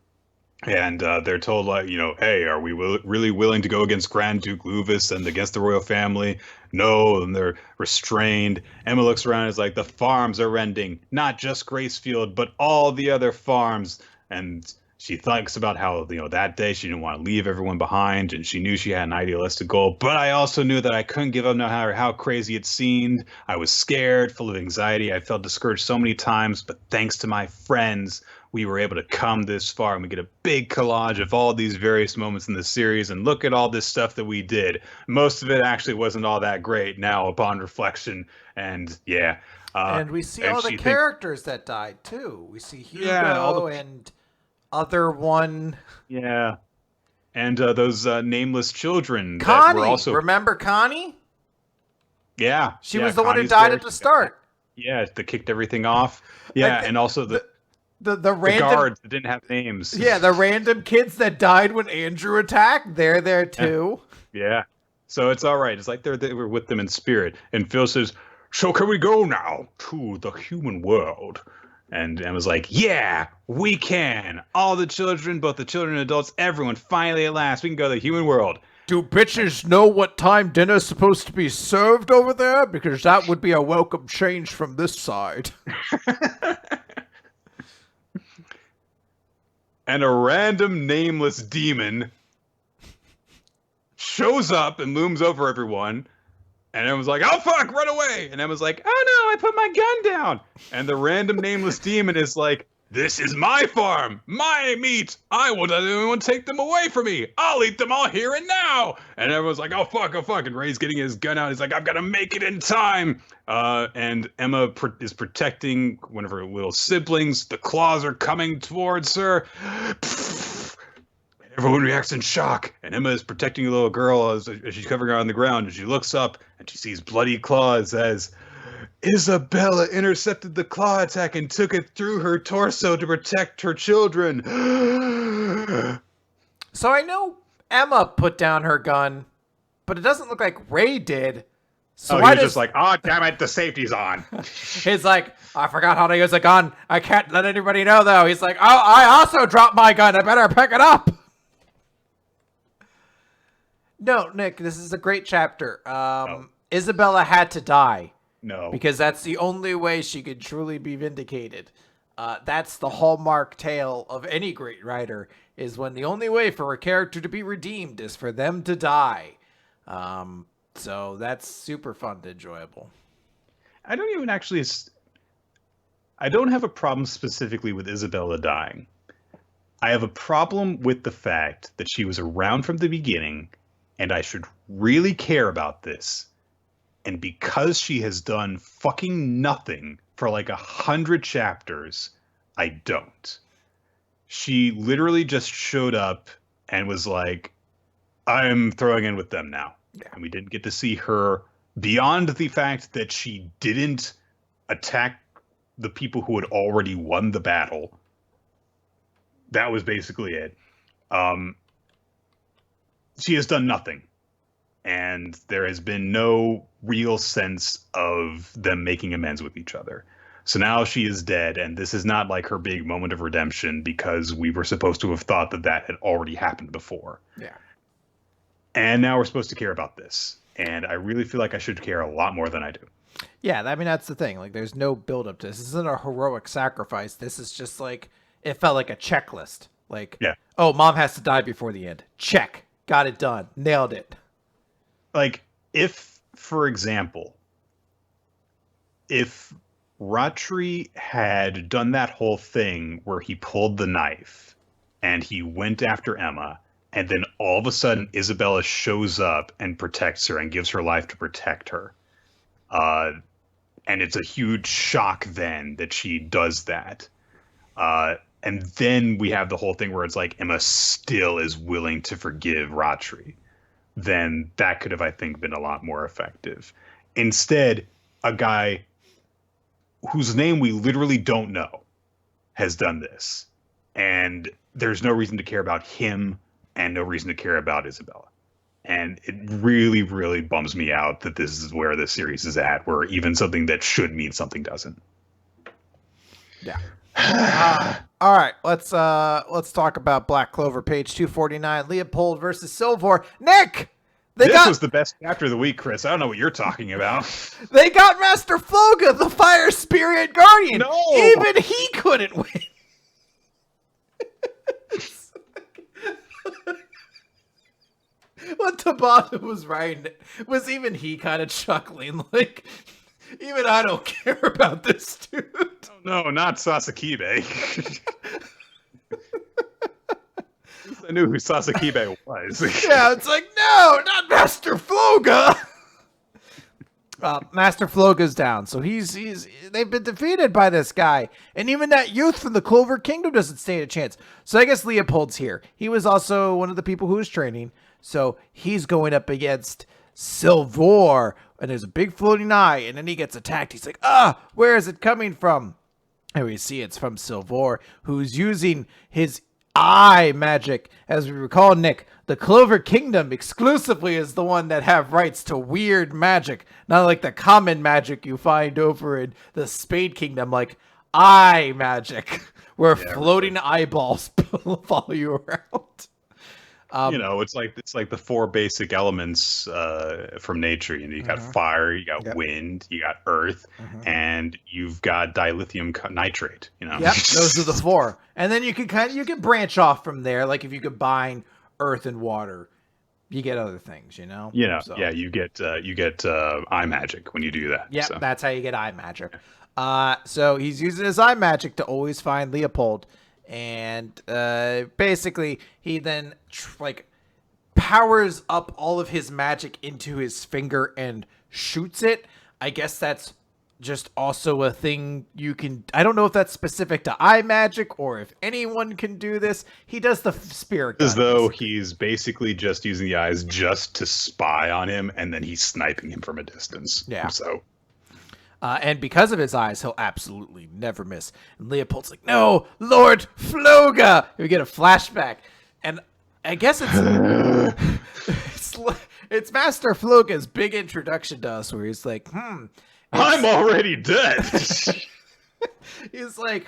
And they're told, like, hey, are we really willing to go against Grand Duke Luvis and against the royal family? No, and they're restrained. Emma looks around and is like, the farms are ending, not just Gracefield, but all the other farms. And she thinks about how, that day she didn't want to leave everyone behind, and she knew she had an idealistic goal. But I also knew that I couldn't give up no matter how crazy it seemed. I was scared, full of anxiety. I felt discouraged so many times, but thanks to my friends, we were able to come this far, and we get a big collage of all these various moments in the series, and look at all this stuff that we did. Most of it actually wasn't all that great now upon reflection, and yeah. And we see all the characters that died, too. We see Hugo and other one. Yeah. And those nameless children. Connie! That were also... Remember Connie? Yeah. She was the one who died at the start. Yeah, that kicked everything off. Yeah, and also the random guards that didn't have names. Yeah, the random kids that died when Andrew attacked, they're there too. Yeah. So it's all right. It's like they were with them in spirit. And Phil says, so can we go now to the human world? And Emma's like, yeah, we can. All the children, both the children and adults, everyone, finally at last, we can go to the human world. Do bitches know what time dinner's supposed to be served over there? Because that would be a welcome change from this side. And a random nameless demon shows up and looms over everyone. And Emma's like, oh, fuck, run away. And Emma's like, oh, no, I put my gun down. And the random nameless demon is like, this is my farm, my meat. I won't let anyone take them away from me. I'll eat them all here and now. And everyone's like, oh, fuck, oh, fuck. And Ray's getting his gun out. He's like, I've got to make it in time. And Emma is protecting one of her little siblings. The claws are coming towards her. Everyone reacts in shock, and Emma is protecting a little girl as she's covering her on the ground, and she looks up, and she sees bloody claws as Isabella intercepted the claw attack and took it through her torso to protect her children. So I know Emma put down her gun, but it doesn't look like Ray did. So he's just like, oh, damn it, the safety's on. He's like, I forgot how to use a gun. I can't let anybody know, though. He's like, oh, I also dropped my gun. I better pick it up. No, Nick, this is a great chapter. No. Isabella had to die. No. Because that's the only way she could truly be vindicated. That's the hallmark tale of any great writer, is when the only way for a character to be redeemed is for them to die. So that's super fun and enjoyable. I don't have a problem specifically with Isabella dying. I have a problem with the fact that she was around from the beginning, and I should really care about this. And because she has done fucking nothing for like 100 chapters, I don't. She literally just showed up and was like, I'm throwing in with them now. Yeah. And we didn't get to see her beyond the fact that she didn't attack the people who had already won the battle. That was basically it. She has done nothing. And there has been no real sense of them making amends with each other. So now she is dead, and this is not like her big moment of redemption because we were supposed to have thought that had already happened before. Yeah. And now we're supposed to care about this. And I really feel like I should care a lot more than I do. Yeah, I mean, that's the thing. Like, there's no build up to this. This isn't a heroic sacrifice. This is just like, it felt like a checklist. Like, yeah. Oh, mom has to die before the end. Check. Got it done. Nailed it. Like, if, for example, if Ratri had done that whole thing where he pulled the knife and he went after Emma, and then all of a sudden Isabella shows up and protects her and gives her life to protect her. And it's a huge shock then that she does that. And then we have the whole thing where it's like Emma still is willing to forgive Ratri. Then that could have, I think, been a lot more effective. Instead, a guy whose name we literally don't know has done this. And there's no reason to care about him and no reason to care about Isabella. And it really, really bums me out that this is where the series is at, where even something that should mean something doesn't. Yeah. All right, let's talk about Black Clover, page 249, Leopold versus Silvor. Nick! This was the best chapter of the week, Chris. I don't know what you're talking about. They got Master Floga, the Fire Spirit Guardian. No! Even he couldn't win. What Tabata was writing, was even he kind of chuckling, like, even I don't care about this dude. Oh, no, not Sasakibe. I knew who Sasakibe was. Yeah, it's like, no, not Master Floga. Master Floga's down, so they've been defeated by this guy, and even that youth from the Clover Kingdom doesn't stand a chance. So I guess Leopold's here. He was also one of the people who was training, so he's going up against Silvor, and there's a big floating eye, and then he gets attacked. He's like, where is it coming from? And we see it's from Silvor, who's using his eye magic. As we recall, Nick, the Clover Kingdom exclusively is the one that have rights to weird magic, not like the common magic you find over in the Spade Kingdom, like eye magic, where floating eyeballs follow you around. It's like the four basic elements from nature. You got fire, you got wind, you got earth, and you've got dilithium nitrate. Yep, those are the four. And then you can branch off from there. Like if you combine earth and water, you get other things. So. Yeah, you get eye magic when you do that. Yeah, that's how you get eye magic. So he's using his eye magic to always find Leopold. And basically he then powers up all of his magic into his finger and shoots it. I guess that's just also a thing you can, I don't know if that's specific to eye magic or if anyone can do this. He does the spirit gun. As though he's basically just using the eyes just to spy on him, and then he's sniping him from a distance. Yeah. So and because of his eyes, he'll absolutely never miss. And Leopold's like, no, Lord Floga! We get a flashback. And I guess it's Master Floga's big introduction to us, where he's like, I'm already dead. He's like,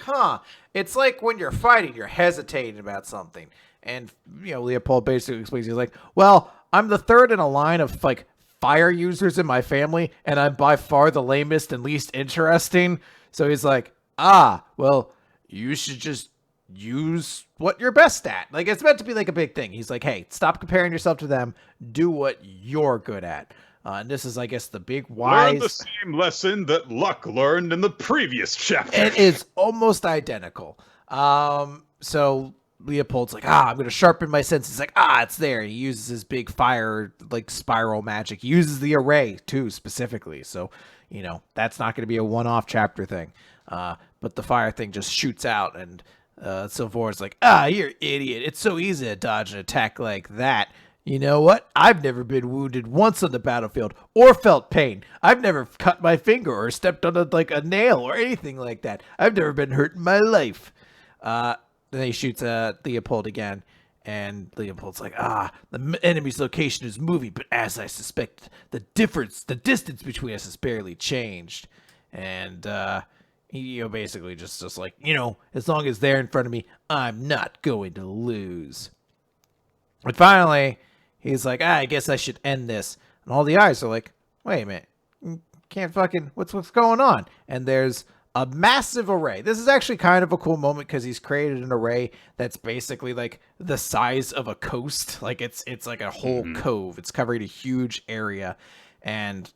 it's like when you're fighting, you're hesitating about something. And, Leopold basically explains, he's like, well, I'm the third in a line of, fire users in my family, and I'm by far the lamest and least interesting. So he's like, well, you should just use what you're best at. Like, it's meant to be like a big thing. He's like, hey, stop comparing yourself to them. Do what you're good at. And this is, I guess, the big wise... Learn the same lesson that Luck learned in the previous chapter. It is almost identical. So Leopold's like, I'm going to sharpen my senses. Like, it's there. He uses his big fire, spiral magic. He uses the array, too, specifically. So, that's not going to be a one-off chapter thing. But the fire thing just shoots out, and Silvor's like, you're an idiot. It's so easy to dodge an attack like that. You know what? I've never been wounded once on the battlefield or felt pain. I've never cut my finger or stepped on a nail or anything like that. I've never been hurt in my life. Then he shoots Leopold again, and Leopold's like, the enemy's location is moving, but as I suspect, the distance between us has barely changed. And he basically just like, as long as they're in front of me, I'm not going to lose. And finally, he's like, I guess I should end this. And all the eyes are like, wait a minute, can't fucking, what's going on? And there's a massive array. This is actually kind of a cool moment because he's created an array that's basically like the size of a coast. Like it's like a whole cove. It's covering a huge area. And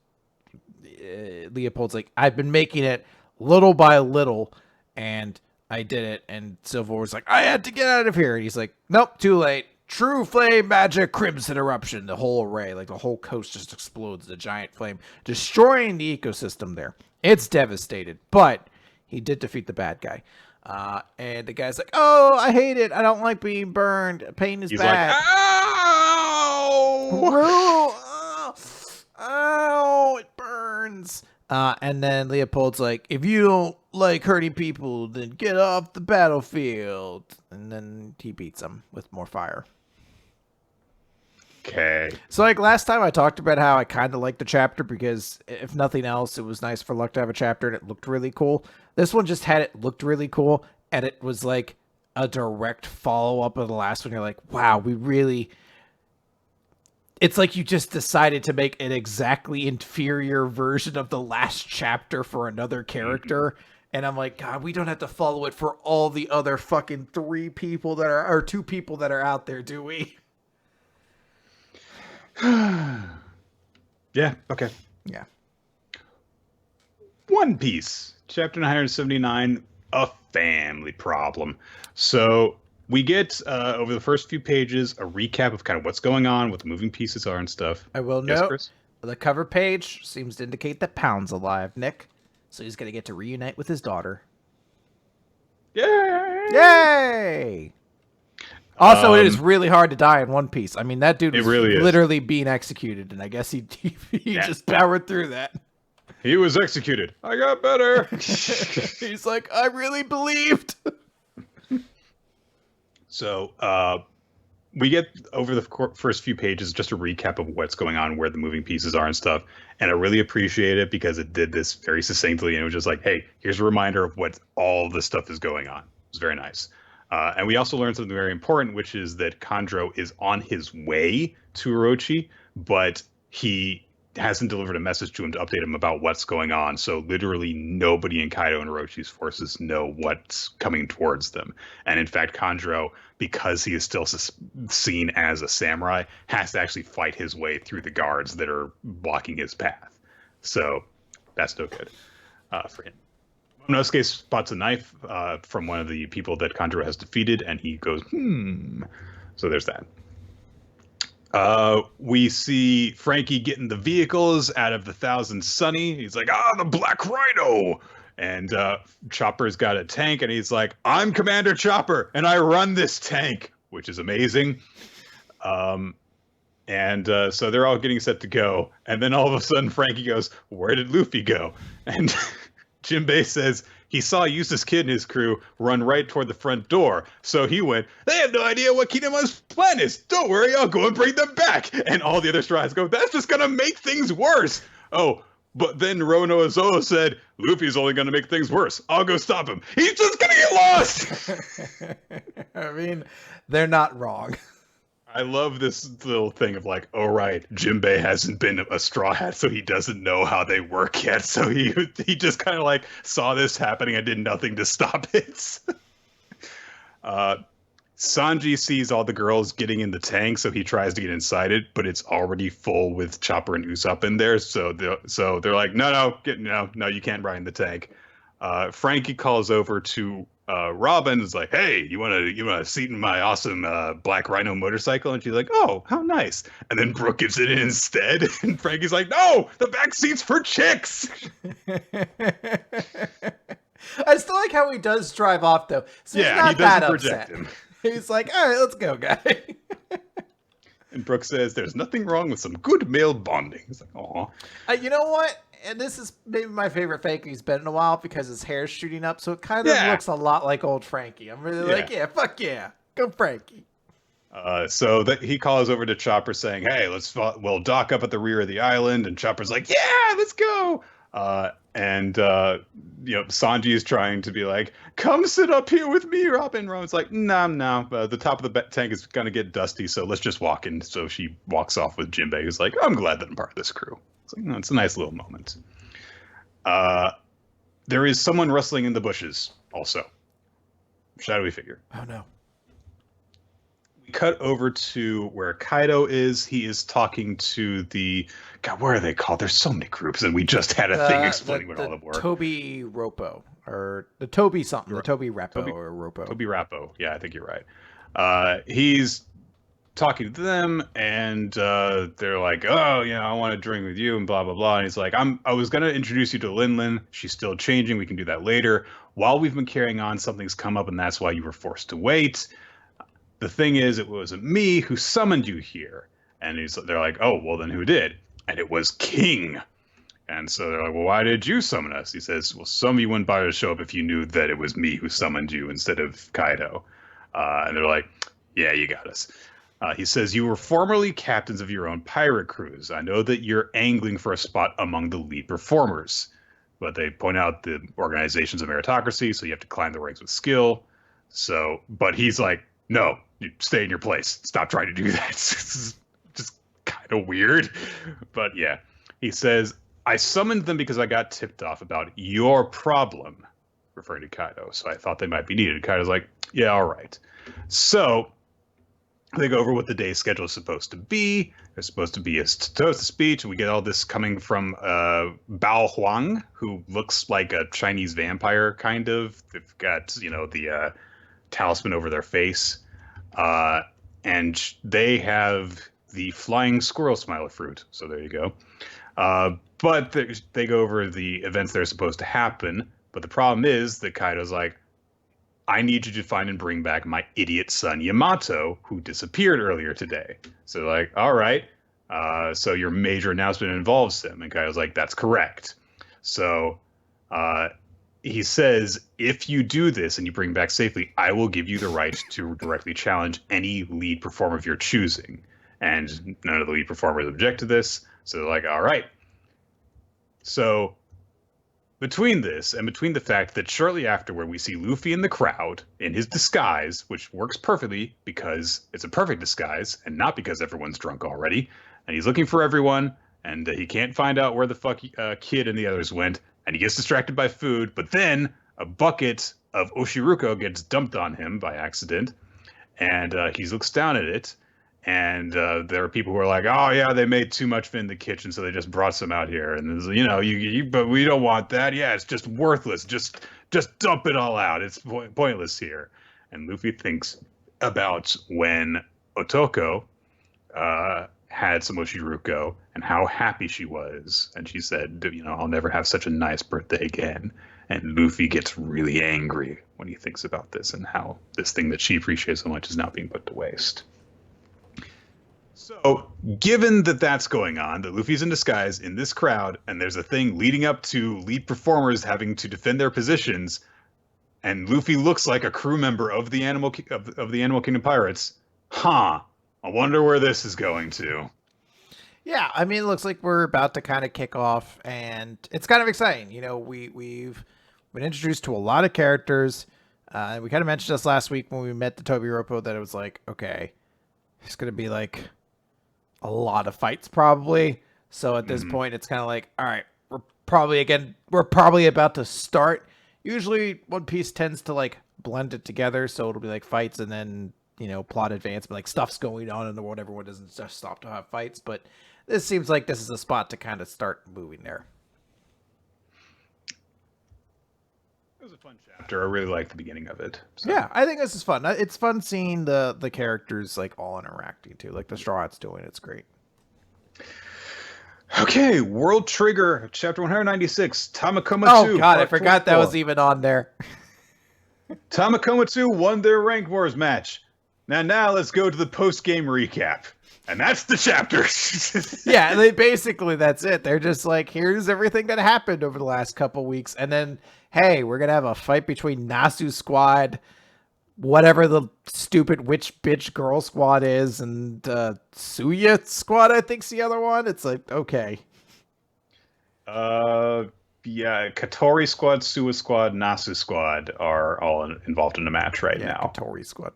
Leopold's like, I've been making it little by little, and I did it. And Silvor's like, I had to get out of here. And he's like, nope, too late. True flame magic, crimson eruption. The whole array, the whole coast just explodes. The giant flame, destroying the ecosystem there. It's devastated, but he did defeat the bad guy. And the guy's like, oh, I hate it. I don't like being burned. Pain is bad. Like, ow! Ow, it burns. And then Leopold's like, if you don't like hurting people, then get off the battlefield. And then he beats him with more fire. Okay. So, like, last time I talked about how I kind of liked the chapter because, if nothing else, it was nice for Luck to have a chapter and it looked really cool. This one just had it looked really cool, and it was, like, a direct follow-up of the last one. You're like, wow, we really... It's like you just decided to make an exactly inferior version of the last chapter for another character. And I'm like, God, we don't have to follow it for all the other fucking 2 people that are out there, do we? Yeah, okay. Yeah. One Piece, chapter 979, A Family Problem. So we get, over the first few pages, a recap of kind of what's going on, what the moving pieces are and stuff. I will note, the cover page seems to indicate that Pound's alive, Nick. So he's going to get to reunite with his daughter. Yay! Yay! Also, it is really hard to die in One Piece. I mean, that dude was literally being executed, and I guess he just powered through that. He was executed. I got better. He's like, I really believed. So, we get over the first few pages just a recap of what's going on, where the moving pieces are and stuff. And I really appreciate it because it did this very succinctly. And it was just like, hey, here's a reminder of what all this stuff is going on. It was very nice. And we also learned something very important, which is that Kandro is on his way to Orochi, but he hasn't delivered a message to him to update him about what's going on. So literally nobody in Kaido and Orochi's forces know what's coming towards them. And in fact, Kandro, because he is still seen as a samurai, has to actually fight his way through the guards that are blocking his path. So that's no good for him. Momonosuke spots a knife from one of the people that Kandro has defeated, and he goes, So there's that. We see Frankie getting the vehicles out of the Thousand Sunny. He's like, the Black Rhino! And Chopper's got a tank, and he's like, I'm Commander Chopper, and I run this tank, which is amazing. So they're all getting set to go. And then all of a sudden, Frankie goes, where did Luffy go? And Jinbei says he saw Eustace Kid and his crew run right toward the front door. So he went, they have no idea what Kinemon's plan is. Don't worry, I'll go and bring them back. And all the other Straw Hats go, that's just going to make things worse. Oh, but then Rono Azoa said, Luffy's only going to make things worse. I'll go stop him. He's just going to get lost. I mean, they're not wrong. I love this little thing of like, oh, right, Jinbei hasn't been a Straw Hat, so he doesn't know how they work yet. So he just kind of like saw this happening and did nothing to stop it. Sanji sees all the girls getting in the tank, so he tries to get inside it, but it's already full with Chopper and Usopp in there. So they're like, no, you can't ride in the tank. Frankie calls over to Robin, is like, hey, you want a seat in my awesome Black Rhino motorcycle? And she's like, oh, how nice. And then Brooke gives it in instead. And Frankie's like, no, the back seat's for chicks. I still like how he does drive off, though. So he's not he that doesn't upset. project him. He's like, all right, let's go, guy. And Brooke says, there's nothing wrong with some good male bonding. He's like, aw. You know what? And this is maybe my favorite fake he's been in a while because his hair's shooting up, so it kind of looks a lot like old Frankie. I'm really like, fuck yeah, go Frankie. So that he calls over to Chopper saying, hey, we'll dock up at the rear of the island. And Chopper's like, yeah, let's go. Sanji is trying to be like, come sit up here with me, Robin. Robin's like, no. The top of the tank is going to get dusty, so let's just walk in. So she walks off with Jinbei, who's like, I'm glad that I'm part of this crew. It's like, it's a nice little moment. There is someone rustling in the bushes also. Shadowy figure. Oh, no. We cut over to where Kaido is. He is talking to the... God, what are they called? There's so many groups, and we just had a thing explaining what all of them were. Toby Ropo, or the Toby something, the Toby Rappo or Ropo. Toby Rappo, yeah, I think you're right. He's talking to them, and they're like, oh, I want to drink with you, and blah, blah, blah. And he's like, I was going to introduce you to Lin Lin. She's still changing. We can do that later. While we've been carrying on, something's come up, and that's why you were forced to wait. The thing is, it wasn't me who summoned you here. And they're like, oh, well, then who did? And it was King. And so they're like, well, why did you summon us? He says, well, some of you wouldn't bother to show up if you knew that it was me who summoned you instead of Kaido. And they're like, yeah, you got us. He says, you were formerly captains of your own pirate crews. I know that you're angling for a spot among the lead performers. But they point out the organization's a meritocracy, so you have to climb the ranks with skill. So, but he's like, no, you stay in your place. Stop trying to do that. It's just kind of weird. But yeah, he says, I summoned them because I got tipped off about your problem, referring to Kaido. So I thought they might be needed. Kaido's like, yeah, all right. So they go over what the day schedule is supposed to be. There's supposed to be a toast speech, and we get all this coming from Bao Huang, who looks like a Chinese vampire, kind of. They've got, the talisman over their face. And they have the flying squirrel smiler fruit. So there you go. But they go over the events that are supposed to happen. But the problem is that Kaido's like, I need you to find and bring back my idiot son Yamato, who disappeared earlier today. So like, all right. So your major announcement involves him. And Kaido's like, that's correct. So he says, if you do this and you bring back safely, I will give you the right to directly challenge any lead performer of your choosing. And none of the lead performers object to this. So they're like, all right. So between this and between the fact that shortly afterward we see Luffy in the crowd in his disguise, which works perfectly because it's a perfect disguise and not because everyone's drunk already, and he's looking for everyone, and he can't find out where the fuck Kid and the others went, and he gets distracted by food, but then a bucket of Oshiruko gets dumped on him by accident, and he looks down at it, and there are people who are like, oh yeah, they made too much in the kitchen, so they just brought some out here, and but we don't want that. Yeah, it's just worthless. Just dump it all out. It's pointless here. And Luffy thinks about when Otoko had some Oshiruko and how happy she was, and she said, I'll never have such a nice birthday again. And Luffy gets really angry when he thinks about this and how this thing that she appreciates so much is now being put to waste. So, given that that's going on, that Luffy's in disguise in this crowd, and there's a thing leading up to lead performers having to defend their positions, and Luffy looks like a crew member of the Animal Kingdom Pirates, I wonder where this is going to. Yeah, I mean, it looks like we're about to kind of kick off, and it's kind of exciting. We've been introduced to a lot of characters. We kind of mentioned this last week when we met the Toby Roppo that it was like, okay, it's going to be like a lot of fights probably. So at this point, it's kind of like, all right, we're probably about to start. Usually One Piece tends to like blend it together. So it'll be like fights and then, plot advancement, like stuff's going on in the world. Everyone doesn't just stop to have fights, but this seems like this is a spot to kind of start moving there. It was a fun chapter. I really liked the beginning of it. So. Yeah, I think this is fun. It's fun seeing the characters like all interacting too. Like the Straw Hat's doing, it's great. Okay, World Trigger, chapter 196, Tamakoma 2. Oh god, I forgot 24. That was even on there. Tamakoma 2 won their Rank Wars match. Now let's go to the post-game recap. And that's the chapter. Yeah, that's it. They're just like, here's everything that happened over the last couple weeks. And then, hey, we're going to have a fight between Nasu Squad, whatever the stupid witch bitch girl squad is, and Suya Squad, I think's the other one. It's like, okay. Yeah, Katori Squad, Suya Squad, Nasu Squad are all involved in a match right now. Katori Squad.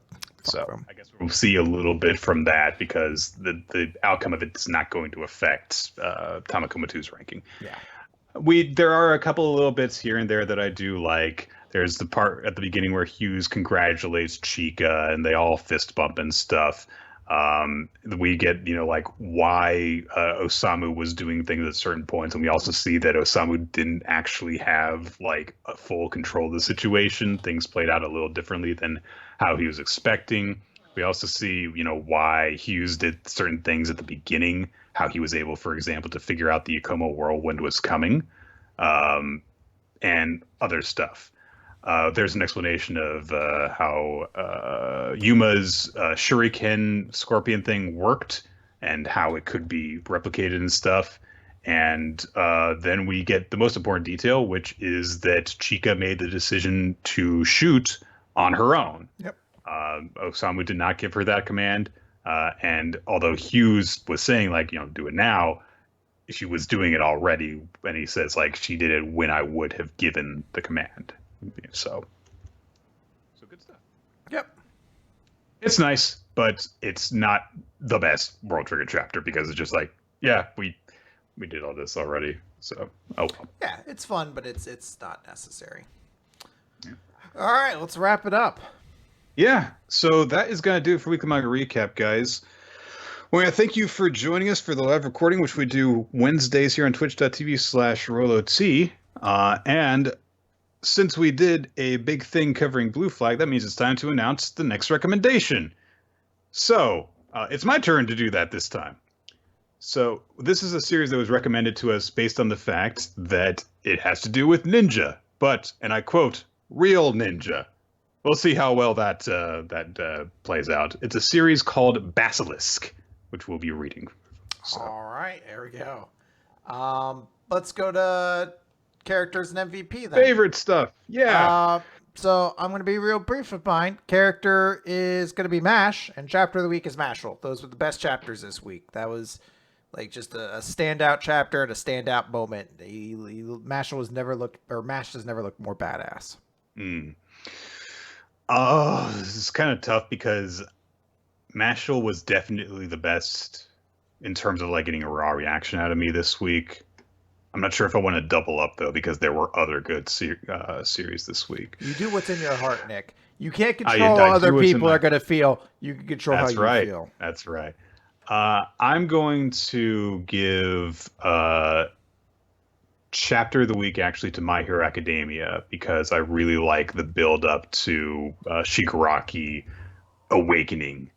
So I guess we'll see a little bit from that because the outcome of it is not going to affect Tamakoma 2's ranking. Yeah, there are a couple of little bits here and there that I do like. There's the part at the beginning where Hughes congratulates Chika and they all fist bump and stuff. We get like why Osamu was doing things at certain points, and we also see that Osamu didn't actually have like a full control of the situation. Things played out a little differently than how he was expecting. We also see why Hughes did certain things at the beginning, how he was able, for example, to figure out the Yakomo whirlwind was coming, and other stuff. There's an explanation of how Yuma's shuriken scorpion thing worked and how it could be replicated and stuff. And then we get the most important detail, which is that Chika made the decision to shoot on her own. Yep. Osamu did not give her that command. And although Hughes was saying, like, do it now, she was doing it already. And he says, like, she did it when I would have given the command. So good stuff. Yep. It's nice, but it's not the best World Trigger chapter because it's just like, yeah, we did all this already. So, oh well. Yeah, it's fun, but it's not necessary. Yeah. All right, let's wrap it up. Yeah, so that is going to do it for Weekly Manga Recap, guys. Well, thank you for joining us for the live recording, which we do Wednesdays here on twitch.tv/RoloT. And since we did a big thing covering Blue Flag, that means it's time to announce the next recommendation. So, it's my turn to do that this time. So, this is a series that was recommended to us based on the fact that it has to do with ninja, but, and I quote, real ninja. We'll see how well that plays out. It's a series called Basilisk, which we'll be reading. So. All right, there we go. Let's go to characters and MVP then. Favorite stuff, yeah. So I'm going to be real brief with mine. Character is going to be Mash, and chapter of the week is Mashle. Those were the best chapters this week. That was like just a standout chapter and a standout moment. Mash has never looked more badass. Oh, this is kind of tough because Mashle was definitely the best in terms of like getting a raw reaction out of me this week. I'm not sure if I want to double up though because there were other good series this week. You do what's in your heart, Nick. You can't control how other people are going to feel. You can control how you feel. That's right. I'm going to give chapter of the week actually to My Hero Academia because I really like the build up to Shigaraki awakening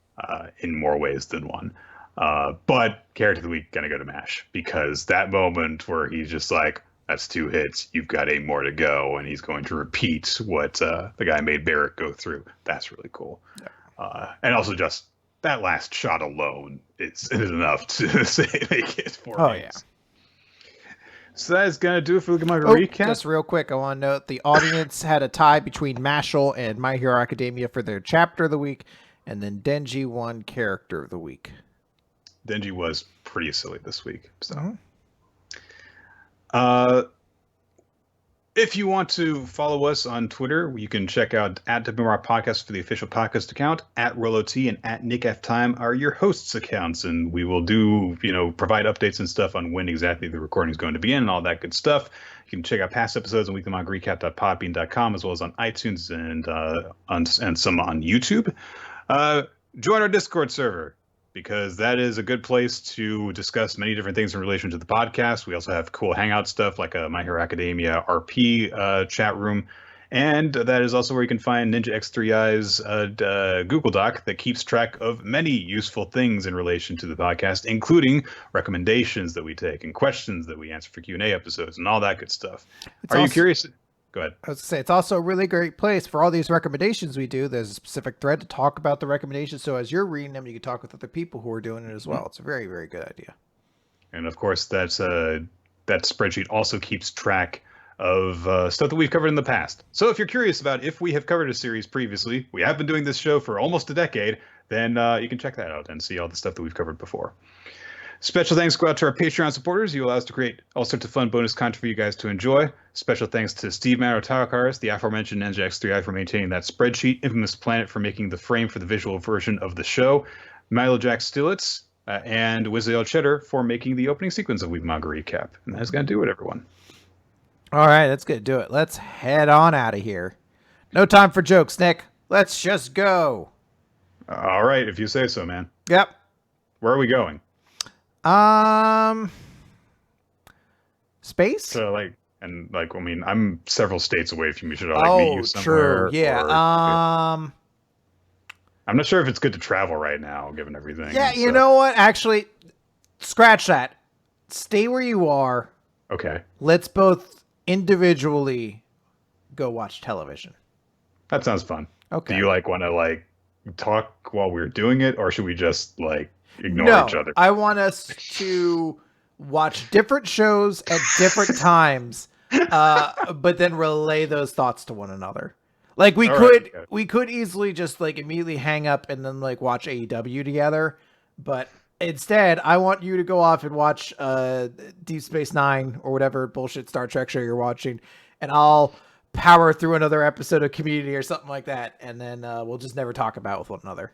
in more ways than one. But character of the week gonna go to Mash because that moment where he's just like, that's 2 hits, you've got 8 more to go, and he's going to repeat what the guy made Barrett go through. That's really cool. Yeah. And also just that last shot alone is enough to say make it 4 hits. Yeah. So that is going to do it for Look at My Recap. Just real quick, I want to note the audience had a tie between Mashle and My Hero Academia for their chapter of the week, and then Denji won character of the week. Denji was pretty silly this week. So, if you want to follow us on Twitter, you can check out @WMR Podcast for the official podcast account. @RoloT and @NickFTime are your hosts' accounts, and we will do, provide updates and stuff on when exactly the recording is going to begin and all that good stuff. You can check out past episodes on weeklymangarecap.podbean.com as well as on iTunes and some on YouTube. Join our Discord server, because that is a good place to discuss many different things in relation to the podcast. We also have cool hangout stuff like a My Hero Academia RP chat room. And that is also where you can find Ninja X3i's Google Doc that keeps track of many useful things in relation to the podcast, including recommendations that we take and questions that we answer for Q&A episodes and all that good stuff. Are you curious? Go ahead. I was going to say, it's also a really great place for all these recommendations we do. There's a specific thread to talk about the recommendations. So as you're reading them, you can talk with other people who are doing it as well. It's a very, very good idea. And of course, that spreadsheet also keeps track of stuff that we've covered in the past. So if you're curious about if we have covered a series previously, we have been doing this show for almost a decade, then you can check that out and see all the stuff that we've covered before. Special thanks go out to our Patreon supporters. You allow us to create all sorts of fun bonus content for you guys to enjoy. Special thanks to Steve Marotakaris, the aforementioned Ninja X3i for maintaining that spreadsheet, Infamous Planet for making the frame for the visual version of the show, Milo Jack Stillitz, and Wizael Cheddar for making the opening sequence of Week Manga Recap. And that's going to do it, everyone. All right, that's going to do it. Let's head on out of here. No time for jokes, Nick. Let's just go. All right, if you say so, man. Yep. Where are we going? Space? So I'm several states away from you. Should I meet you somewhere? True. Yeah. I'm not sure if it's good to travel right now, given everything. Yeah, you know what? Actually, scratch that. Stay where you are. Okay. Let's both individually go watch television. That sounds fun. Okay. Do you want to talk while we're doing it, or should we just ignore each other? I want us to watch different shows at different times, but then relay those thoughts to one another. Like we could easily just like immediately hang up and then like watch AEW together, but instead I want you to go off and watch Deep Space Nine or whatever bullshit Star Trek show you're watching, and I'll power through another episode of Community or something like that, and then we'll just never talk about with one another.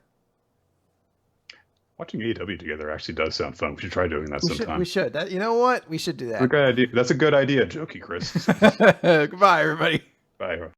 Watching AEW together actually does sound fun. We should try doing that sometime. We should. You know what? We should do that. That's a good idea. That's a good idea. Jokey, Chris. Goodbye, everybody. Bye.